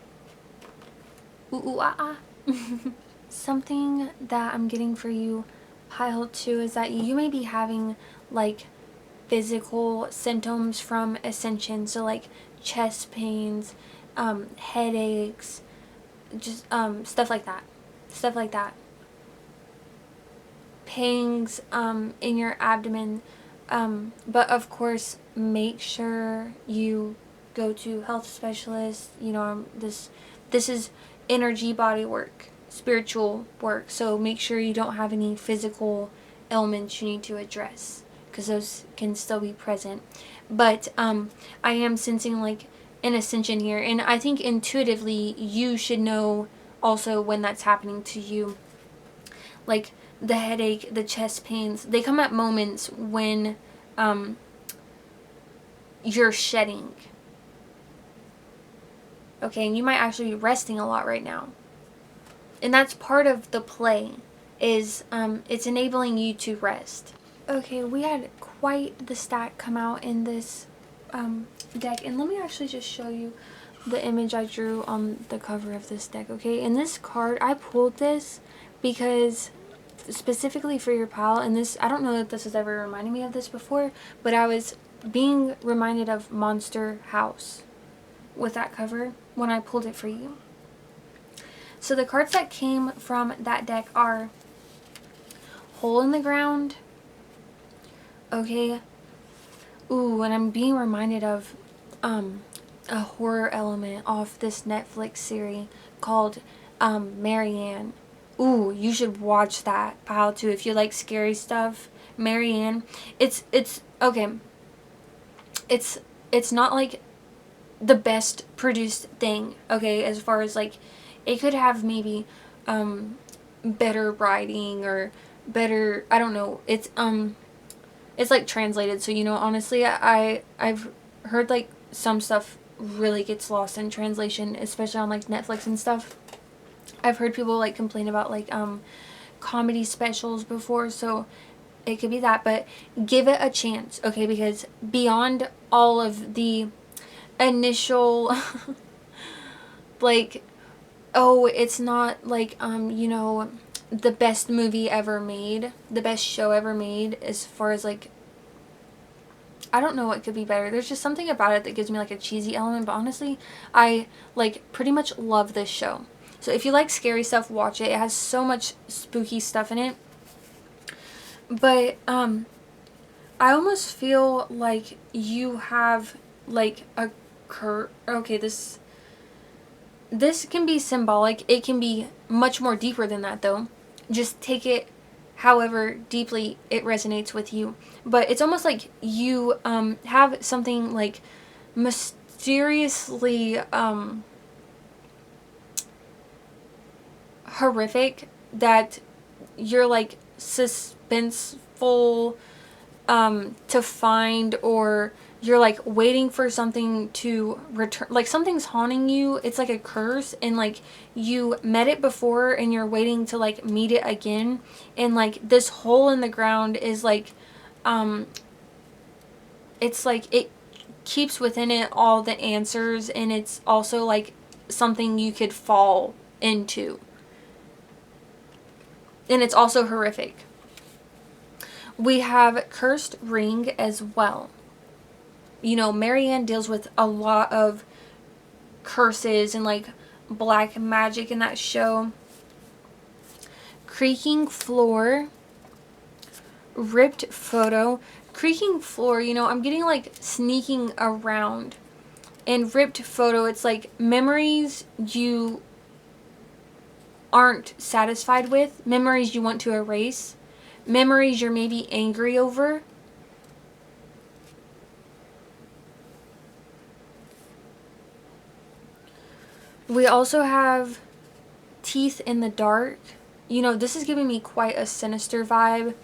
Ooh, ooh, ah, ah. Something that I'm getting for you, pile 2, is that you may be having like physical symptoms from ascension, so like chest pains, headaches, just stuff like that. Stuff like that. Pangs in your abdomen. But of course, make sure you go to health specialists. You know, this is energy body work, spiritual work. So make sure you don't have any physical ailments you need to address, because those can still be present. But I am sensing like an ascension here, and I think intuitively you should know also when that's happening to you. Like the headache, the chest pains, they come at moments when you're shedding. Okay, and you might actually be resting a lot right now. And that's part of the play, is it's enabling you to rest. Okay, we had quite the stack come out in this deck, and let me actually just show you the image I drew on the cover of this deck. Okay, in this card, I pulled this because specifically for your pal, and this, I don't know that this has ever reminded me of this before, but I was being reminded of Monster House with that cover when I pulled it for you. So the cards that came from that deck are Hole in the Ground. Okay. Ooh, and I'm being reminded of a horror element off this Netflix series called Marianne. Ooh, you should watch that, pal, too, if you like scary stuff. Marianne. It's okay. It's not like the best produced thing, okay, as far as like, it could have maybe better writing or better, I don't know, it's like translated, so, you know, honestly, I've heard like some stuff really gets lost in translation, especially on like Netflix and stuff. I've heard people like complain about like comedy specials before, so it could be that, but give it a chance, okay, because beyond all of the initial like, oh, it's not like you know, the best movie ever made, the best show ever made, as far as like, I don't know what could be better. There's just something about it that gives me like a cheesy element, but honestly, I like pretty much love this show. So if you like scary stuff, watch it. It has so much spooky stuff in it. But I almost feel like you have like a okay, this can be symbolic. It can be much more deeper than that, though. Just take it however deeply it resonates with you. But it's almost like you have something like mysteriously horrific that you're like suspenseful to find, or you're like waiting for something to return, like something's haunting you. It's like a curse, and like you met it before and you're waiting to like meet it again, and like this hole in the ground is like it's like it keeps within it all the answers, and it's also like something you could fall into, and it's also horrific. We have Cursed Ring as well. You know, Marianne deals with a lot of curses and like black magic in that show. Creaking Floor. Ripped Photo. Creaking Floor, you know, I'm getting like sneaking around. And Ripped Photo, it's like memories you aren't satisfied with. Memories you want to erase. Memories you're maybe angry over. We also have Teeth in the Dark. You know, this is giving me quite a sinister vibe.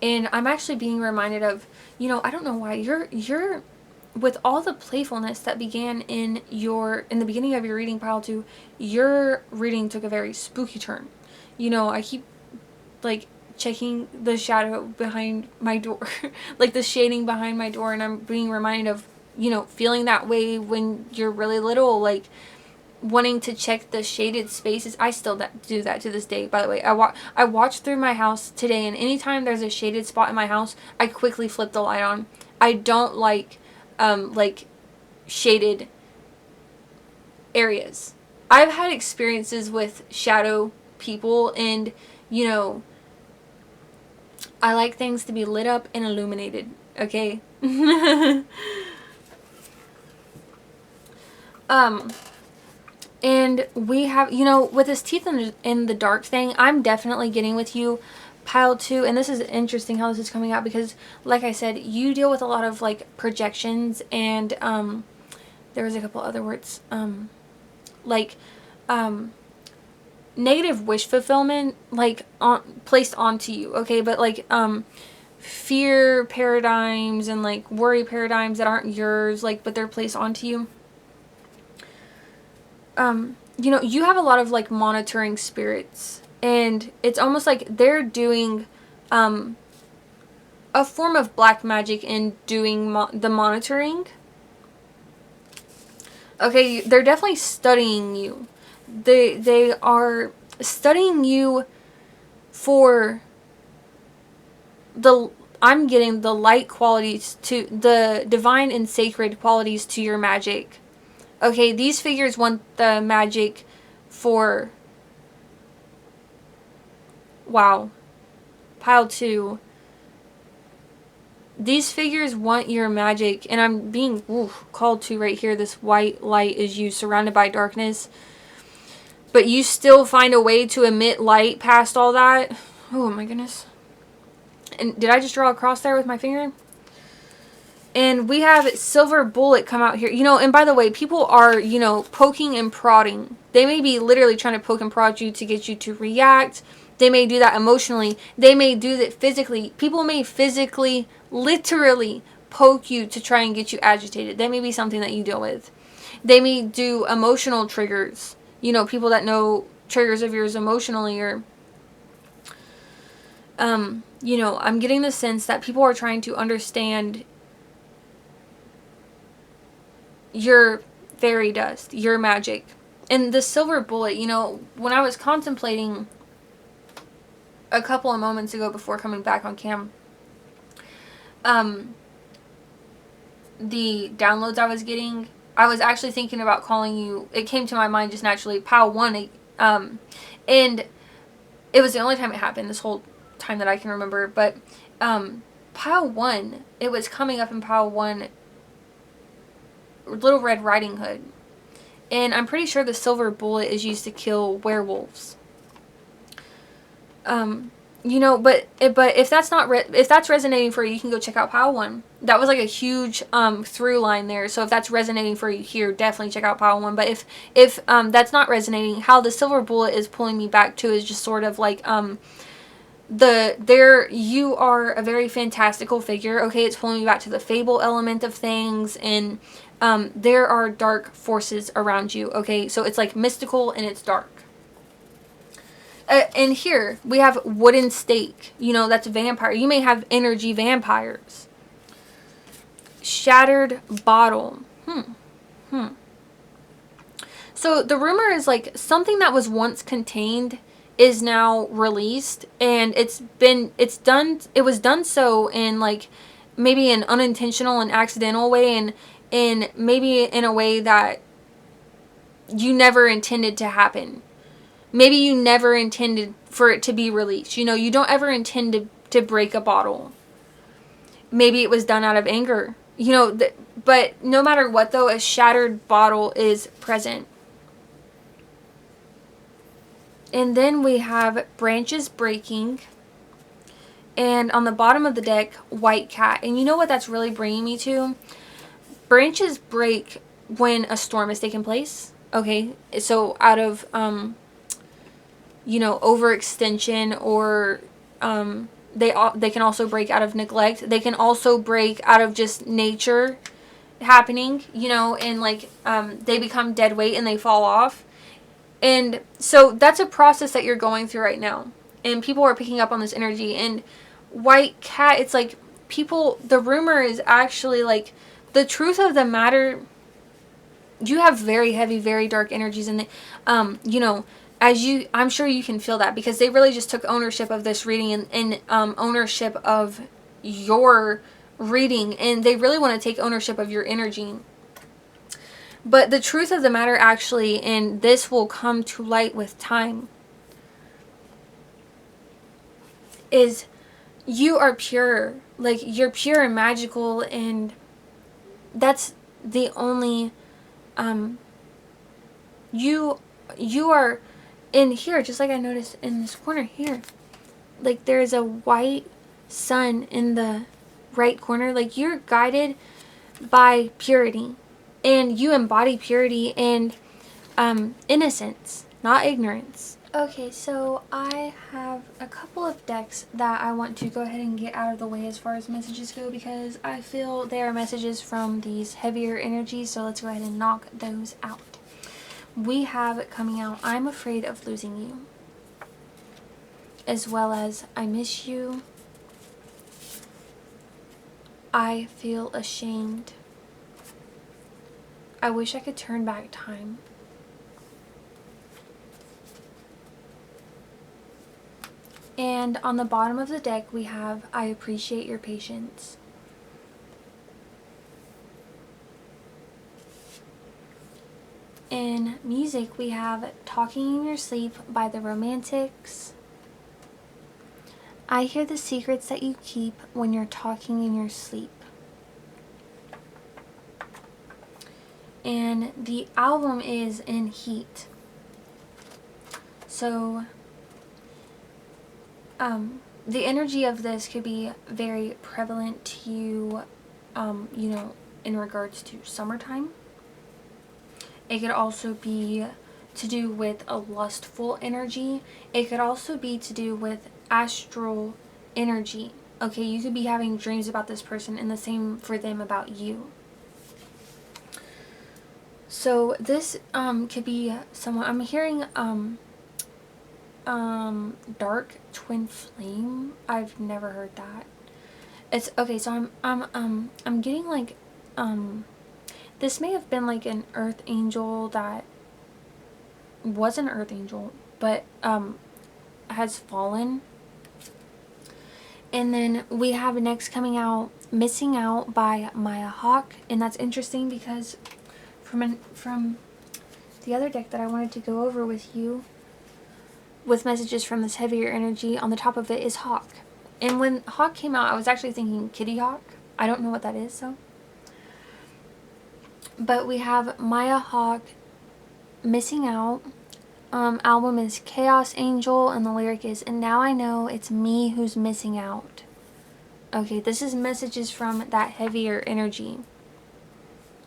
And I'm actually being reminded of, you know, I don't know why, you're with all the playfulness that began in the beginning of your reading pile too, your reading took a very spooky turn. You know, I keep like checking the shadow behind my door, like the shading behind my door, and I'm being reminded of, you know, feeling that way when you're really little, like wanting to check the shaded spaces. I still do that to this day, by the way. I watch through my house today, and anytime there's a shaded spot in my house, I quickly flip the light on. I don't like shaded areas. I've had experiences with shadow people, and, you know, I like things to be lit up and illuminated, okay? And we have, you know, with this teeth in the dark thing, I'm definitely getting with you, pile 2. And this is interesting how this is coming out, because like I said, you deal with a lot of like projections, and there was a couple other words, like negative wish fulfillment, like placed onto you, okay? But like fear paradigms and like worry paradigms that aren't yours, like, but they're placed onto you. You know, you have a lot of like monitoring spirits, and it's almost like they're doing a form of black magic in doing the monitoring. Okay, they're definitely studying you. They are studying you for I'm getting the light qualities, to the divine and sacred qualities to your magic. Okay, these figures want the magic for, wow, pile 2. These figures want your magic, and I'm being called to right here. This white light is you surrounded by darkness, but you still find a way to emit light past all that. Oh my goodness. And did I just draw a cross there with my finger? And we have Silver Bullet come out here. You know, and by the way, people are, you know, poking and prodding. They may be literally trying to poke and prod you to get you to react. They may do that emotionally. They may do that physically. People may physically, literally poke you to try and get you agitated. That may be something that you deal with. They may do emotional triggers. You know, people that know triggers of yours emotionally, or you know, I'm getting the sense that people are trying to understand your fairy dust, your magic. And the Silver Bullet, you know, when I was contemplating a couple of moments ago before coming back on cam, the downloads I was getting, I was actually thinking about calling you. It came to my mind just naturally, pile 1, and it was the only time it happened this whole time that I can remember. But pile 1, it was coming up in pile 1, Little Red Riding Hood, and I'm pretty sure the Silver Bullet is used to kill werewolves. You know, but if that's not if that's resonating for you, you can go check out pile 1. That was like a huge through line there. So if that's resonating for you here, definitely check out pile 1. But if that's not resonating, how the Silver Bullet is pulling me back to is just sort of like you are a very fantastical figure. Okay, it's pulling me back to the fable element of things, and there are dark forces around you. Okay, so it's like mystical and it's dark. And here we have Wooden Stake. You know, that's a vampire. You may have energy vampires. Shattered Bottle. So the rumor is like something that was once contained is now released, and it was done so in like maybe an unintentional and accidental way, and maybe in a way that you never intended to happen. Maybe you never intended for it to be released. You know, you don't ever intend to break a bottle. Maybe it was done out of anger. You know, but no matter what though, a shattered bottle is present. And then we have Branches Breaking. And on the bottom of the deck, White Cat. And you know what that's really bringing me to? Branches break when a storm has taken place. Okay, so out of you know, overextension, or they can also break out of neglect. They can also break out of just nature happening, you know, and like they become dead weight and they fall off. And so that's a process that you're going through right now, and people are picking up on this energy. And White Cat, it's like people, the rumor is actually like the truth of the matter. You have very heavy, very dark energies in the you know, I'm sure you can feel that, because they really just took ownership of this reading, and ownership of your reading, and they really want to take ownership of your energy. But the truth of the matter actually, and this will come to light with time, is you are pure. Like, you're pure and magical, and that's the only, you are in here, just like I noticed in this corner here. Like, there's a white sun in the right corner. Like, you're guided by purity, and you embody purity and innocence, not ignorance. Okay, so I have a couple of decks that I want to go ahead and get out of the way as far as messages go, because I feel they are messages from these heavier energies, so let's go ahead and knock those out. We have coming out, I'm afraid of losing you, as well as I miss you, I feel ashamed, I wish I could turn back time, and on the bottom of the deck we have I appreciate your patience. In music we have Talking in Your Sleep by the Romantics. I hear the secrets that you keep when you're talking in your sleep. And the album is In Heat. So the energy of this could be very prevalent to you, you know, in regards to summertime. It could also be to do with a lustful energy. It could also be to do with astral energy. Okay, you could be having dreams about this person, and the same for them about you. So this could be someone, I'm hearing dark twin flame. I've never heard that. It's okay, so I'm getting like this may have been like an earth angel that was an earth angel but has fallen. And then we have next coming out Missing Out by Maya Hawke, and that's interesting because from the other deck that I wanted to go over with you with messages from this heavier energy, on the top of it is Hawk. And when Hawk came out, I was actually thinking Kitty Hawk. I don't know what that is, so. But we have Maya Hawke, Missing Out. Album is Chaos Angel, and the lyric is, and now I know it's me who's missing out. Okay, this is messages from that heavier energy.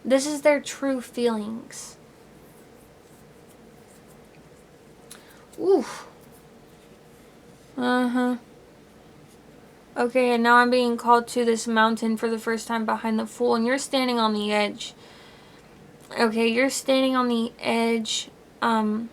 This is their true feelings. Oof. Okay, and now I'm being called to this mountain for the first time behind the Fool, and you're standing on the edge. Okay, you're standing on the edge of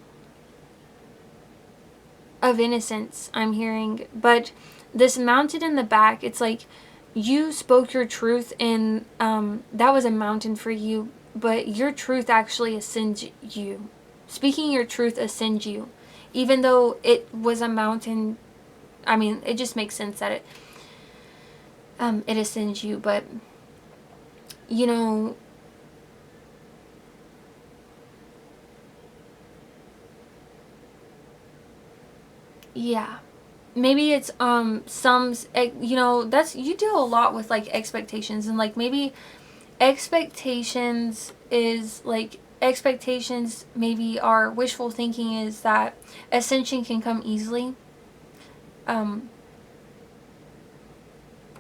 innocence, I'm hearing. But this mountain in the back, it's like you spoke your truth, and that was a mountain for you, but your truth actually ascends you. Speaking your truth ascends you. Even though it was a mountain, I mean, it just makes sense that it ascends you, but, you know, yeah, maybe it's, you know, that's, you deal a lot with, like, expectations, and, like, maybe expectations is, like, expectations maybe are wishful thinking is that ascension can come easily.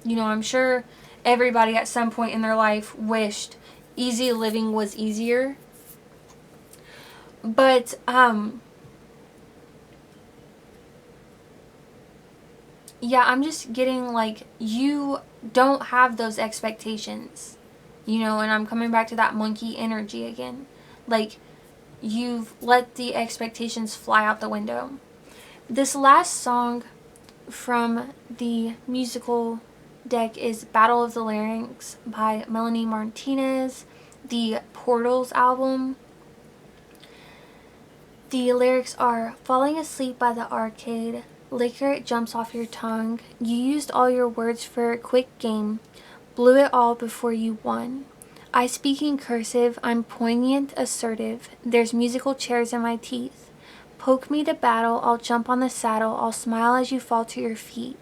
You know, I'm sure everybody at some point in their life wished easy living was easier. But, yeah, I'm just getting, like, you don't have those expectations. You know, and I'm coming back to that monkey energy again. Like, you've let the expectations fly out the window. This last song from the musical deck is Battle of the Larynx by Melanie Martinez, the Portals album. The lyrics are, falling asleep by the arcade, liquor jumps off your tongue, you used all your words for a quick game, blew it all before you won. I speak in cursive, I'm poignant, assertive. There's musical chairs in my teeth. Poke me to battle, I'll jump on the saddle, I'll smile as you fall to your feet.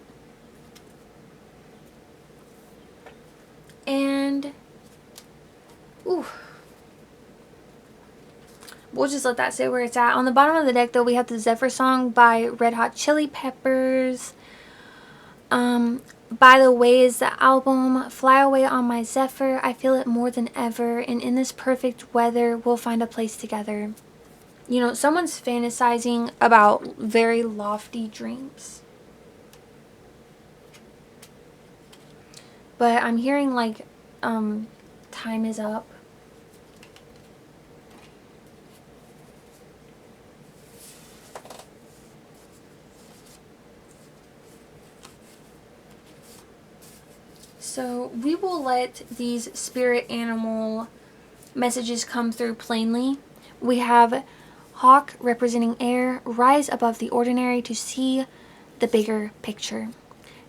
And, ooh, we'll just let that sit where it's at. On the bottom of the deck, though, we have the Zephyr Song by Red Hot Chili Peppers. By the Way is the album. Fly away on my Zephyr, I feel it more than ever, and in this perfect weather, we'll find a place together. You know, someone's fantasizing about very lofty dreams. But I'm hearing like, time is up. So we will let these spirit animal messages come through plainly. We have Hawk representing air, rise above the ordinary to see the bigger picture.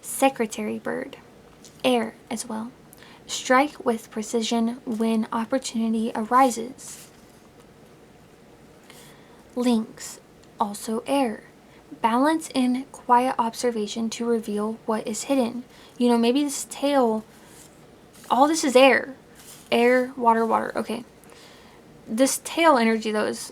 Secretary bird, air as well. Strike with precision when opportunity arises. Lynx, also air. Balance in quiet observation to reveal what is hidden. You know, maybe this tail, all this is air. Air, water, water. Okay. This tail energy, though, is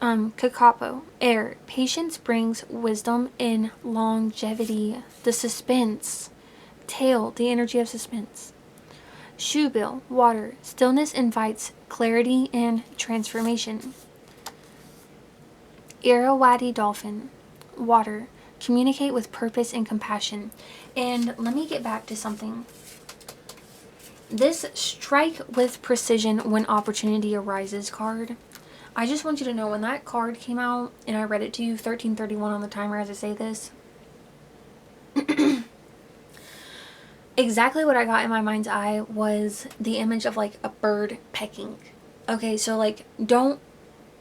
Kakapo, air. Patience brings wisdom in longevity. The suspense. Tail, the energy of suspense. Shoebill, water. Stillness invites clarity and transformation. Irrawaddy dolphin, water. Communicate with purpose and compassion. And let me get back to something. This strike with precision when opportunity arises card. I just want you to know, when that card came out and I read it to you, 13:31 on the timer as I say this, exactly what I got in my mind's eye was the image of like a bird pecking. Okay, so like, don't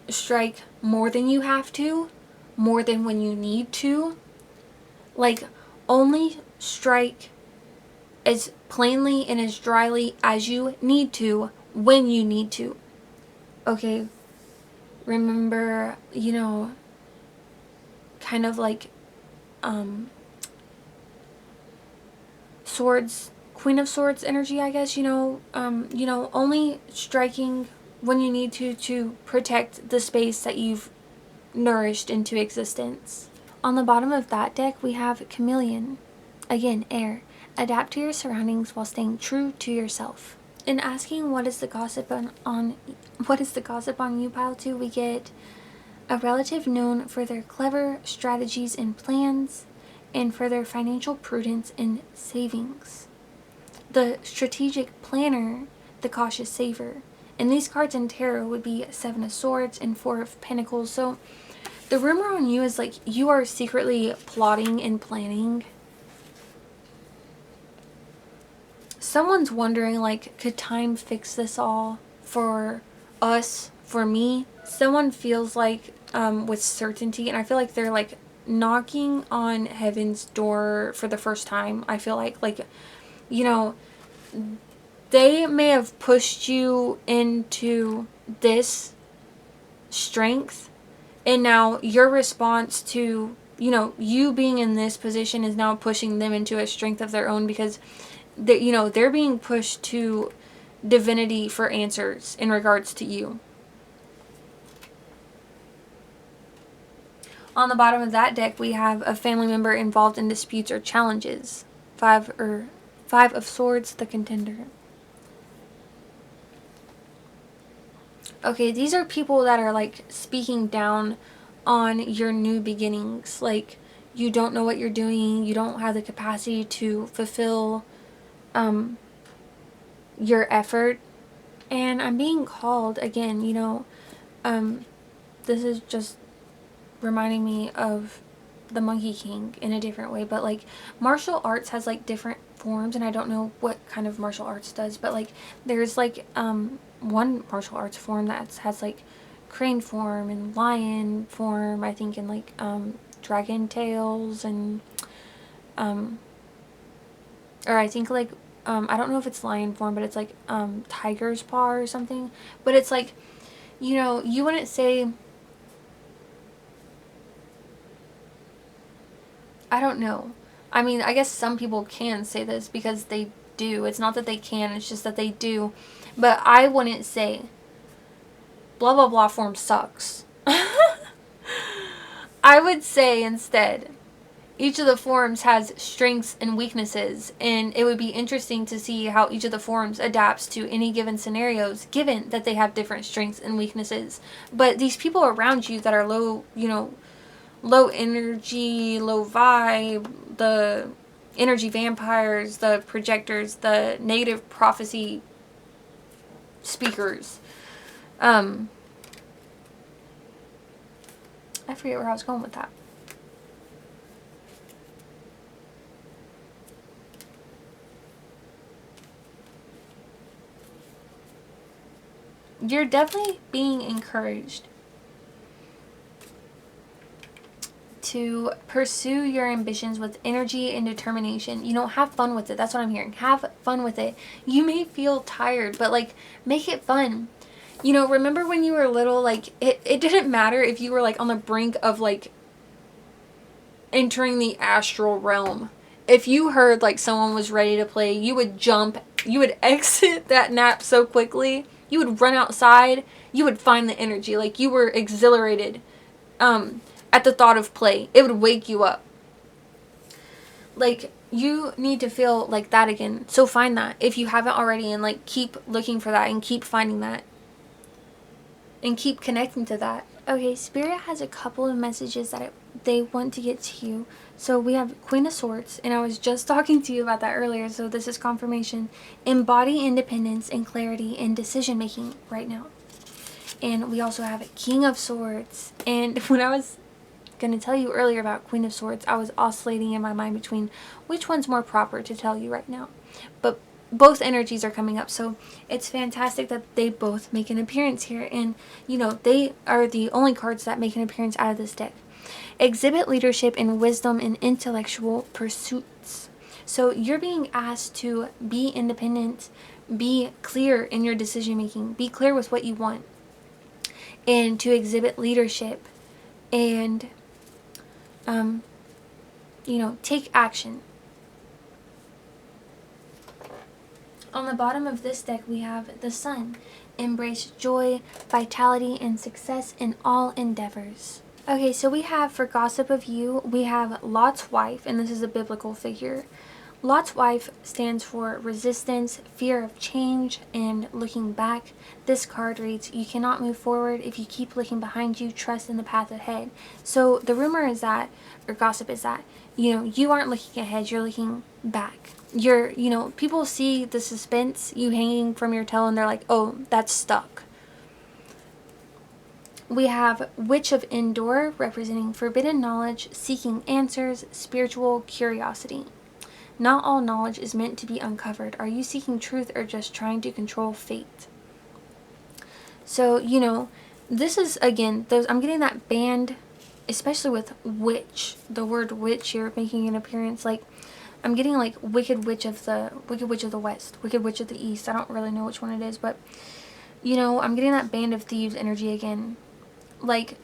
strike more than you have to, more than when you need to. Like, only strike as plainly and as dryly as you need to when you need to. Okay, remember, you know, kind of like swords, Queen of Swords energy, I guess, you know, only striking when you need to protect the space that you've nourished into existence. On the bottom of that deck, we have Chameleon. Again, air. Adapt to your surroundings while staying true to yourself. In asking what is the gossip on you, pile 2, we get a relative known for their clever strategies and plans, and for their financial prudence and savings. The strategic planner, the cautious saver. And these cards in tarot would be 7 of Swords and 4 of Pentacles. So the rumor on you is like you are secretly plotting and planning. Someone's wondering, like, could time fix this all for us, for me? Someone feels like, with certainty, and I feel like they're like knocking on heaven's door for the first time. I feel like, you know, they may have pushed you into this strength, and now your response to, you know, you being in this position is now pushing them into a strength of their own, because you know, they're being pushed to divinity for answers in regards to you. On the bottom of that deck, we have a family member involved in disputes or challenges. 5 of Swords, the contender. Okay, these are people that are like speaking down on your new beginnings. Like, you don't know what you're doing. You don't have the capacity to fulfill your effort. And I'm being called again, you know, this is just reminding me of the Monkey King in a different way, but like martial arts has like different forms, and I don't know what kind of martial arts does, but like there's like one martial arts form that has like crane form and lion form, I think, and like dragon tails, and or I think like I don't know if it's lion form, but it's like tiger's paw or something. But it's like, you know, you wouldn't say, I don't know. I mean, I guess some people can say this because they do. It's not that they can, it's just that they do. But I wouldn't say blah blah blah form sucks. I would say instead, each of the forms has strengths and weaknesses, and it would be interesting to see how each of the forms adapts to any given scenarios, given that they have different strengths and weaknesses. But these people around you that are low, you know, low energy, low vibe, the energy vampires, the projectors, the negative prophecy speakers, I forget where I was going with that. You're definitely being encouraged to pursue your ambitions with energy and determination. You know, have fun with it. That's what I'm hearing. Have fun with it. You may feel tired, but like, make it fun. You know, remember when you were little, like, it didn't matter if you were like on the brink of like entering the astral realm. If you heard like someone was ready to play, you would jump, you would exit that nap so quickly. You would run outside, you would find the energy. Like, you were exhilarated at the thought of play. It would wake you up. Like, you need to feel like that again. So find that if you haven't already, and like keep looking for that and keep finding that. And keep connecting to that. Okay, Spirit has a couple of messages that they want to get to you. So we have Queen of Swords, and I was just talking to you about that earlier, so this is confirmation. Embody independence and clarity in decision making right now. And we also have King of Swords. And when I was going to tell you earlier about Queen of Swords, I was oscillating in my mind between which one's more proper to tell you right now. But both energies are coming up, so it's fantastic that they both make an appearance here. And you know, they are the only cards that make an appearance out of this deck. Exhibit leadership and wisdom in intellectual pursuits. So you're being asked to be independent, be clear in your decision making, be clear with what you want, and to exhibit leadership and you know, take action. On the bottom of this deck, we have the Sun. Embrace joy, vitality, and success in all endeavors. Okay, so we have, for Gossip of You, we have Lot's wife, and this is a biblical figure. Lot's wife stands for resistance, fear of change, and looking back. This card reads, you cannot move forward if you keep looking behind you, trust in the path ahead. So the rumor is that, or gossip is that, you know, you aren't looking ahead, you're looking back. You're, you know, people see the suspense, you hanging from your tail, and they're like, oh, that's stuck. We have Witch of Endor, representing forbidden knowledge, seeking answers, spiritual curiosity. Not all knowledge is meant to be uncovered. Are you seeking truth or just trying to control fate? So, you know, this is, again, I'm getting that band, especially with witch, the word witch here making an appearance. Like, I'm getting like Wicked Witch of the West, Wicked Witch of the East. I don't really know which one it is, but you know, I'm getting that Band of Thieves energy again. Like,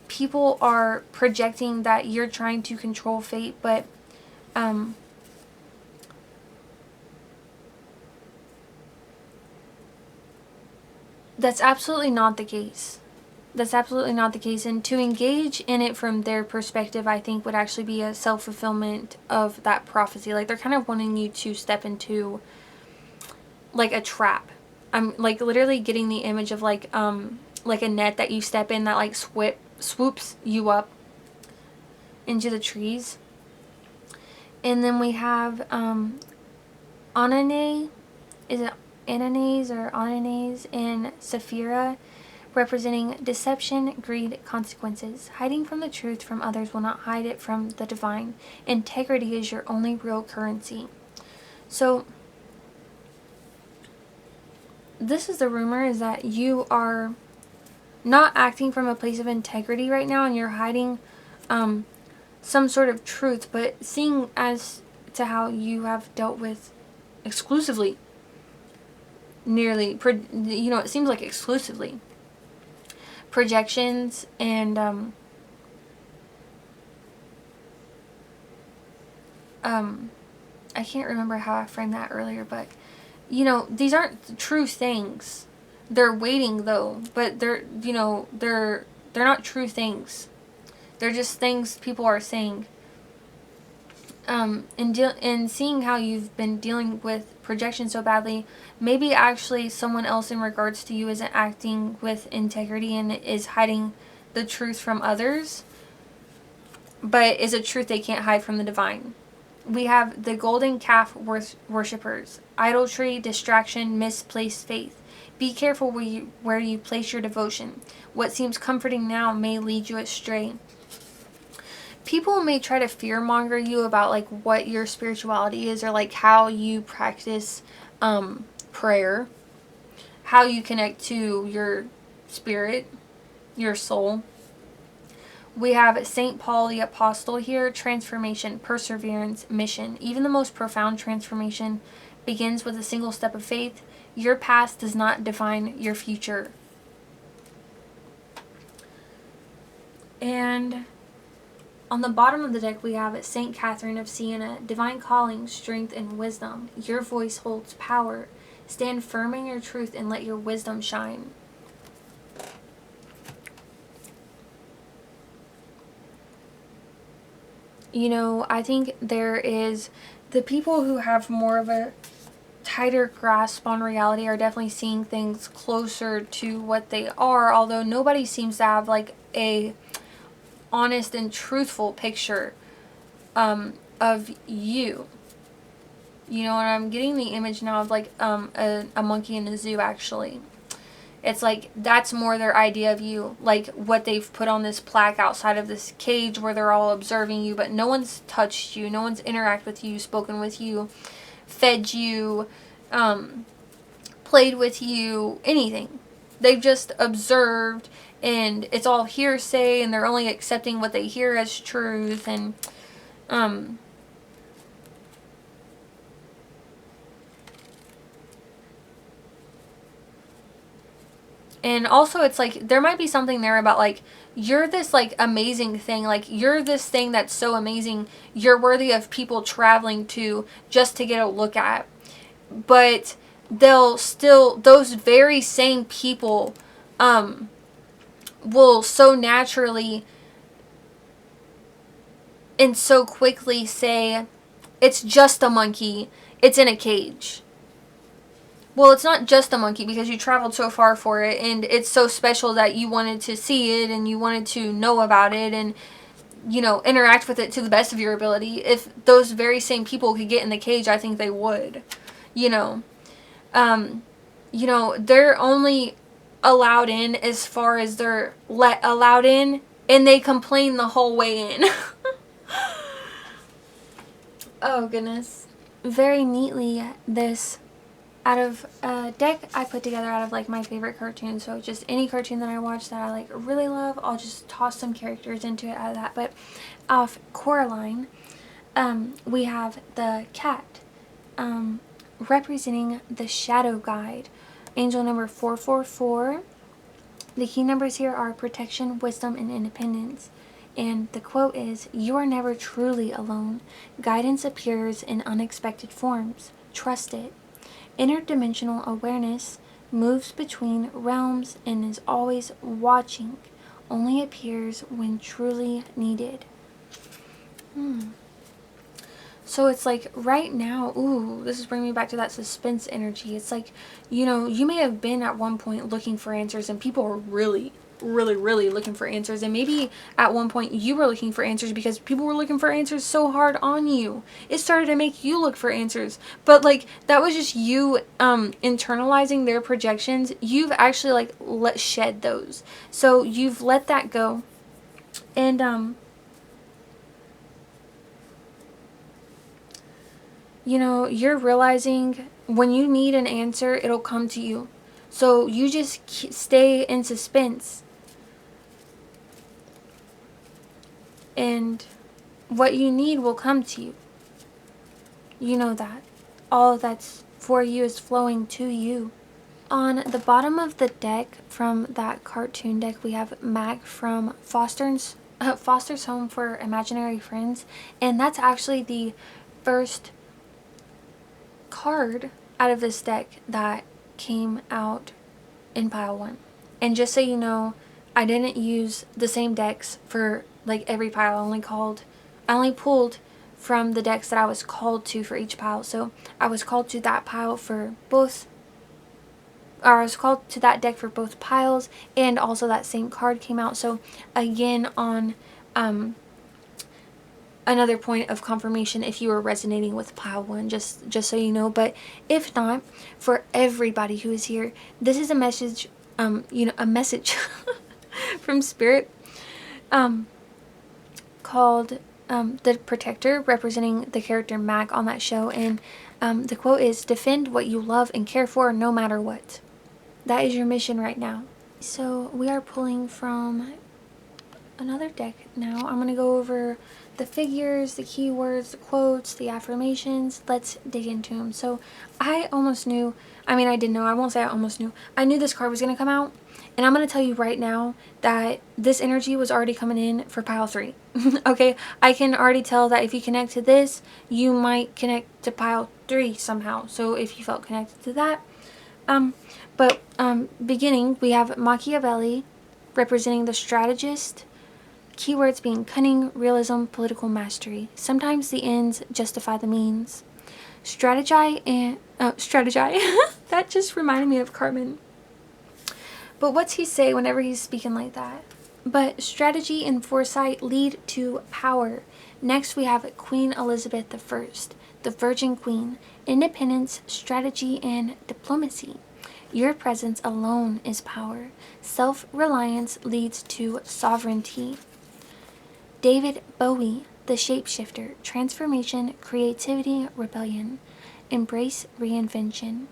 people are projecting that you're trying to control fate, but that's absolutely not the case. That's absolutely not the case. And to engage in it from their perspective, I think would actually be a self-fulfillment of that prophecy. Like, they're kind of wanting you to step into like a trap. I'm like literally getting the image of like a net that you step in that like swoops you up into the trees. And then we have Anane, is it Ananes or Ananes in Saphira, representing deception, greed, consequences. Hiding from the truth from others will not hide it from the divine. Integrity is your only real currency. So this is the rumor, is that you are not acting from a place of integrity right now, and you're hiding some sort of truth. But seeing as to how you have dealt with exclusively, it seems like exclusively projections and I can't remember how I framed that earlier, but these aren't true things. They're waiting though, but they're not true things. They're just things people are saying. And seeing how you've been dealing with projection so badly, maybe actually someone else in regards to you isn't acting with integrity and is hiding the truth from others, but is a truth they can't hide from the divine. We have the golden calf worshippers, idolatry, distraction, misplaced faith. Be careful where you place your devotion. What seems comforting now may lead you astray. People may try to fearmonger you about like what your spirituality is, or like how you practice prayer, how you connect to your spirit, your soul. We have St. Paul the Apostle here: transformation, perseverance, mission. Even the most profound transformation begins with a single step of faith. Your past does not define your future. And on the bottom of the deck, we have St. Catherine of Siena: divine calling, strength, and wisdom. Your voice holds power. Stand firm in your truth and let your wisdom shine. I think there is the people who have more of a tighter grasp on reality are definitely seeing things closer to what they are, although nobody seems to have like a honest and truthful picture of you. And I'm getting the image now of like a monkey in a zoo. Actually, it's like that's more their idea of you, like what they've put on this plaque outside of this cage where they're all observing you, but no one's touched you, no one's interacted with you, spoken with you, fed you, played with you, anything. They've just observed, and it's all hearsay, and they're only accepting what they hear as truth. And also it's like there might be something there about like you're this like amazing thing, like you're this thing that's so amazing, you're worthy of people traveling to just to get a look at. But they'll still, those very same people will so naturally and so quickly say it's just a monkey, it's in a cage. Well, it's not just a monkey because you traveled so far for it, and it's so special that you wanted to see it and you wanted to know about it and interact with it to the best of your ability. If those very same people could get in the cage, I think they would. They're only allowed in as far as they're allowed in, and they complain the whole way in. Oh goodness. Very neatly, this out of a deck I put together out of like my favorite cartoons. So just any cartoon that I watch that I like really love, I'll just toss some characters into it out of that. But off Coraline, we have the cat representing the shadow guide, angel number 444. The key numbers here are protection, wisdom, and independence. And the quote is, "You are never truly alone. Guidance appears in unexpected forms. Trust it. Interdimensional awareness moves between realms and is always watching. Only appears when truly needed." So it's like right now, this is bringing me back to that suspense energy. It's like, you may have been at one point looking for answers, and people are really, really, really looking for answers. And maybe at one point you were looking for answers because people were looking for answers so hard on you. It started to make you look for answers. But like, that was just you internalizing their projections. You've actually like let shed those. So you've let that go. And you're realizing when you need an answer, it'll come to you. So you just stay in suspense. And what you need will come to you. You know that. all that's for you is flowing to you. On the bottom of the deck from that cartoon deck, we have Mac from Foster's Home for Imaginary Friends, and that's actually the first card out of this deck that came out in pile 1. And just so you know, I didn't use the same decks for like every pile. I only pulled from the decks that I was called to for each pile. So I was called to that pile for both, or I was called to that deck for both piles, and also that same card came out. So again, on another point of confirmation if you were resonating with pile 1, just so you know. But if not, for everybody who is here, this is a message, a message from Spirit, called The Protector, representing the character Mac on that show. And the quote is, "Defend what you love and care for no matter what." That is your mission right now. So we are pulling from another deck now. I'm going to go over the figures, the keywords, the quotes, the affirmations. Let's dig into them. So I almost knew, I didn't know, I won't say I almost knew. I knew this card was going to come out. And I'm going to tell you right now that this energy was already coming in for pile 3. Okay, I can already tell that if you connect to this, you might connect to pile 3 somehow. So if you felt connected to that. Beginning, we have Machiavelli, representing the strategist. Keywords being cunning, realism, political mastery. Sometimes the ends justify the means. Strategize. That just reminded me of Carmen. But what's he say whenever he's speaking like that? But strategy and foresight lead to power. Next we have Queen Elizabeth I, the Virgin Queen. Independence, strategy, and diplomacy. Your presence alone is power. Self-reliance leads to sovereignty. David Bowie, the Shapeshifter. Transformation, creativity, rebellion. Embrace reinvention.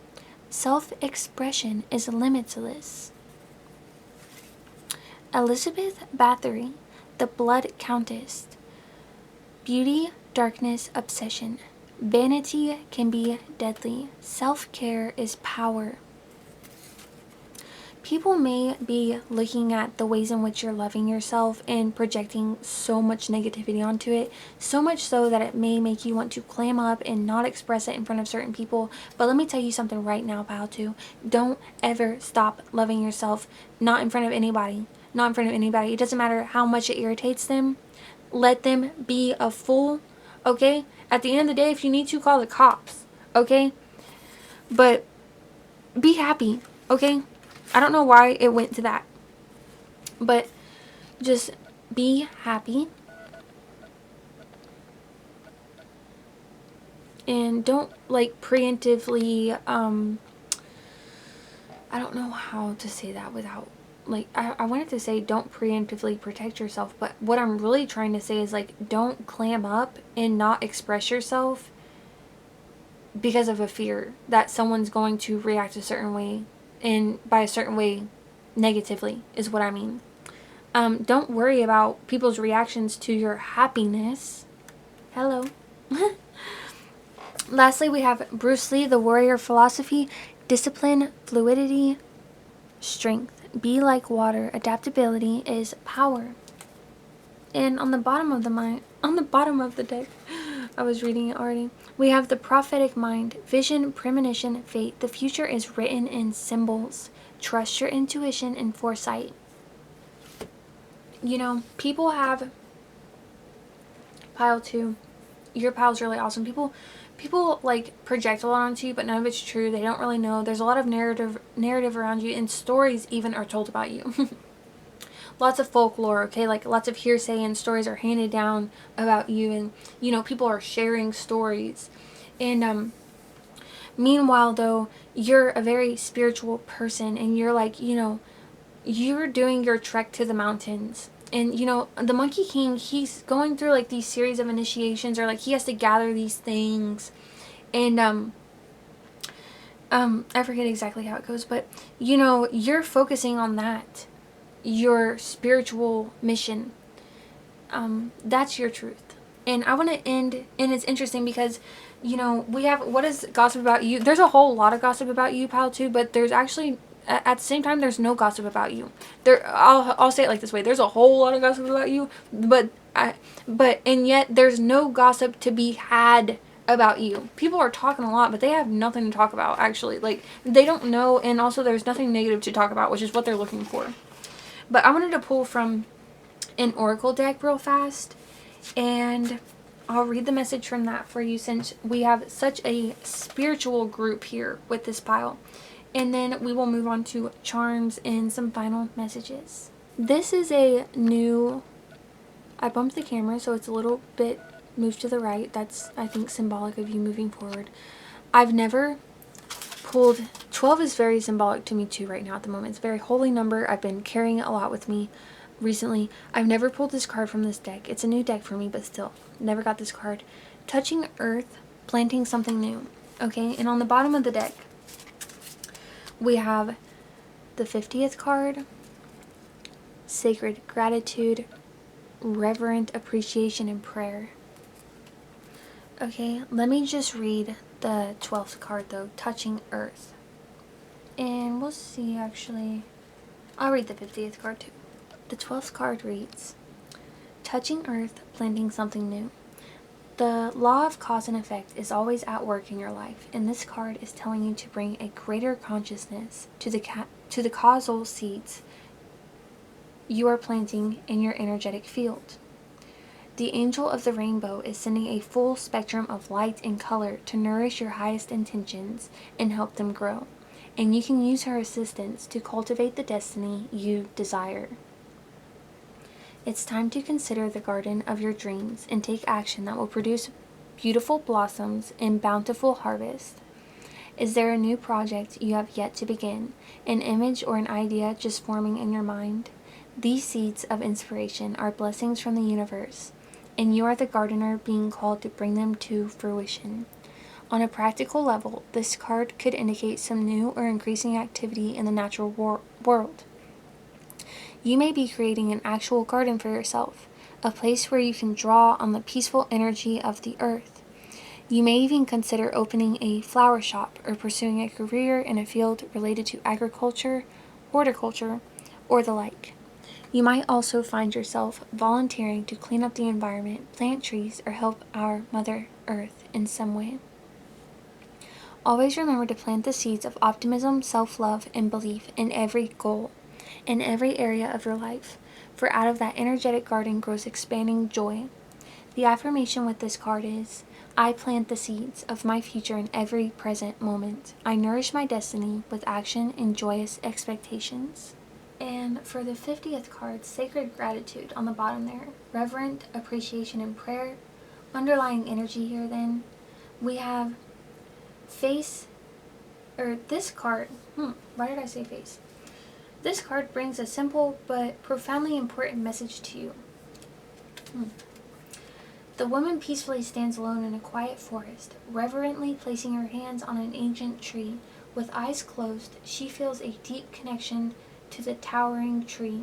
Self-expression is limitless. Elizabeth Bathory, the Blood Countess. Beauty, darkness, obsession. Vanity can be deadly. Self-care is power. People may be looking at the ways in which you're loving yourself and projecting so much negativity onto it, so much so that it may make you want to clam up and not express it in front of certain people. But let me tell you something right now, pile 2. Don't ever stop loving yourself, not in front of anybody. Not in front of anybody. It doesn't matter how much it irritates them. Let them be a fool, okay? At the end of the day, if you need to, call the cops, okay? But be happy, okay? I don't know why it went to that. But just be happy. And don't preemptively, I don't know how to say that without, I wanted to say don't preemptively protect yourself, but what I'm really trying to say is don't clam up and not express yourself because of a fear that someone's going to react a certain way, and by a certain way negatively is what I mean. Don't worry about people's reactions to your happiness. Hello. Lastly, we have Bruce Lee, the Warrior Philosophy. Discipline, fluidity, strength. Be like water. Adaptability is power. And on the bottom of the deck, I was reading it already. We have the prophetic mind, vision, premonition, fate. The future is written in symbols. Trust your intuition and foresight. You know, people have pile 2. Your pile's really awesome. People project a lot onto you, but none of it's true. They don't really know. There's a lot of narrative around you, and stories even are told about you. Lots of folklore, okay? Lots of hearsay and stories are handed down about you, and people are sharing stories. And meanwhile though, you're a very spiritual person, and you're you're doing your trek to the mountains. And the Monkey King, he's going through these series of initiations, or he has to gather these things. And I forget exactly how it goes, but you're focusing on that, your spiritual mission. That's your truth. And I want to end, and it's interesting because, we have, what is gossip about you? There's a whole lot of gossip about you, pal, too, but there's actually, at the same time, there's no gossip about you. I'll say it like this way. There's a whole lot of gossip about you, and yet there's no gossip to be had about you. People are talking a lot, but they have nothing to talk about, actually. Like, they don't know, and also there's nothing negative to talk about, which is what they're looking for. But I wanted to pull from an oracle deck real fast, and I'll read the message from that for you since we have such a spiritual group here with this pile. And then we will move on to charms and some final messages. This is a new... I bumped the camera so it's a little bit moved to the right. That's, I think, symbolic of you moving forward. I've never pulled... 12 is very symbolic to me too right now at the moment. It's a very holy number. I've been carrying it a lot with me recently. I've never pulled this card from this deck. It's a new deck for me, but still, never got this card. Touching earth, planting something new. Okay, and on the bottom of the deck, we have the 50th card, sacred gratitude, reverent appreciation and prayer. Okay, let me just read the 12th card though, touching earth. And we'll see, actually. I'll read the 50th card too. The 12th card reads, touching earth, planting something new. The law of cause and effect is always at work in your life, and this card is telling you to bring a greater consciousness to the causal seeds you are planting in your energetic field. The angel of the rainbow is sending a full spectrum of light and color to nourish your highest intentions and help them grow, and you can use her assistance to cultivate the destiny you desire. It's time to consider the garden of your dreams and take action that will produce beautiful blossoms and bountiful harvest. Is there a new project you have yet to begin, an image or an idea just forming in your mind? These seeds of inspiration are blessings from the universe, and you are the gardener being called to bring them to fruition. On a practical level, this card could indicate some new or increasing activity in the natural world. You may be creating an actual garden for yourself, a place where you can draw on the peaceful energy of the earth. You may even consider opening a flower shop or pursuing a career in a field related to agriculture, horticulture, or the like. You might also find yourself volunteering to clean up the environment, plant trees, or help our Mother Earth in some way. Always remember to plant the seeds of optimism, self-love, and belief in every goal, in every area of your life, for out of that energetic garden grows expanding joy. The affirmation with this card is, I plant the seeds of my future in every present moment. I nourish my destiny with action and joyous expectations. And for the 50th card, sacred gratitude on the bottom there, reverent appreciation and prayer. Underlying energy here then, we have this card, why did I say face? This card brings a simple but profoundly important message to you. The woman peacefully stands alone in a quiet forest, reverently placing her hands on an ancient tree. With eyes closed, she feels a deep connection to the towering tree,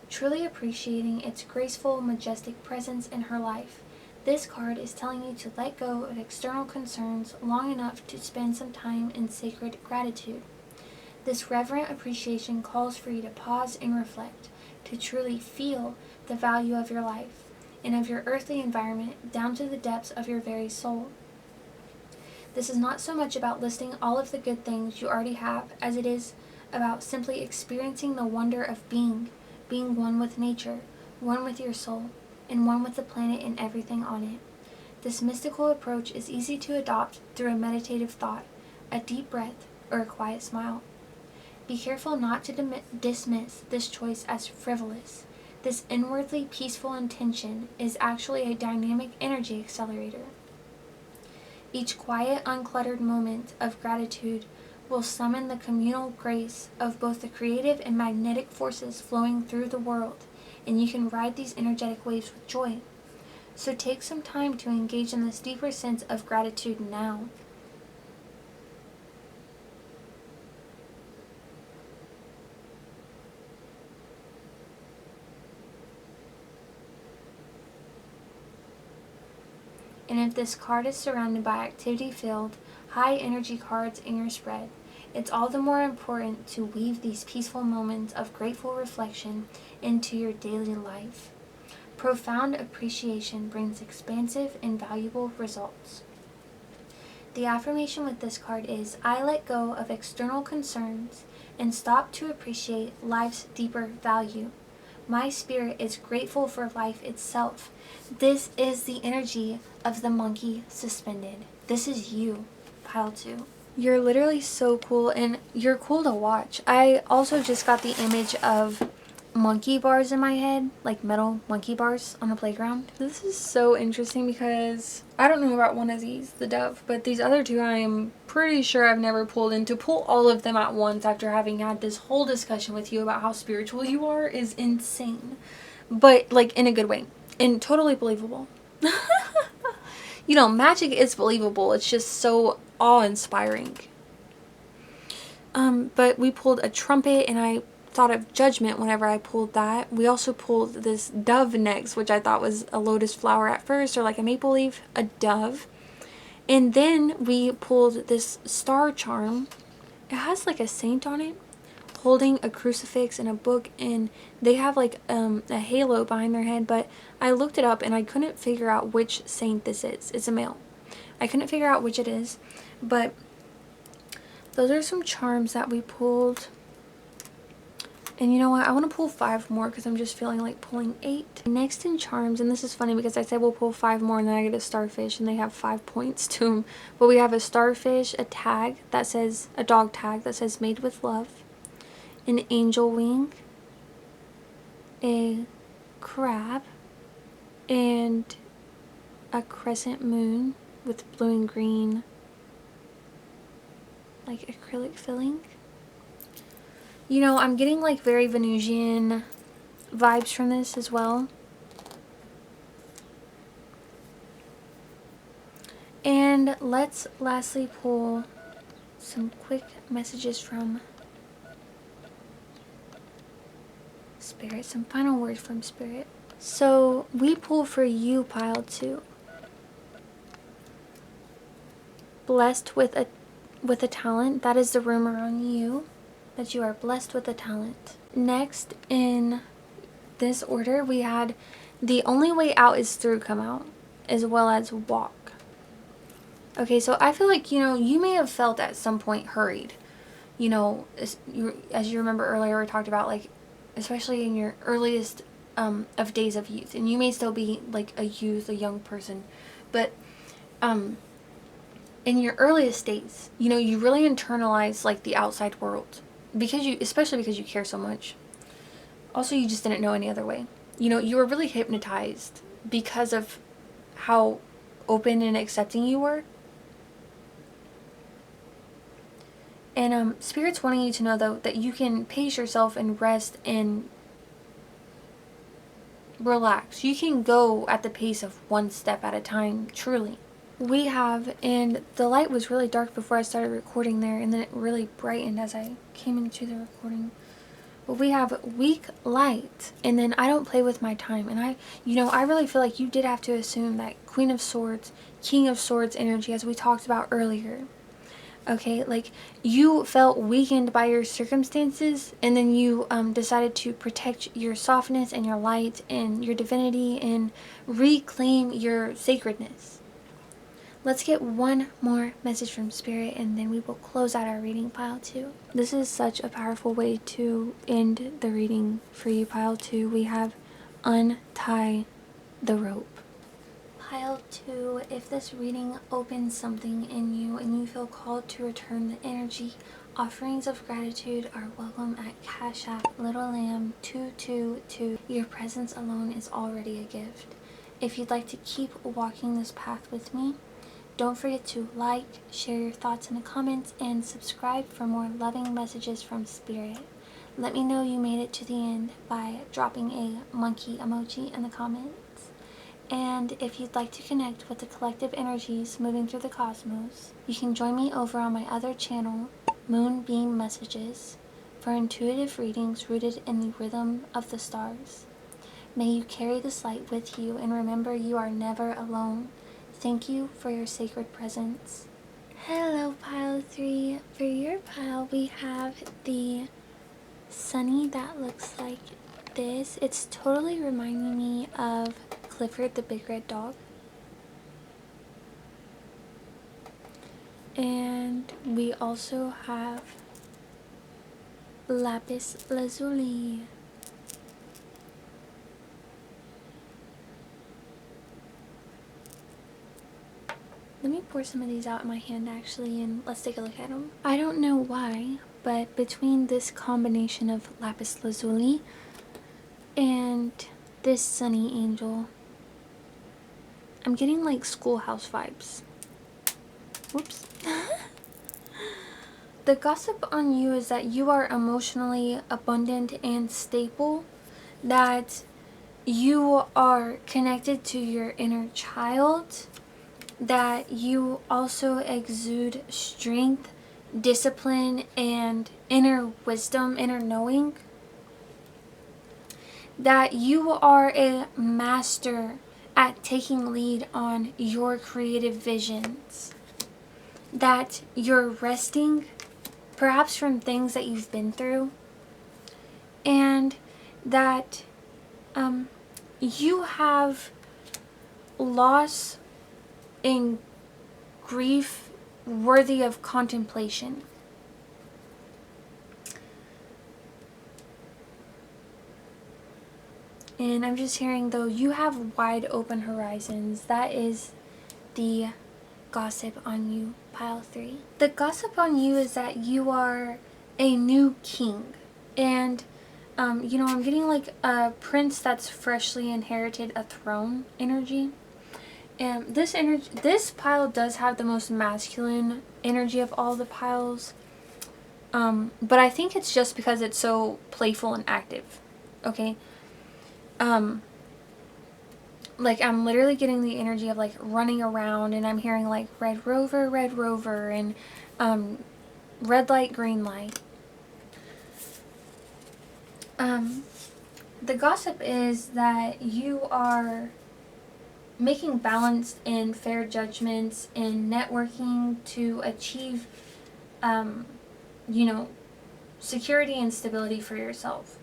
truly appreciating its graceful, majestic presence in her life. This card is telling you to let go of external concerns long enough to spend some time in sacred gratitude. This reverent appreciation calls for you to pause and reflect, to truly feel the value of your life and of your earthly environment down to the depths of your very soul. This is not so much about listing all of the good things you already have as it is about simply experiencing the wonder of being one with nature, one with your soul, and one with the planet and everything on it. This mystical approach is easy to adopt through a meditative thought, a deep breath, or a quiet smile. Be careful not to dismiss this choice as frivolous. This inwardly peaceful intention is actually a dynamic energy accelerator. Each quiet, uncluttered moment of gratitude will summon the communal grace of both the creative and magnetic forces flowing through the world, and you can ride these energetic waves with joy. So take some time to engage in this deeper sense of gratitude now. And if this card is surrounded by activity-filled, high-energy cards in your spread, it's all the more important to weave these peaceful moments of grateful reflection into your daily life. Profound appreciation brings expansive and valuable results. The affirmation with this card is, I let go of external concerns and stop to appreciate life's deeper value. My spirit is grateful for life itself. This is the energy of the monkey suspended. This is you, pile 2. You're literally so cool, and you're cool to watch. I also just got the image of monkey bars in my head, like metal monkey bars on a playground. This is so interesting because I don't know about one of these, the dove, but these other two I am pretty sure I've never pulled, and to pull all of them at once after having had this whole discussion with you about how spiritual you are is insane, but like in a good way and totally believable. You know, magic is believable. It's just so awe-inspiring. But we pulled a trumpet, and I thought of judgment whenever I pulled that. We also pulled this dove next, which I thought was a lotus flower at first, or like a maple leaf, a dove. And then we pulled this star charm. It has like a saint on it holding a crucifix and a book, and they have like a halo behind their head, but I looked it up and I couldn't figure out which saint this is. It's a male. I couldn't figure out which it is, but those are some charms that we pulled. And you know what? I want to pull 5 more because I'm just feeling like pulling 8. Next in charms, and this is funny because I said we'll pull 5 more and then I get a starfish and they have 5 points to them. But we have a starfish, a tag that says, a dog tag that says made with love, an angel wing, a crab, and a crescent moon with blue and green like acrylic filling. You know, I'm getting like very Venusian vibes from this as well. And let's lastly pull some quick messages from Spirit, some final words from Spirit. So we pull for you, pile 2. Blessed with a talent. That is the rumor on you, that you are blessed with a talent. Next in this order, we had the only way out is through come out, as well as walk. Okay, so I feel like, you know, you may have felt at some point hurried. You know, as you remember earlier, we talked about, like, especially in your earliest of days of youth, and you may still be like a youth, a young person, but in your earliest days, you know, you really internalize like the outside world because especially because you care so much. Also, you just didn't know any other way. You know, you were really hypnotized because of how open and accepting you were. And Spirit's wanting you to know, though, that you can pace yourself and rest and relax. You can go at the pace of one step at a time, truly. We have, and the light was really dark before I started recording there, and then it really brightened as I came into the recording. But we have weak light, and then I don't play with my time. And I really feel like you did have to assume that Queen of Swords, King of Swords energy, as we talked about earlier. Okay, like you felt weakened by your circumstances, and then you decided to protect your softness and your light and your divinity and reclaim your sacredness. Let's get one more message from Spirit, and then we will close out our reading, pile 2. This is such a powerful way to end the reading for you, pile 2. We have untie the rope. Pile 2, if this reading opens something in you and you feel called to return the energy, offerings of gratitude are welcome at Cash App Little Lamb 222. Your presence alone is already a gift. If you'd like to keep walking this path with me, don't forget to like, share your thoughts in the comments, and subscribe for more loving messages from Spirit. Let me know you made it to the end by dropping a monkey emoji in the comments. And if you'd like to connect with the collective energies moving through the cosmos, you can join me over on my other channel, Moonbeam Messages, for intuitive readings rooted in the rhythm of the stars. May you carry this light with you, and remember, you are never alone. Thank you for your sacred presence. Hello, pile 3. For your pile, we have the Sunny that looks like this. It's totally reminding me of Clifford the Big Red Dog. And we also have Lapis Lazuli. Let me pour some of these out in my hand actually, and let's take a look at them. I don't know why, but between this combination of Lapis Lazuli and this Sunny Angel, I'm getting like schoolhouse vibes. Whoops. The gossip on you is that you are emotionally abundant and stable, that you are connected to your inner child, that you also exude strength, discipline, and inner wisdom, inner knowing, that you are a master at taking lead on your creative visions, that you're resting perhaps from things that you've been through, and that you have loss and grief worthy of contemplation. And I'm just hearing, though, you have wide open horizons. That is the gossip on you, pile 3. The gossip on you is that you are a new king. And, you know, I'm getting like a prince that's freshly inherited a throne energy. And this pile does have the most masculine energy of all the piles. But I think it's just because it's so playful and active. Okay? Like I'm literally getting the energy of like running around, and I'm hearing like red rover, and red light, green light. The gossip is that you are making balanced and fair judgments and networking to achieve, you know, security and stability for yourself.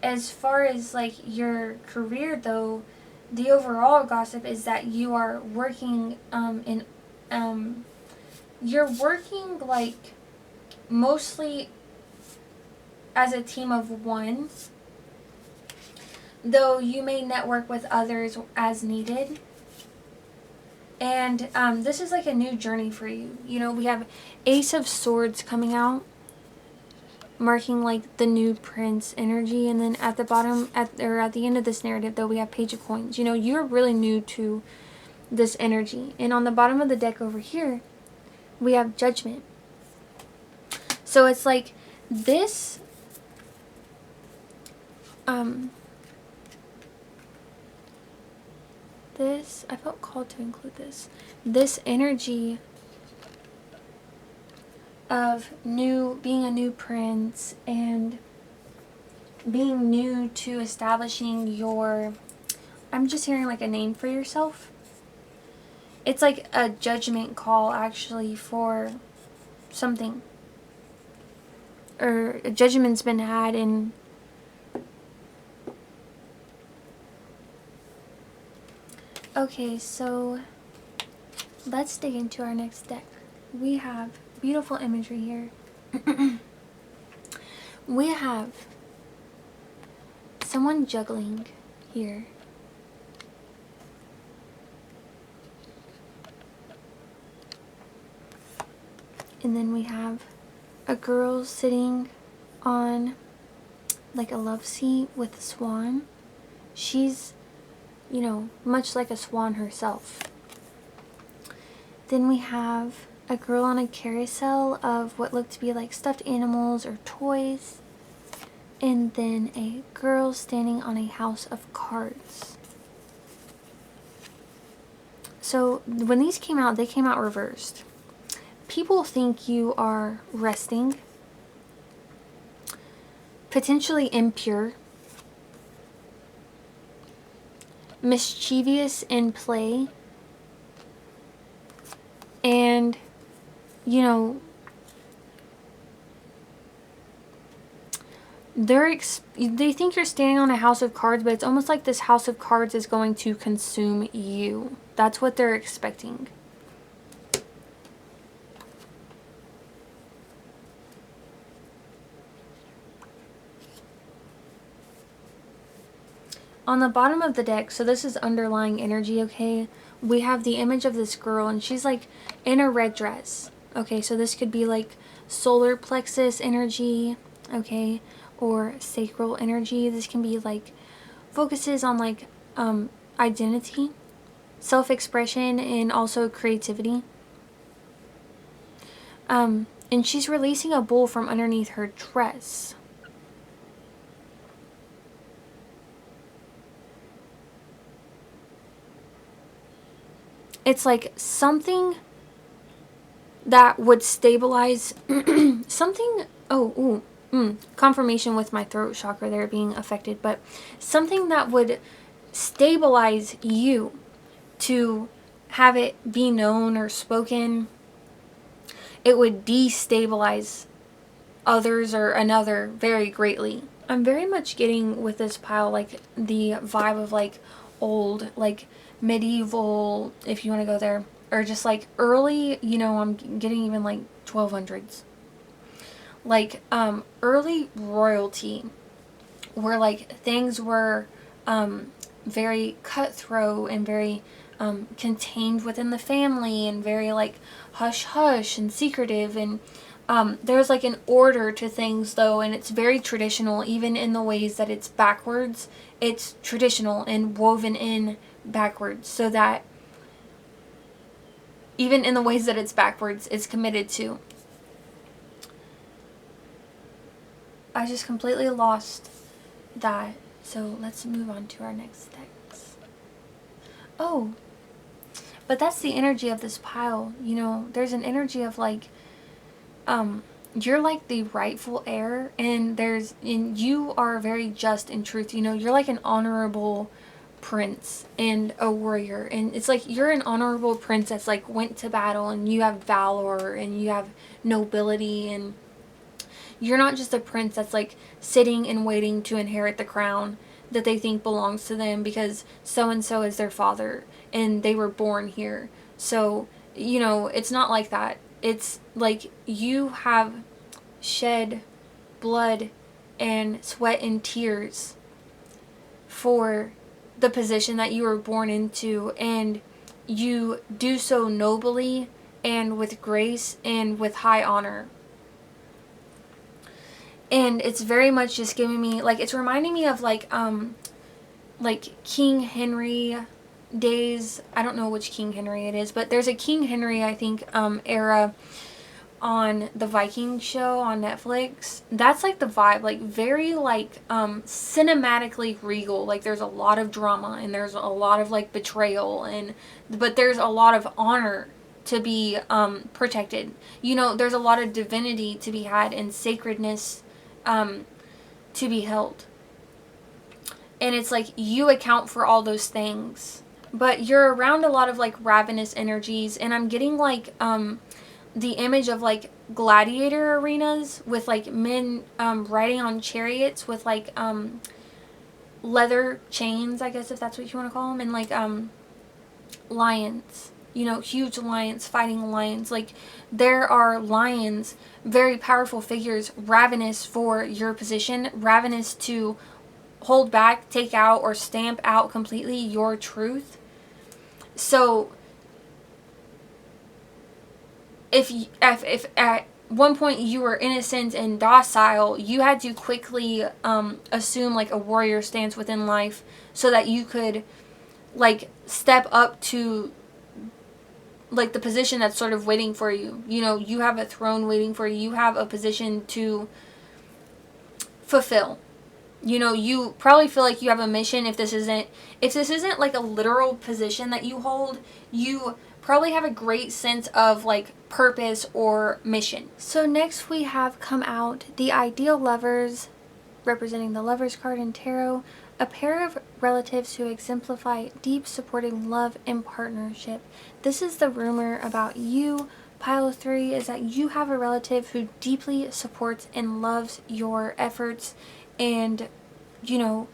As far as like your career, though, the overall gossip is that you are working you're working like mostly as a team of one, though you may network with others as needed. And this is like a new journey for you. You know, we have Ace of Swords coming out, marking like the new prince energy, and then at the bottom, at the end of this narrative, though, we have Page of Coins. You know, you're really new to this energy. And on the bottom of the deck over here, we have Judgment. So it's like this I felt called to include this energy of being a new prince and being new to establishing your, I'm just hearing like a name for yourself. It's like a judgment call actually for something, or a judgment's been had. And okay, so let's dig into our next deck. We have beautiful imagery here. We have someone juggling here. And then we have a girl sitting on like a love seat with a swan. She's, you know, much like a swan herself. Then we have a girl on a carousel of what look to be like stuffed animals or toys. And then a girl standing on a house of cards. So when these came out, they came out reversed. People think you are resting, potentially impure, mischievous in play, and you know, they think you're standing on a house of cards, but it's almost like this house of cards is going to consume you. That's what they're expecting. On the bottom of the deck, so this is underlying energy, okay? We have the image of this girl, and she's like in a red dress. Okay, so this could be like solar plexus energy, okay, or sacral energy. This can be like focuses on like identity, self-expression, and also creativity. And she's releasing a bull from underneath her dress. It's like something that would stabilize something. Confirmation with my throat chakra there being affected, but something that would stabilize you to have it be known or spoken. It would destabilize others or another very greatly. I'm very much getting with this pile like the vibe of like old, like medieval, if you want to go there, or just like early, you know, I'm getting even like 1200s, like early royalty, where like things were very cutthroat and very contained within the family, and very like hush hush and secretive, and there's like an order to things though, and it's very traditional. Even in the ways that it's backwards, it's traditional and woven in backwards, so that even in the ways that it's backwards, it's committed to. I just completely lost that, so let's move on to our next text. Oh, but that's the energy of this pile. You know, there's an energy of like you're like the rightful heir, and you are very just in truth. You know, you're like an honorable prince and a warrior, and it's like you're an honorable prince that's like went to battle, and you have valor and you have nobility, and you're not just a prince that's like sitting and waiting to inherit the crown that they think belongs to them because so and so is their father and they were born here. So, you know, it's not like that. It's like you have shed blood and sweat and tears for the position that you were born into, and you do so nobly and with grace and with high honor. And it's very much just giving me like, it's reminding me of like King Henry days. I don't know which King Henry it is, but there's a King Henry, I think, era on the Viking show on Netflix. That's like the vibe, like very like cinematically regal. Like there's a lot of drama and there's a lot of like betrayal, but there's a lot of honor to be protected. You know, there's a lot of divinity to be had and sacredness to be held. And it's like you account for all those things, but you're around a lot of like ravenous energies, and I'm getting like the image of like gladiator arenas with like men riding on chariots with like leather chains, I guess, if that's what you want to call them, and like lions, you know, huge lions fighting lions. Like there are lions, very powerful figures, ravenous for your position, ravenous to hold back, take out, or stamp out completely your truth. So if at one point you were innocent and docile, you had to quickly assume like a warrior stance within life so that you could like step up to like the position that's sort of waiting for you. You know, you have a throne waiting for you. You have a position to fulfill. You know, you probably feel like you have a mission. If this isn't like a literal position that you hold, you probably have a great sense of like purpose or mission. So next we have come out the Ideal Lovers, representing the Lovers card in tarot. A pair of relatives who exemplify deep supporting love and partnership. This is the rumor about you, pile 3, is that you have a relative who deeply supports and loves your efforts and, you know,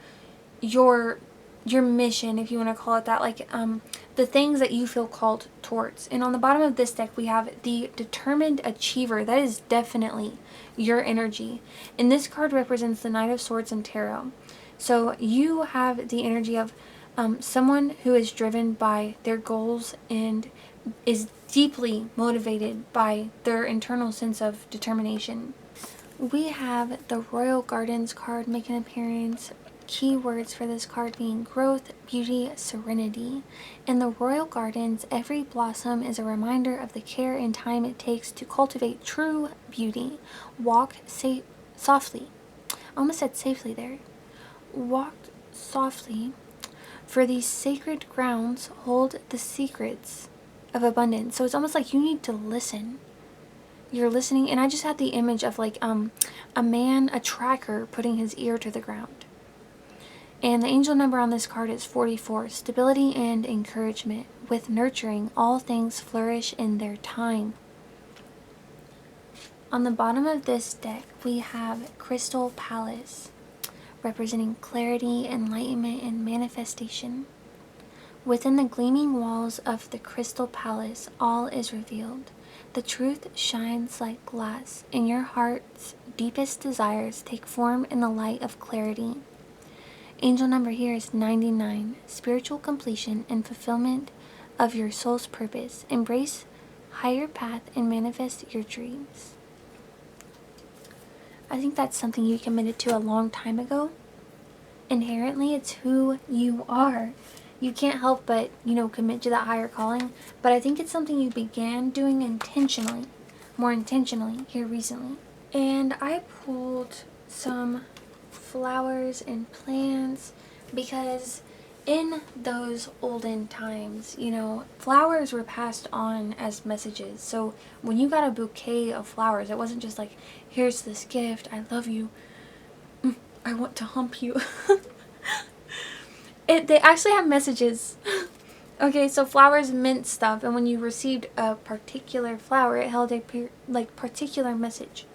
your mission, if you want to call it that, like the things that you feel called towards. And on the bottom of this deck we have the Determined Achiever. That is definitely your energy, and this card represents the Knight of Swords in tarot. So you have the energy of someone who is driven by their goals and is deeply motivated by their internal sense of determination. We have the Royal Gardens card make an appearance. Key words for this card being growth, beauty, serenity. In the Royal Gardens, every blossom is a reminder of the care and time it takes to cultivate true beauty. Walk softly. I almost said safely there. Walk softly, for these sacred grounds hold the secrets of abundance. So it's almost like you need to listen. You're listening, and I just had the image of like a man, a tracker, putting his ear to the ground. And the angel number on this card is 44. Stability and encouragement. With nurturing, all things flourish in their time. On the bottom of this deck, we have Crystal Palace, representing clarity, enlightenment, and manifestation. Within the gleaming walls of the Crystal Palace, all is revealed. The truth shines like glass, and your heart's deepest desires take form in the light of clarity. Angel number here is 99. Spiritual completion and fulfillment of your soul's purpose. Embrace higher path and manifest your dreams. I think that's something you committed to a long time ago. Inherently, it's who you are. You can't help but, commit to that higher calling. But I think it's something you began doing intentionally, more intentionally, here recently. And I pulled some flowers and plants because in those olden times, flowers were passed on as messages. So when you got a bouquet of flowers, it wasn't just like, here's this gift, I love you, I want to hump you. They actually have messages. Okay, so flowers meant stuff, and when you received a particular flower, it held a particular message.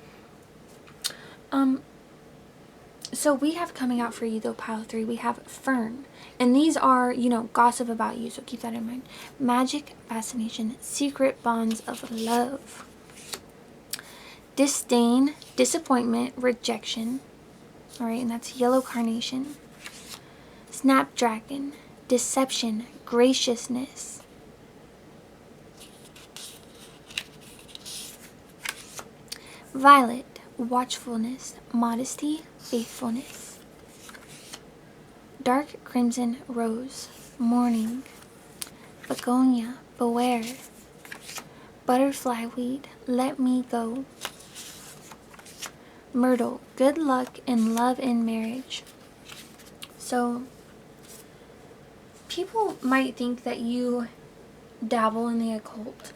So we have coming out for you though, pile 3, we have Fern. And these are, gossip about you, so keep that in mind. Magic, fascination, secret bonds of love. Disdain, disappointment, rejection. Alright, and that's yellow carnation. Snapdragon, deception, graciousness. Violet, watchfulness, modesty, faithfulness. Dark crimson rose, mourning. Begonia, beware. Butterfly weed, let me go. Myrtle, good luck in love and marriage. So, people might think that you dabble in the occult.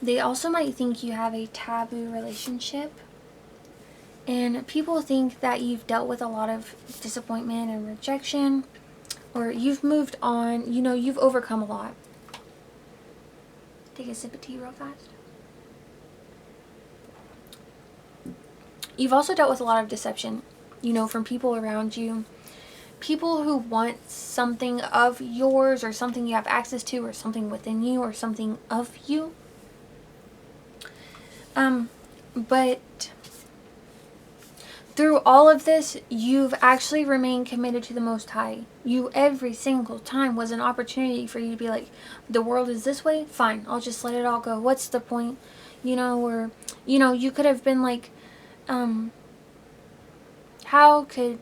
They also might think you have a taboo relationship. And people think that you've dealt with a lot of disappointment and rejection, or you've moved on, you've overcome a lot. Take a sip of tea real fast. You've also dealt with a lot of deception, from people around you. People who want something of yours, or something you have access to, or something within you, or something of you. But through all of this, you've actually remained committed to the Most High. Every single time was an opportunity for you to be like, the world is this way? Fine, I'll just let it all go. What's the point? Or, you could have been like, how could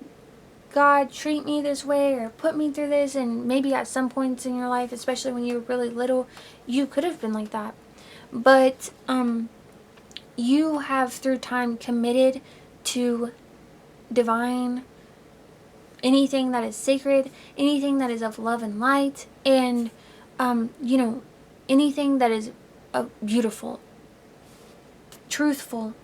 God treat me this way or put me through this? And maybe at some points in your life, especially when you were really little, you could have been like that. But, you have through time committed to divine, anything that is sacred, anything that is of love and light, and anything that is beautiful, truthful,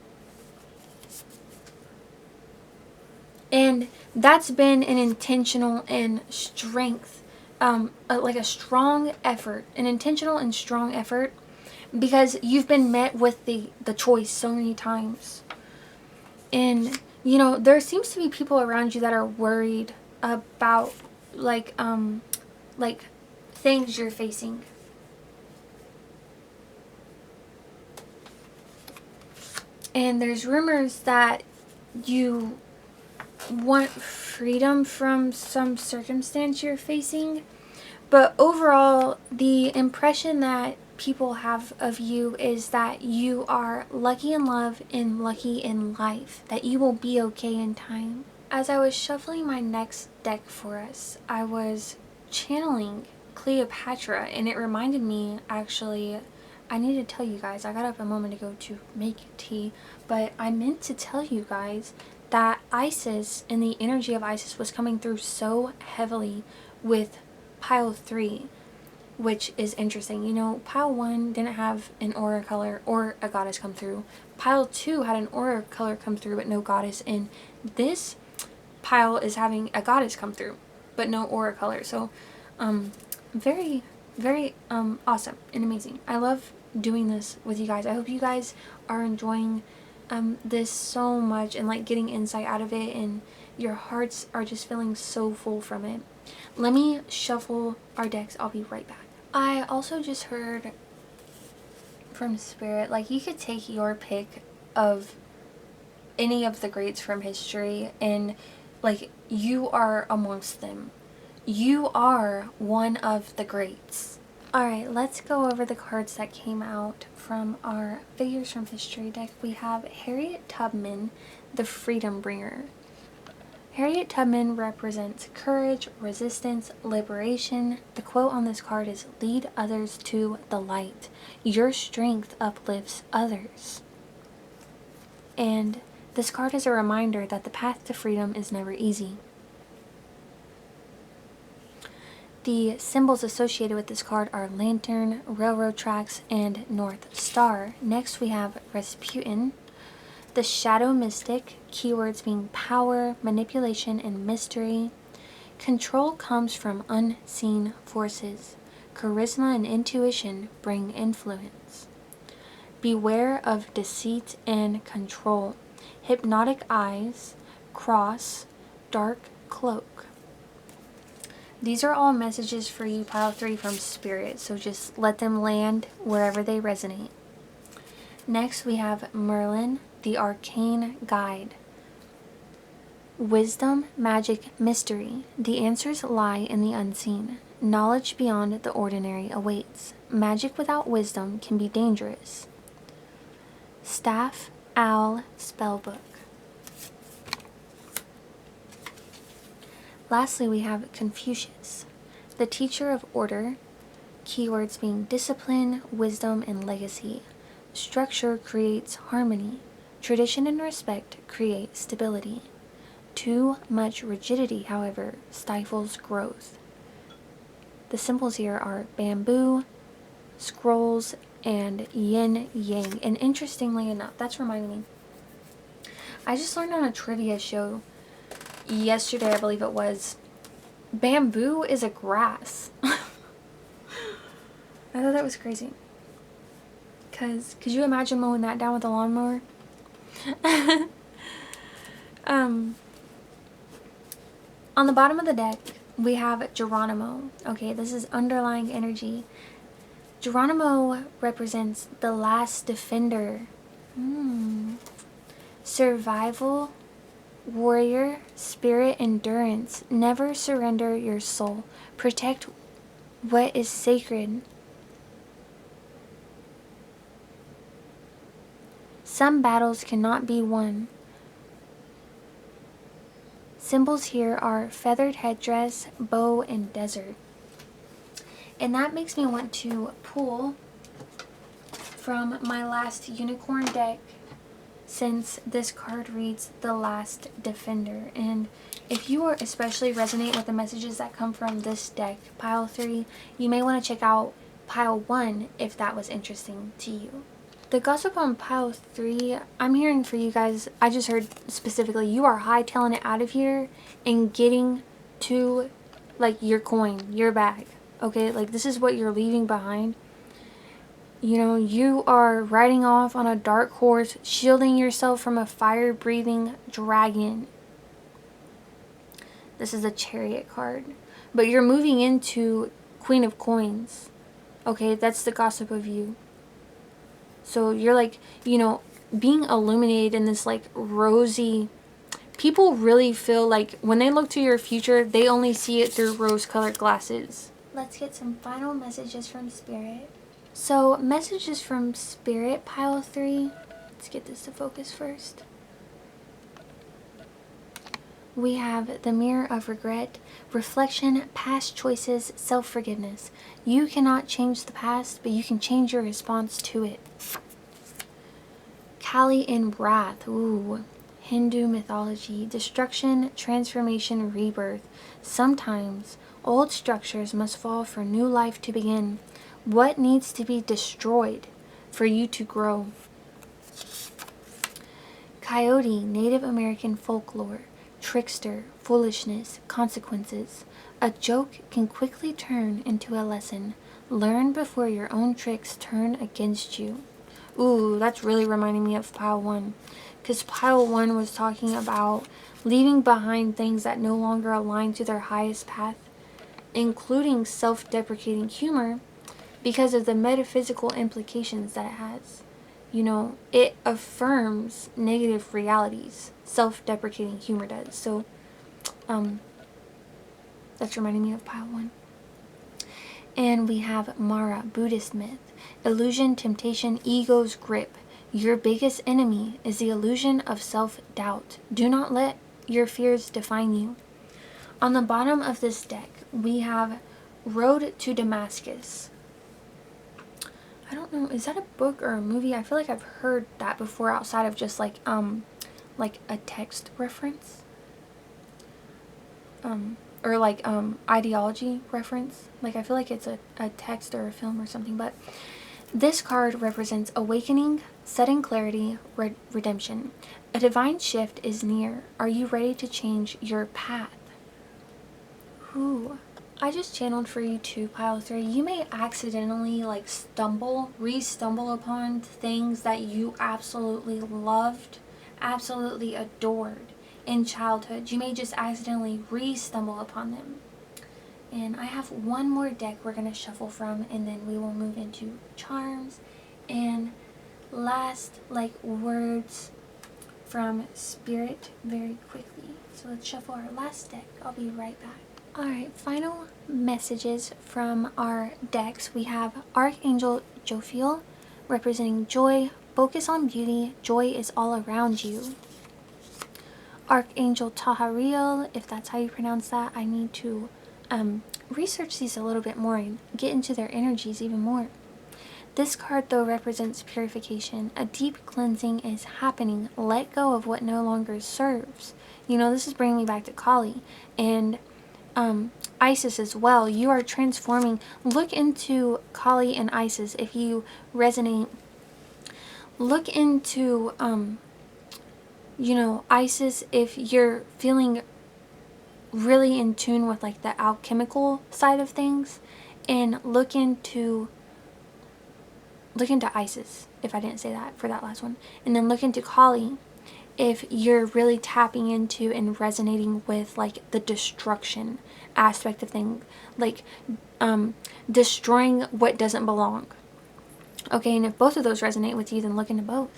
And that's been an intentional and strength, like a strong effort, an intentional and strong effort, because you've been met with the choice so many times. And, you know, there seems to be people around you that are worried about, like things you're facing. And there's rumors that you want freedom from some circumstance you're facing. But overall, the impression that people have of you is that you are lucky in love and lucky in life, that you will be okay in time. As I was shuffling my next deck for us, I was channeling Cleopatra, and it reminded me, actually, I need to tell you guys, I got up a moment ago to make tea, but I meant to tell you guys that Isis and the energy of Isis was coming through so heavily with pile 3, which is interesting. You know, pile 1 didn't have an aura color or a goddess come through. Pile 2 had an aura color come through but no goddess, and this pile is having a goddess come through but no aura color. So very, very awesome and amazing. I love doing this with you guys. I hope you guys are enjoying this so much and like getting insight out of it, and your hearts are just feeling so full from it. Let me shuffle our decks. I'll be right back. I also just heard from Spirit, like, you could take your pick of any of the greats from history, and like, you are amongst them. You are one of the greats. Alright, let's go over the cards that came out from our Figures from History deck. We have Harriet Tubman, the Freedom Bringer. Harriet Tubman represents courage, resistance, liberation. The quote on this card is, "Lead others to the light. Your strength uplifts others." And this card is a reminder that the path to freedom is never easy. The symbols associated with this card are lantern, railroad tracks, and North Star. Next we have Rasputin, the Shadow Mystic, keywords being power, manipulation, and mystery. Control comes from unseen forces. Charisma and intuition bring influence. Beware of deceit and control. Hypnotic eyes, cross, dark cloak. These are all messages for you, pile 3, from Spirit, so just let them land wherever they resonate. Next we have Merlin, the Arcane Guide. Wisdom, magic, mystery. The answers lie in the unseen. Knowledge beyond the ordinary awaits. Magic without wisdom can be dangerous. Staff, Owl, Spellbook. Lastly, we have Confucius, the teacher of order, keywords being discipline, wisdom, and legacy. Structure creates harmony. Tradition and respect create stability. Too much rigidity, however, stifles growth. The symbols here are bamboo, scrolls, and yin yang. And interestingly enough, that's reminding me, I just learned on a trivia show yesterday, I believe it was, bamboo is a grass. I thought that was crazy. Because could you imagine mowing that down with a lawnmower? On the bottom of the deck, we have Geronimo. Okay, this is underlying energy. Geronimo represents the last defender. Survival, warrior, spirit, endurance. Never surrender your soul. Protect what is sacred. Some battles cannot be won. Symbols here are feathered headdress, bow, and desert. And that makes me want to pull from my last unicorn deck, since this card reads the last defender. And if you are especially resonate with the messages that come from this deck, pile 3, you may want to check out pile 1 if that was interesting to you. The gossip on pile 3, I'm hearing for you guys, I just heard specifically, you are hightailing it out of here and getting to, like, your coin, your bag. Okay, like, this is what you're leaving behind. You know, you are riding off on a dark horse, shielding yourself from a fire-breathing dragon. This is a Chariot card. But you're moving into Queen of Coins. Okay, that's the gossip of you. So you're like, you know, being illuminated in this like rosy, people really feel like when they look to your future, they only see it through rose-colored glasses. Let's get some final messages from Spirit. So messages from Spirit, pile 3. Let's get this to focus first. We have the Mirror of Regret, Reflection, Past Choices, Self-Forgiveness. You cannot change the past, but you can change your response to it. Kali in Wrath. Ooh. Hindu mythology. Destruction, transformation, rebirth. Sometimes, old structures must fall for new life to begin. What needs to be destroyed for you to grow? Coyote, Native American folklore. Trickster, foolishness, consequences. A joke can quickly turn into a lesson. Learn before your own tricks turn against you. Ooh, that's really reminding me of pile 1. Because pile 1 was talking about leaving behind things that no longer align to their highest path, including self-deprecating humor, because of the metaphysical implications that it has. You know, it affirms negative realities. Self-deprecating humor does. So, that's reminding me of pile 1. And we have Mara, Buddhist myth. Illusion, temptation, ego's grip. Your biggest enemy is the illusion of self-doubt. Do not let your fears define you. On the bottom of this deck, we have Road to Damascus. I don't know, is that a book or a movie? I feel like I've heard that before outside of just like a text reference. Or like ideology reference. Like I feel like it's a text or a film or something. But this card represents awakening, sudden clarity, redemption. A divine shift is near. Are you ready to change your path? Ooh. I just channeled for you too, pile 3. You may accidentally like re-stumble upon things that you absolutely loved, absolutely adored in childhood. You may just accidentally re-stumble upon them. And I have one more deck we're going to shuffle from, and then we will move into charms and last like words from Spirit very quickly. So let's shuffle our last deck. I'll be right back. Alright, final messages from our decks. We have Archangel Jophiel, representing joy. Focus on beauty. Joy is all around you. Archangel Tahariel, if that's how you pronounce that. I need to research these a little bit more and get into their energies even more. This card, though, represents purification. A deep cleansing is happening. Let go of what no longer serves. You know, this is bringing me back to Kali and Isis as well. You are transforming. Look into Kali and Isis if you resonate. Look into, you know, Isis if you're feeling really in tune with like the alchemical side of things, and look into Isis if I didn't say that for that last one, and then look into Kali if you're really tapping into and resonating with like the destruction aspect of things, like destroying what doesn't belong. Okay, and if both of those resonate with you, then look into both.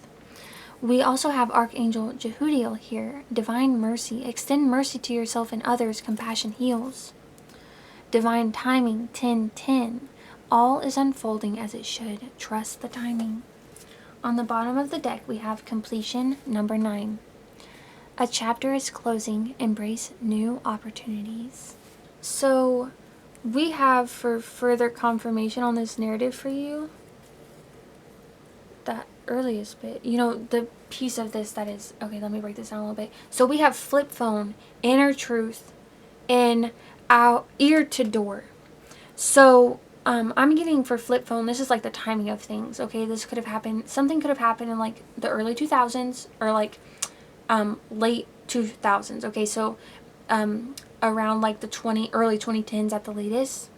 We also have Archangel Jehudiel here. Divine mercy. Extend mercy to yourself and others. Compassion heals. Divine timing. 10-10. All is unfolding as it should. Trust the timing. On the bottom of the deck, we have completion, number 9. A chapter is closing. Embrace new opportunities. So, we have, for further confirmation on this narrative for you, that earliest bit, you know, the piece of this that is, okay, let me break this down a little bit. So we have flip phone, inner truth, and out ear to door. So I'm getting for flip phone, this is like the timing of things, okay? This could have happened, something could have happened in like the early 2000s or like late 2000s, okay? So around like the early 2010s at the latest.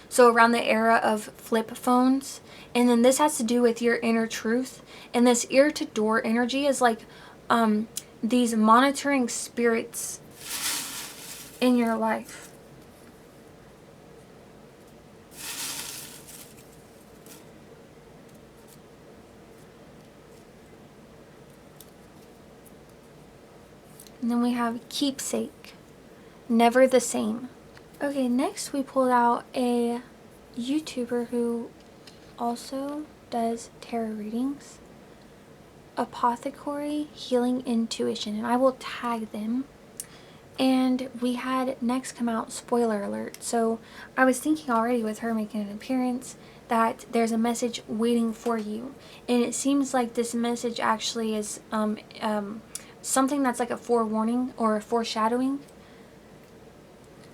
So around the era of flip phones. And then this has to do with your inner truth. And this ear to door energy is like these monitoring spirits in your life. And then we have keepsake, never the same. Okay, next we pulled out a YouTuber who also does tarot readings, Apothecary Healing Intuition, and I will tag them. And we had next come out, spoiler alert. So I was thinking already with her making an appearance that there's a message waiting for you, and it seems like this message actually is something that's like a forewarning or a foreshadowing.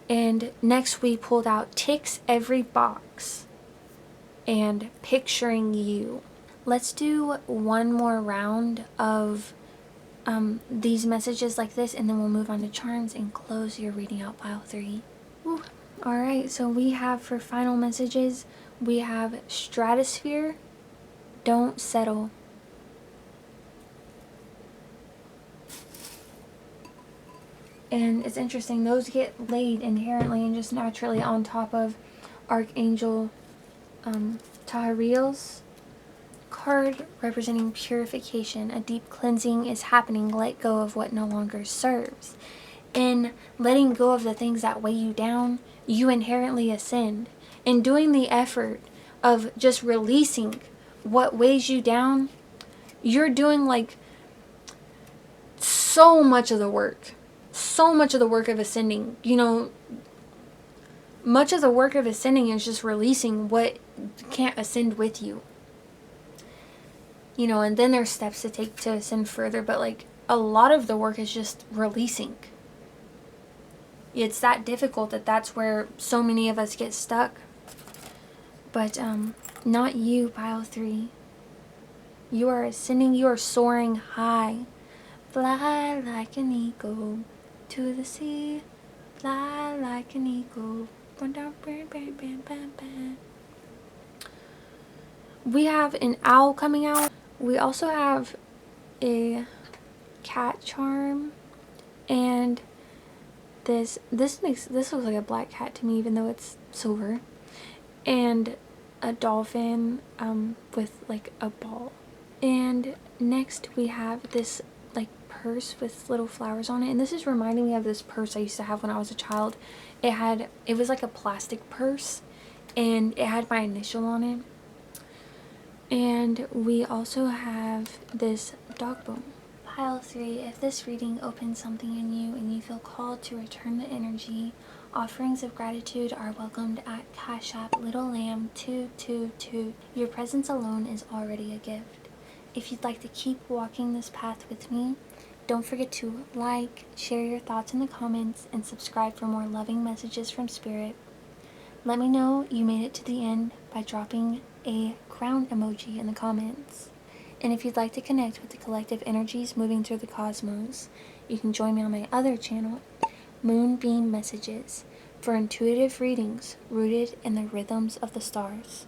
And next we pulled out ticks every box and picturing you. Let's do one more round of these messages like this, and then we'll move on to charms and close your reading out, pile 3. Whew. Alright, so we have for final messages, we have stratosphere, don't settle. And it's interesting, those get laid inherently and just naturally on top of Archangel Tahriel's card representing purification. A deep cleansing is happening. Let go of what no longer serves. In letting go of the things that weigh you down, you inherently ascend. In doing the effort of just releasing what weighs you down, you're doing like so much of the work. So much of the work of ascending. You know, much of the work of ascending is just releasing what can't ascend with you. You know, and then there's steps to take to ascend further, but like a lot of the work is just releasing. It's that difficult that's where so many of us get stuck. But not you, pile 3. You are ascending, you are soaring high. Fly like an eagle to the sea. Fly like an eagle. We have an owl coming out. We also have a cat charm, and this looks like a black cat to me, even though it's silver, and a dolphin with like a ball. And next we have this like purse with little flowers on it, and this is reminding me of this purse I used to have when I was a child. It was like a plastic purse, and it had my initial on it. And we also have this dog bone. Pile 3, if this reading opens something in you and you feel called to return the energy, offerings of gratitude are welcomed at Cash App Little Lamb 222. Your presence alone is already a gift. If you'd like to keep walking this path with me, don't forget to like, share your thoughts in the comments, and subscribe for more loving messages from Spirit. Let me know you made it to the end by dropping a crown emoji in the comments. And if you'd like to connect with the collective energies moving through the cosmos, you can join me on my other channel, Moonbeam Messages, for intuitive readings rooted in the rhythms of the stars.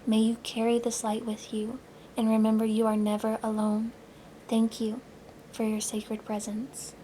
May you carry this light with you, and remember you are never alone. Thank you for your sacred presence.